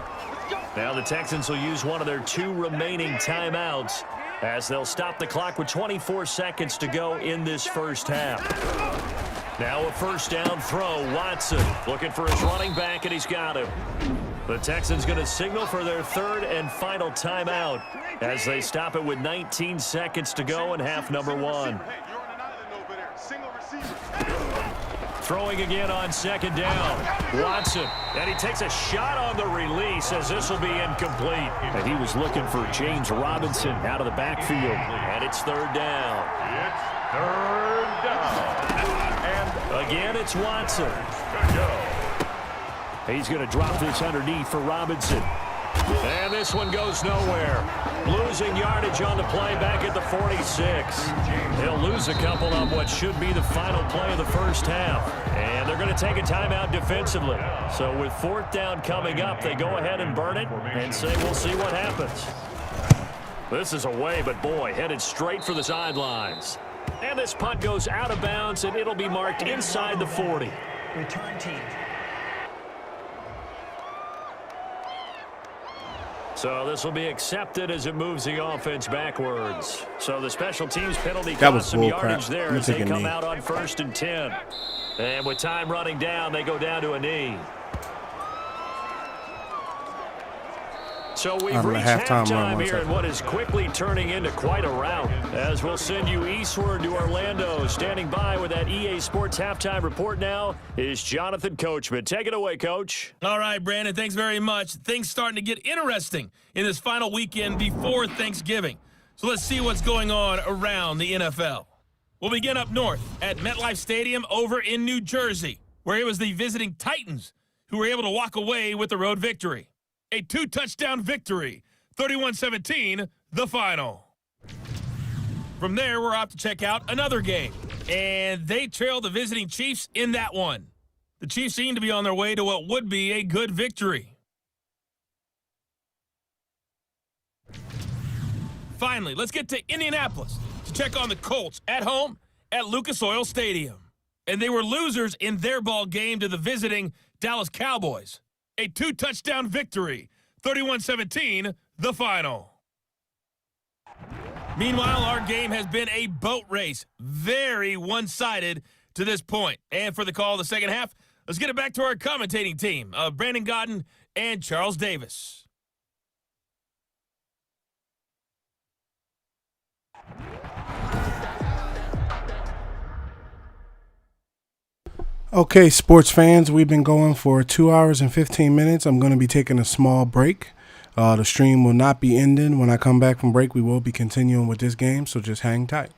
Now the Texans will use one of their 2 remaining timeouts as they'll stop the clock with 24 seconds to go in this first half. Now a 1st down throw. Watson looking for his running back, and he's got him. The Texans going to signal for their 3rd and final timeout as they stop it with 19 seconds to go in half number 1. Throwing again on 2nd down. Watson, and he takes a shot on the release as this will be incomplete. And he was looking for James Robinson out of the backfield. And it's 3rd down. It's 3rd down. And again, it's Watson. good go. He's going to drop this underneath for Robinson. And this one goes nowhere. Losing yardage on the play back at the 46. He'll lose a couple on what should be the final play of the first half. And they're going to take a timeout defensively. So with 4th down coming up, they go ahead and burn it and say we'll see what happens. This is away, but boy, headed straight for the sidelines. And this punt goes out of bounds, and it'll be marked inside the 40. Return team. So this will be accepted as it moves the offense backwards. So the special teams penalty That was cost some bull yardage crap. there Let me as they take a come knee. out on 1st and 10. And with time running down, they go down to a knee. So we've Out of the reached halftime run, halftime one here in second. what is quickly turning into quite a rout. As we'll send you eastward to Orlando. Standing by with that EA Sports halftime report now is Jonathan Coachman. Take it away, Coach. All right, Brandon, thanks very much. Things starting to get interesting in this final weekend before Thanksgiving. So let's see what's going on around the NFL. We'll begin up north at MetLife Stadium over in New Jersey, where it was the visiting Titans who were able to walk away with the road victory. A 2-touchdown victory, 31-17, the final. From there, we're off to check out another game, and they trailed the visiting Chiefs in that one. The Chiefs seem to be on their way to what would be a good victory. Finally, let's get to Indianapolis to check on the Colts at home at Lucas Oil Stadium. And they were losers in their ball game to the visiting Dallas Cowboys. A 2-touchdown victory, 31-17, the final. Meanwhile, our game has been a boat race, very one-sided to this point. And for the call of the second half, let's get it back to our commentating team of Brandon Godden and Charles Davis. Okay, sports fans, we've been going for 2 hours and 15 minutes. I'm going to be taking a small break. The stream will not be ending. When I come back from break, we will be continuing with this game, so just hang tight.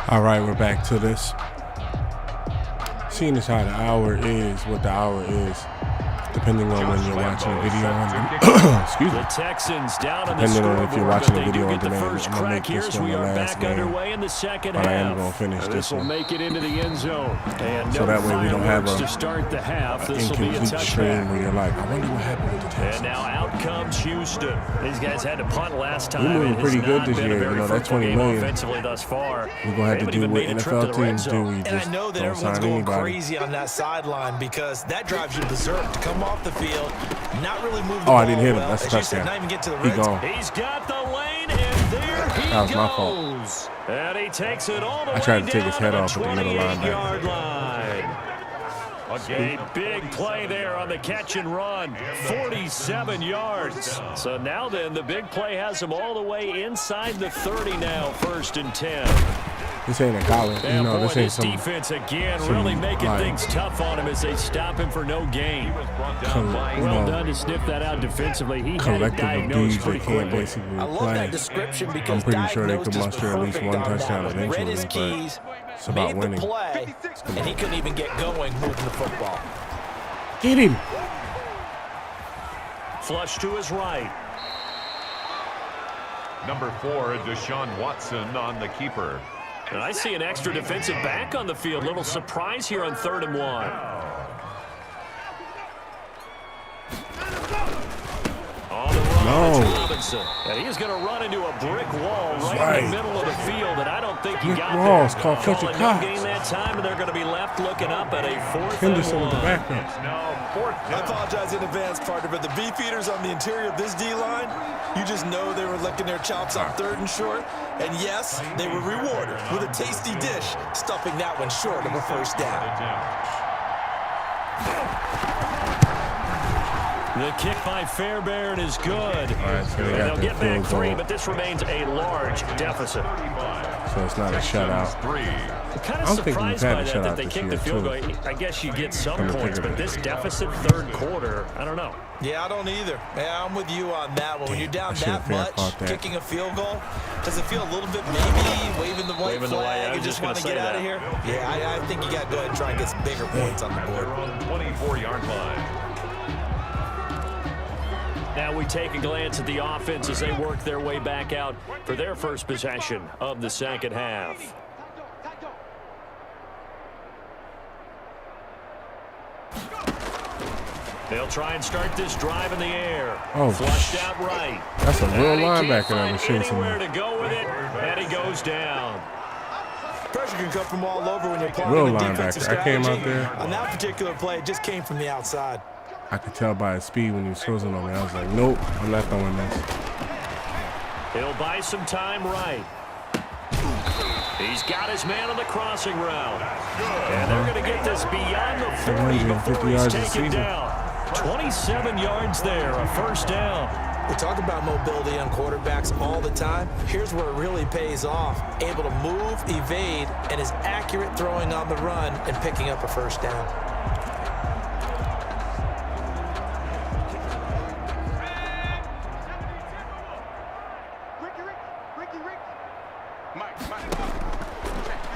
All right, we're back to this. Seeing as how the hour is what the hour is, depending on when you're watching the video on excuse me. The Texans down on the Depending on if you're watching the scoreboard, but they video do on get the demand, first I'm gonna make crack here this as one we the are last back game, underway in the second but half. I am gonna finish This this will one. make it into the end zone. And So no that way we don't have fireworks a to start the half. This will be a incomplete stream touchback. where you're like, I wonder what happened with the Texans. And now out comes Houston. These guys had to punt last time. We're moving It has pretty good not this been a year. very You know, that fruitful 20 game million. offensively thus far. We're gonna have to They do haven't what even made a trip to NFL the red teams do. zone. We And I just know that don't everyone's sign going anybody. crazy on that sideline because that drives you berserk to come off the field, not really move the Oh, ball I didn't hit him. well, That's a as you said, touchdown. not even get to the He red zone. gone. He's got the lane, and there he That was goes. my fault. And he takes it all the I way tried to take his down head to off the at the middle linebacker. 28-yard line. A big play there on the catch and run, 47 yards. So now then, the big play has him all the way inside the 30 now, 1st and 10. This ain't a college. You know, this ain't This some defense again really making like, things tough on him as they stop him for no gain. Well done to sniff that out defensively. He had it collective of diagnosed dudes that pretty can't quickly. basically I love play. that description because I'm pretty sure they could diagnosed is muster at least perfect one on that touchdown one. Read eventually, his but keys, it's about made winning. the play, and he couldn't even get going moving the football. Get him. Flush to his right. Number 4, Deshaun Watson on the keeper. And I see an extra defensive back on the field. Little surprise here on 3rd and 1. On the run, No. it's Robinson. And he's going to run into a brick wall right right. in the middle of the field, and I don't think he Brick got walls there. called Fletcher Calling no Cox. gain that time, and they're going to be left looking up at a 4th Henderson and with the 1. backup. It's now 4th I down. apologize in advance, partner, but the beef eaters on the interior of this D-line, you just know they were licking their chops on 3rd and short. And yes, they were rewarded with a tasty dish, stuffing that one short of a 1st down. The kick by Fairbairn is good. All right, so they And got they'll the get back field 3, goal, but this remains a large deficit. so it's not a shutout. 3. I'm kind I of don't think we've surprised had by a that shutout they this kicked the year, field too. goal. I guess you get some Come to points, think of but it. this deficit 3rd quarter, I don't know. Yeah, I don't either. Yeah, I'm with you on that one. When you're down I should've that fair much, caught that. kicking a field goal, does it feel a little bit maybe waving the white Waving the white, I flag was and just just want to gonna get say out of that. here? Yeah, I think you got to go ahead and try and get some bigger points on the board. They're on 24-yard line. Now we take a glance at the offense as they work their way back out for their first possession of the second half. They'll try and start this drive in the air. Oh, Flushed out right. That's a real And he can't linebacker that find was chasing anywhere me. to go with it, and he goes down. Pressure can come from all over when you're playing Real a defensive linebacker. I came strategy. out there. On that particular play, it just came from the outside. I could tell by his speed when he was closing on me. I was like, nope, I'm not throwing this. He'll buy some time right. He's got his man on the crossing route. And they're going to get this beyond the 40 before 150 he's yards this taken season. down. 27 yards there, a 1st down. We talk about mobility on quarterbacks all the time. Here's where it really pays off. Able to move, evade, and is accurate throwing on the run and picking up a 1st down.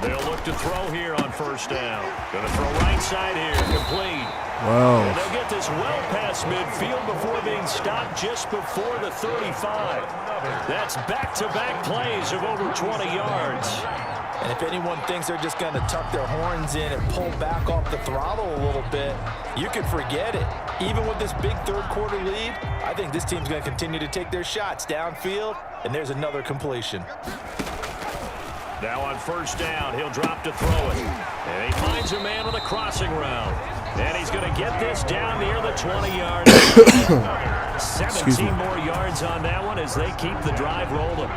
They'll look to throw here on 1st down. Going to throw right side here, complete. Wow. And they'll get this well past midfield before being stopped just before the 35. That's back-to-back plays of over 20 yards. And if anyone thinks they're just going to tuck their horns in and pull back off the throttle a little bit, you can forget it. Even with this big 3rd quarter lead, I think this team's going to continue to take their shots downfield, and there's another completion. Now on 1st down, he'll drop to throw it. And he finds a man on the crossing route. And he's going to get this down near the 20-yard line. 17 more yards on that one as they keep the drive rolling.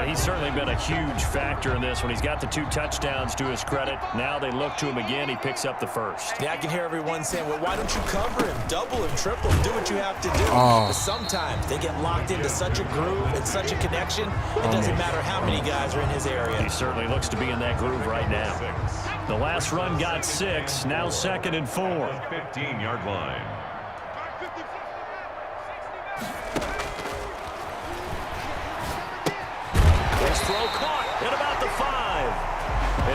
He's certainly been a huge factor in this one. He's got the 2 touchdowns to his credit. Now they look to him again. He picks up the 1st. Yeah, I can hear everyone saying, well, why don't you cover him, double him, triple him, do what you have to do. But sometimes they get locked into such a groove and such a connection, it doesn't matter how many guys are in his area. He certainly looks to be in that groove right now. The last run got 6, now 2nd and 4. 15-yard line. His throw caught at about the 5.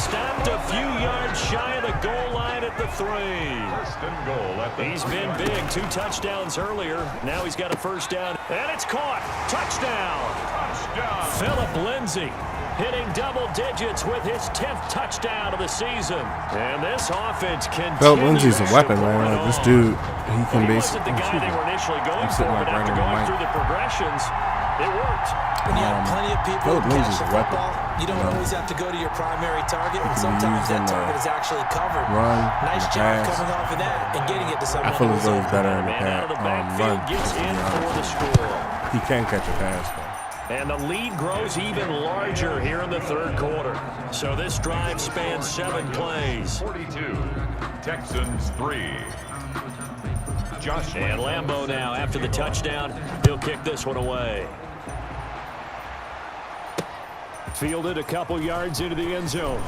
stopped a few yards shy of the goal line at the 3. First and goal at the He's been big. 2 touchdowns earlier. Now he's got a first down. And it's caught. Touchdown. touchdown. Philip Lindsay hitting double digits with his 10th touchdown of the season. And this offense continues. Philip Lindsay's a weapon, man. Like, this dude, he can He basically. wasn't the guy they were initially going for, sitting but like right after on the going mic. through the progressions, it worked. When you have plenty of people Philip who Lindsay's catch a the weapon. football, you don't always have to go to your primary target, and can be sometimes used that in the target is actually covered. run, Nice in the job pass. coming off of that and getting it to someone. I feel as though he's who's better in the Man out of the run. backfield gets in for the score. He can catch a pass, though. And the lead grows even larger here in the third quarter. So this drive spans 7 plays. 42. Texans 3. Josh And Lambeau now, after the touchdown, he'll kick this one away. Fielded a couple yards into the end zone.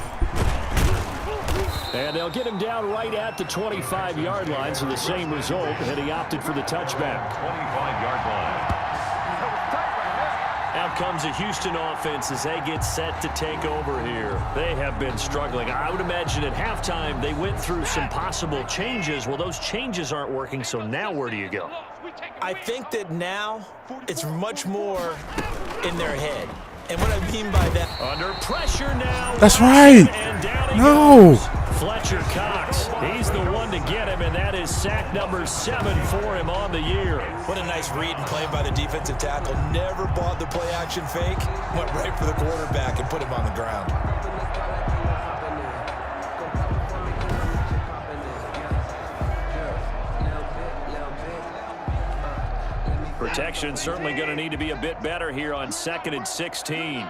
And they'll get him down right at the 25-yard line, so the same result, and he opted for the touchback. 25-yard line. Out comes the Houston offense as they get set to take over here. They have been struggling. I would imagine at halftime they went through some possible changes. Well, those changes aren't working, so now where do you go? I think that now it's much more in their head. And what I mean by that, Under pressure now. That's right. And down he No. goes. Fletcher Cox. He's the one to get him, and that is sack number 7 for him on the year. what a nice read and play by the defensive tackle. Never bought the play-action fake. Went right for the quarterback and put him on the ground. Protection certainly going to need to be a bit better here on 2nd and 16.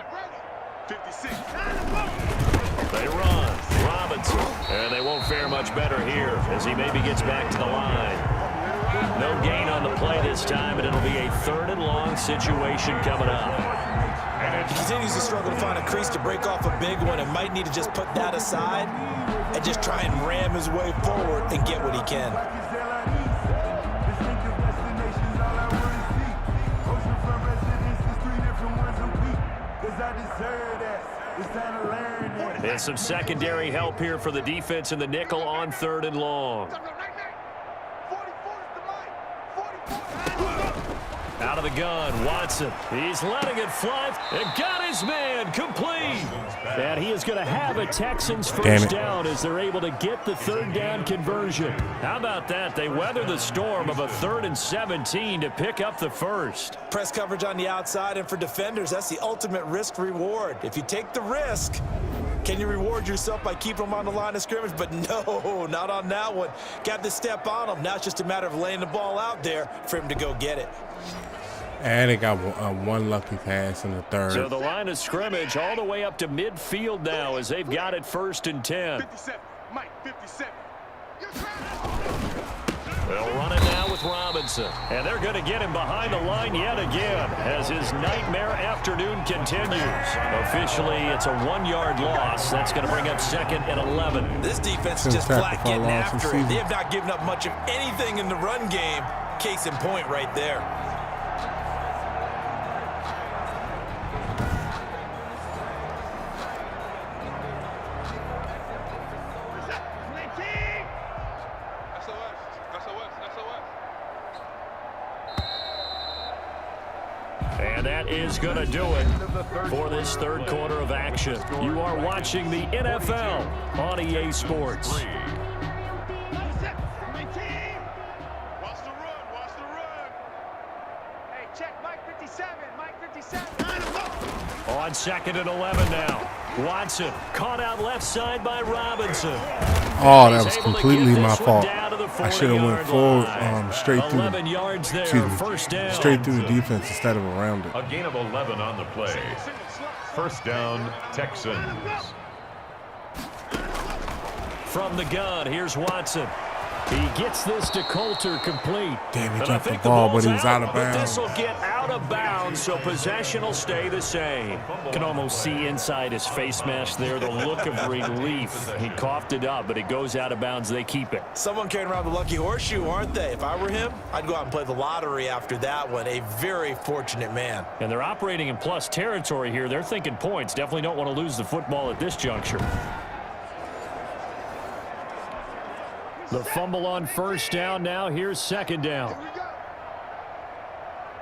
56. They run. Robinson. And they won't fare much better here as he maybe gets back to the line. No gain on the play this time, but it'll be a 3rd and long situation coming up. He continues to struggle to find a crease to break off a big one and might need to just put that aside and just try and ram his way forward and get what he can. And some secondary help here for the defense in the nickel on 3rd and long. Out of the gun, Watson. He's letting it fly and got his man complete. And he is going to have a Texans first down as they're able to get the 3rd down conversion. How about that? They weather the storm of a 3rd and 17 to pick up the first. Press coverage on the outside, and for defenders, that's the ultimate risk reward. If you take the risk, can you reward yourself by keeping them on the line of scrimmage? But no, not on that one. Got to step on them. Now it's just a matter of laying the ball out there for him to go get it. And they got one lucky pass in the 3rd. So the line of scrimmage all the way up to midfield now as they've got it 1st and 10. 57. Mike, 57. They'll run it now with Robinson. And they're going to get him behind the line yet again as his nightmare afternoon continues. Officially, it's a 1-yard loss. That's going to bring up 2nd and 11. This defense is just flat getting after it. They have not given up much of anything in the run game. Case in point right there. And that is going to do it for this 3rd quarter of action. You are watching the NFL on EA Sports. Watch the run. Watch the run. Hey, check Mike 57. Mike 57. On 2nd and 11 now. Watson caught out left side by Robinson. Oh, that was completely my fault. I should have went forward, straight through. 11 yards there, first down. Straight through the defense instead of around it. A gain of 11 on the play. First down, Texans. From the gun, here's Watson. He gets this to Coulter complete. Damn, he And dropped I think the ball, ball's but he was out of But bounds. this will get out of bounds, so possession will stay the same. Can almost see inside his face mask there the look of relief. He coughed it up, but it goes out of bounds. They keep it. Someone carrying around the lucky horseshoe, aren't they? If I were him, I'd go out and play the lottery after that one. A very fortunate man. And they're operating in plus territory here. They're thinking points. Definitely don't want to lose the football at this juncture. The fumble on first down. Now here's second down. Here we go.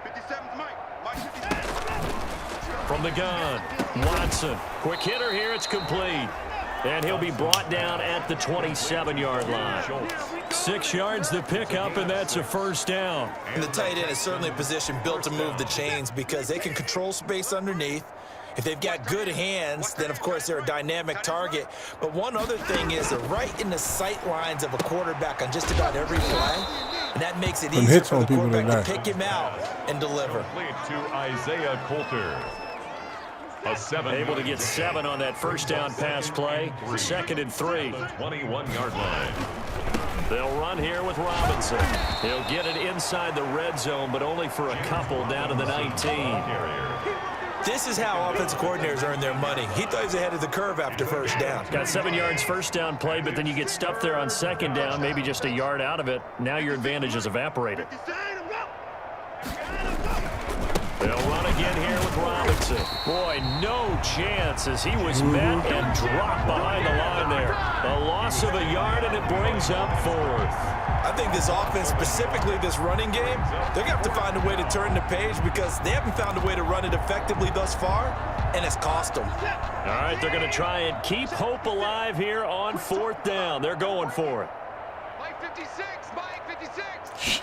57's Mike. 57. From the gun, Watson. Quick hitter here. It's complete. And he'll be brought down at the 27-yard line. 6 yards the pickup, and that's a first down. And the tight end is certainly a position built to move the chains because they can control space underneath. If they've got good hands, then, of course, they're a dynamic target. But one other thing is they're right in the sight lines of a quarterback on just about every play. And that makes it easier for the quarterback to pick him out and deliver. To Isaiah Coulter. Able to get 7 on that first down pass play. 2nd and 3. 21-yard line. They'll run here with Robinson. He'll get it inside the red zone, but only for a couple down to the 19. This is how offensive coordinators earn their money. He thought he was ahead of the curve after first down. Got 7 yards first down play, but then you get stuffed there on second down, maybe just a yard out of it. Now your advantage is evaporated. They'll run again here with Robinson. Boy, no chance as he was met and dropped behind the line there. A loss of a yard, and it brings up 4th. I think this offense, specifically this running game, they're going to have to find a way to turn the page because they haven't found a way to run it effectively thus far, and it's cost them. All right, they're going to try and keep hope alive here on 4th down. They're going for it. Mike 56, Mike 56.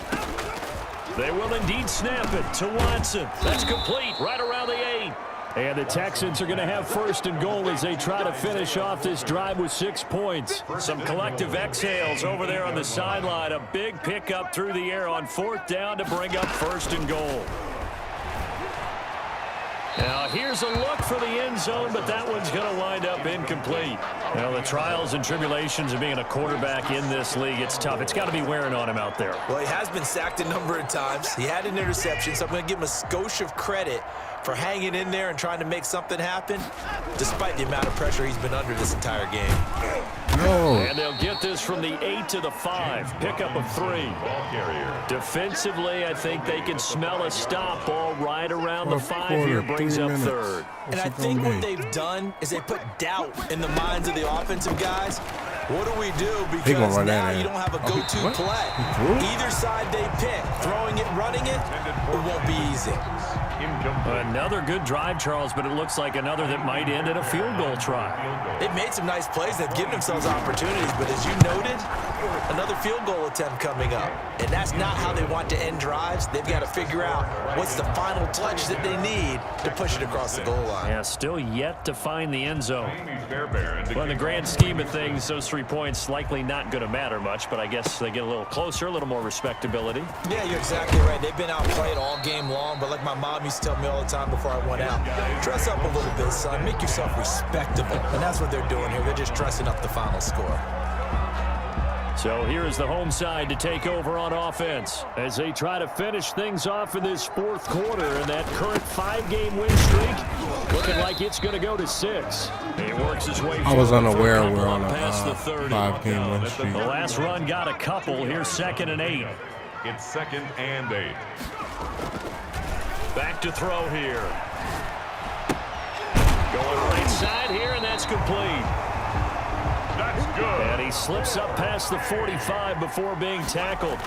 They will indeed snap it to Watson. That's complete right around the 8. And the Texans are going to have 1st and goal as they try to finish off this drive with 6 points. Some collective exhales over there on the sideline. A big pickup through the air on 4th down to bring up 1st and goal. Now, here's a look for the end zone, but that one's going to wind up incomplete. Now, the trials and tribulations of being a quarterback in this league, it's tough. It's got to be wearing on him out there. Well, he has been sacked a number of times. He had an interception, so I'm going to give him a skosh of credit for hanging in there and trying to make something happen, despite the amount of pressure he's been under this entire game. No. And they'll get this from the 8 to the 5. Pickup of 3. Defensively, I think they can smell a stop ball right around the 5 here. Brings up 3rd. And I think what they've done is they put doubt in the minds of the offensive guys. What do we do? Because now you don't have a go-to play. Either side they pick, throwing it, running it, it won't be easy. Another good drive, Charles, but it looks like another that might end in a field goal try. They've made some nice plays. They've given themselves opportunities, but as you noted, another field goal attempt coming up. And that's not how they want to end drives. They've got to figure out what's the final touch that they need to push it across the goal line. Yeah, still yet to find the end zone. Well, in the grand scheme of things, those 3 points likely not going to matter much, but I guess they get a little closer, a little more respectability. Yeah, you're exactly right. They've been outplayed all game long, but like my mom used to tell me all the time before I went out, dress up a little bit, son. Make yourself respectable. And that's what they're doing here. They're just dressing up the final score. So here is the home side to take over on offense as they try to finish things off in this 4th quarter. And that current 5-game win streak looking like it's going to go to 6. He works his way. I was unaware we're on a 5-game win streak. The last run got a couple. Here's 2nd and 8. It's 2nd and 8. Back to throw here. Going right side here, and that's complete. That's good. And he slips up past the 45 before being tackled.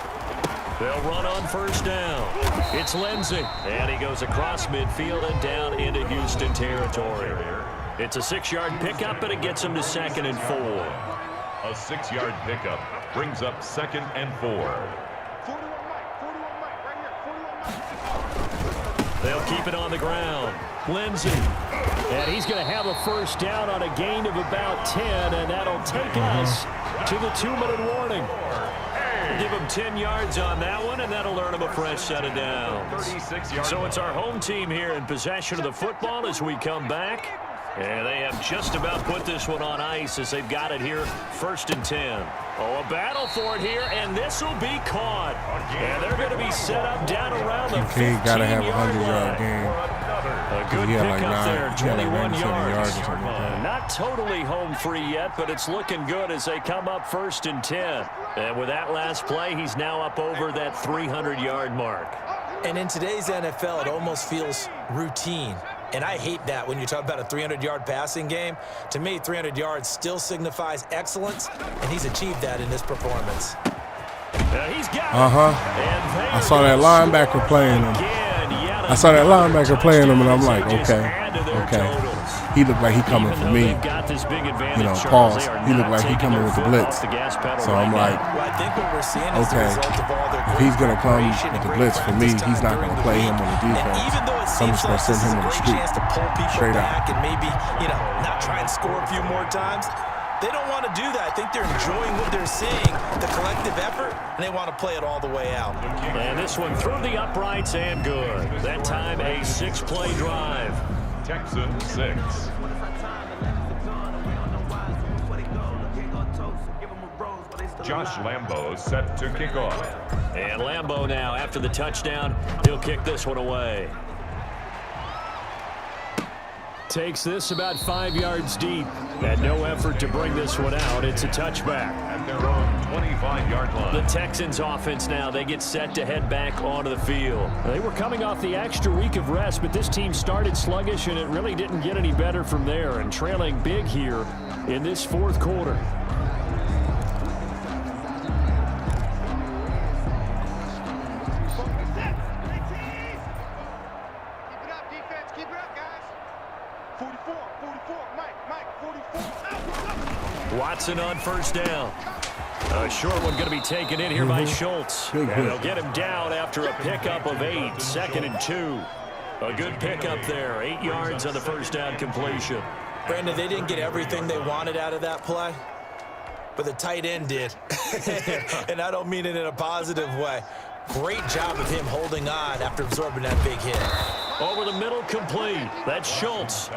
They'll run on 1st down. It's Lindsey. And he goes across midfield and down into Houston territory. It's a 6-yard pickup, but it gets him to 2nd and 4. A 6-yard pickup brings up 2nd and 4. 41 Mike, right here, 41 Mike. They'll keep it on the ground. Lindsey. And he's going to have a 1st down on a gain of about 10, and that'll take us to the 2-minute warning. Give him 10 yards on that one, and that'll earn him a fresh set of downs. So it's our home team here in possession of the football as we come back. And they have just about put this one on ice as they've got it here, 1st and 10. Oh, a battle for it here, and this will be caught. And they're going to be set up down around the 15-yard got to have a 100-yard line. game. A good pickup there, 21 yards. Or something like that. Not totally home free yet, but it's looking good as they come up 1st and 10. And with that last play, he's now up over that 300-yard mark. And in today's NFL, it almost feels routine. And I hate that when you talk about a 300-yard passing game. To me, 300 yards still signifies excellence, and he's achieved that in this performance. He's got I saw that linebacker playing him. I saw that linebacker playing him, and I'm like, okay. He looked like he coming for me. You know, pause. He looked like he coming with the blitz. So I'm like, okay, if he's going to come with the blitz for me, he's not going to play him on the defense. So I'm just going to send him on the street. Straight out. And maybe, not try and score a few more times. They don't want to do that. I think they're enjoying what they're seeing, the collective effort, and they want to play it all the way out. And this one through the uprights and good. That time a 6-play drive. Texans 6. Josh Lambo set to kick off. And Lambo now, after the touchdown, he'll kick this one away. Takes this about 5 yards deep. Had no effort to bring this one out. It's a touchback. At their own 25-yard line. The Texans offense now, they get set to head back onto the field. They were coming off the extra week of rest, but this team started sluggish, and it really didn't get any better from there, and trailing big here in this fourth quarter. Watson on first down. A short one going to be taken in here by Schultz. And they'll get him down after a pickup of 8, 2nd and 2. A good pickup there, 8 yards on the first down completion. Brandon, they didn't get everything they wanted out of that play, but the tight end did. And I don't mean it in a positive way. Great job of him holding on after absorbing that big hit. Over the middle, complete. That's Schultz.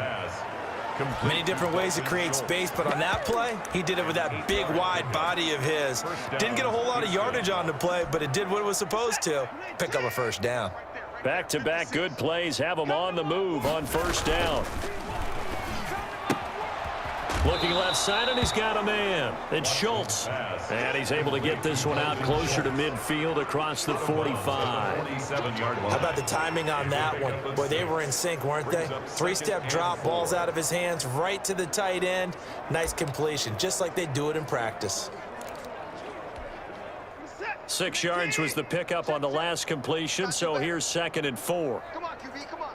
Many different ways to create space, but on that play, he did it with that big, wide body of his. Didn't get a whole lot of yardage on the play, but it did what it was supposed to. Pick up a first down. Back-to-back good plays have him on the move on first down. Looking left side, and he's got a man. It's Schultz. And he's able to get this one out closer to midfield across the 45. How about the timing on that one? Boy, they were in sync, weren't they? 3-step drop, balls out of his hands, right to the tight end. Nice completion, just like they do it in practice. 6 yards was the pickup on the last completion, so here's 2nd and 4. Come on, QB, come on.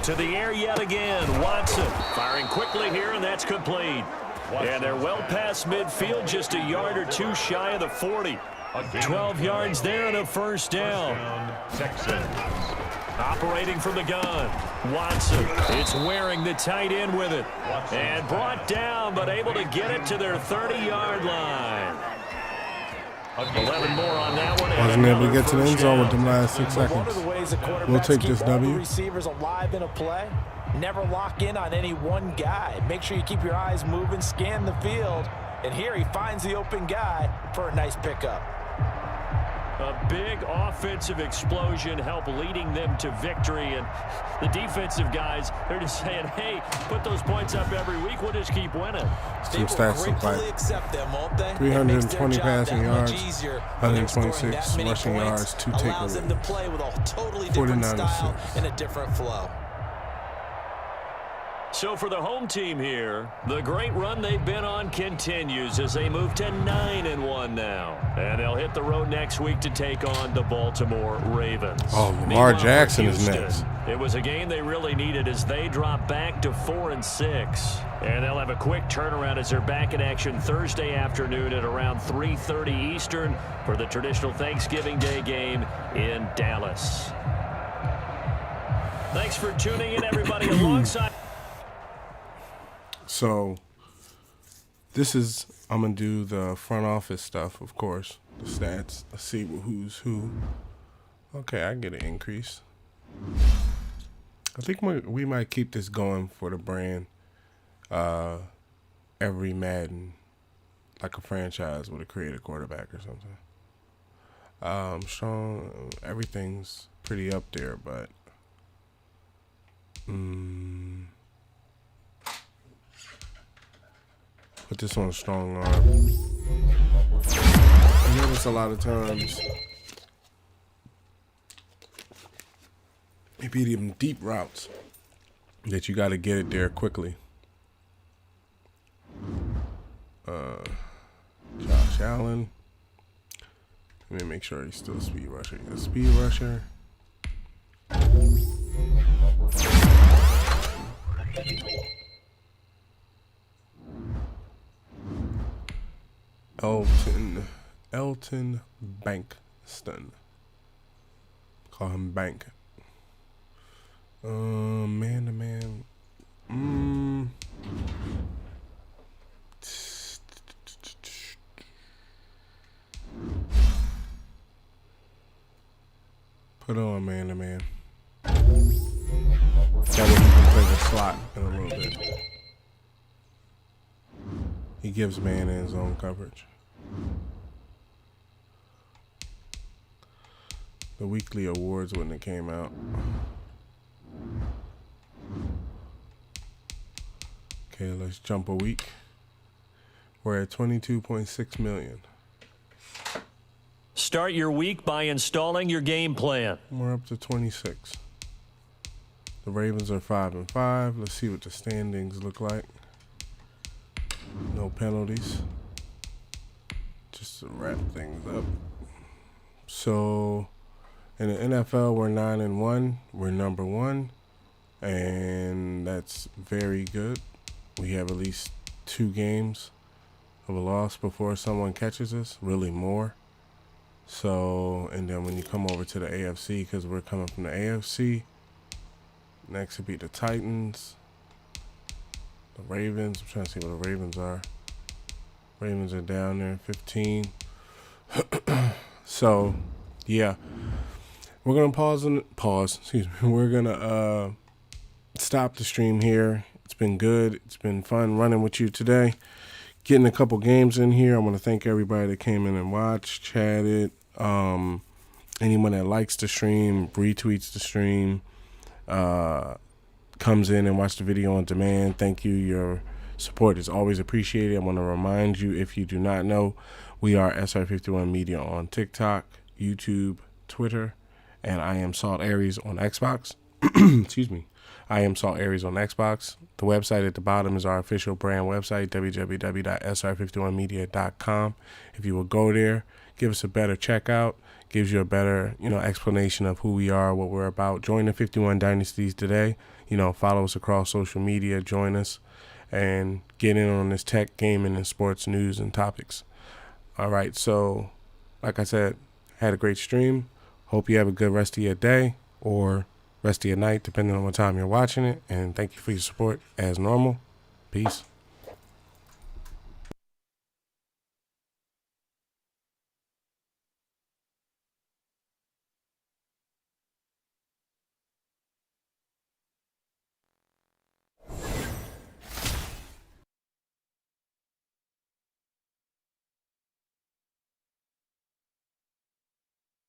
To the air yet again, Watson firing quickly here, and that's complete. And they're well past midfield, just a yard or two shy of the 40. 12 yards there and a first down. Operating from the gun, Watson. It's wearing the tight end with it. And brought down, but able to get it to their 30-yard line. 11 more on that one. Wasn't able to get to the end zone with them last 6 seconds. One of the ways the We'll take quarterbacks this keep all W. the receivers alive in a play. Never lock in on any one guy. Make sure you keep your eyes moving, scan the field. And here he finds the open guy for a nice pickup. A big offensive explosion helped leading them to victory. And the defensive guys, they're just saying, hey, put those points up every week. We'll just keep winning. Some stats look like 320 passing yards, 126 rushing yards, 2 takeaways, 49 assists. In a different flow. So for the home team here, the great run they've been on continues as they move to 9-1 now. And they'll hit the road next week to take on the Baltimore Ravens. Oh, Lamar Jackson is next. It was a game they really needed as they drop back to 4-6. And they'll have a quick turnaround as they're back in action Thursday afternoon at around 3:30 Eastern for the traditional Thanksgiving Day game in Dallas. Thanks for tuning in, everybody, alongside. So, this is, I'm going to do the front office stuff, of course. The stats. Let's see who's who. Okay, I get an increase. I think we might keep this going for the brand. Every Madden, like a franchise with a creative quarterback or something. Strong, everything's pretty up there, but put this on a strong arm. I notice a lot of times It be them deep routes that you got to get it there quickly. Josh Allen. Let me make sure he's still a speed rusher. He's a speed rusher. Elton Bankston. Call him Bank. Man to man. Put on man to man. That way he can play the slot in a little bit. He gives man in zone coverage. The weekly awards when it came out. Okay, let's jump a week. We're at 22.6 million. Start your week by installing your game plan. We're up to 26. The Ravens are 5-5. Let's see what the standings look like. No penalties. Just to wrap things up. So, in the NFL, we're 9-1. We're number 1. And that's very good. We have at least 2 games of a loss before someone catches us. Really more. So, and then when you come over to the AFC, because we're coming from the AFC, next would be the Titans, the Ravens. I'm trying to see what the Ravens are. Ravens are down there, 15. So, yeah. We're going to pause. We're going to stop the stream here. It's been good. It's been fun running with you today. Getting a couple games in here. I want to thank everybody that came in and watched, chatted. Anyone that likes the stream, retweets the stream, comes in and watch the video on demand. Thank you. Your support is always appreciated. I want to remind you, if you do not know, we are SR51 Media on TikTok, YouTube, Twitter, and I am Salt Aries on Xbox. Excuse me. I am Salt Aries on Xbox. The website at the bottom is our official brand website, www.sr51media.com. If you will go there, give us a better checkout, gives you a better, explanation of who we are, what we're about. Join the 51 Dynasties today. Follow us across social media, join us, and get in on this tech, gaming, and sports news and topics. All right, so like I said, had a great stream. Hope you have a good rest of your day or rest of your night, depending on what time you're watching it. And thank you for your support as normal. Peace.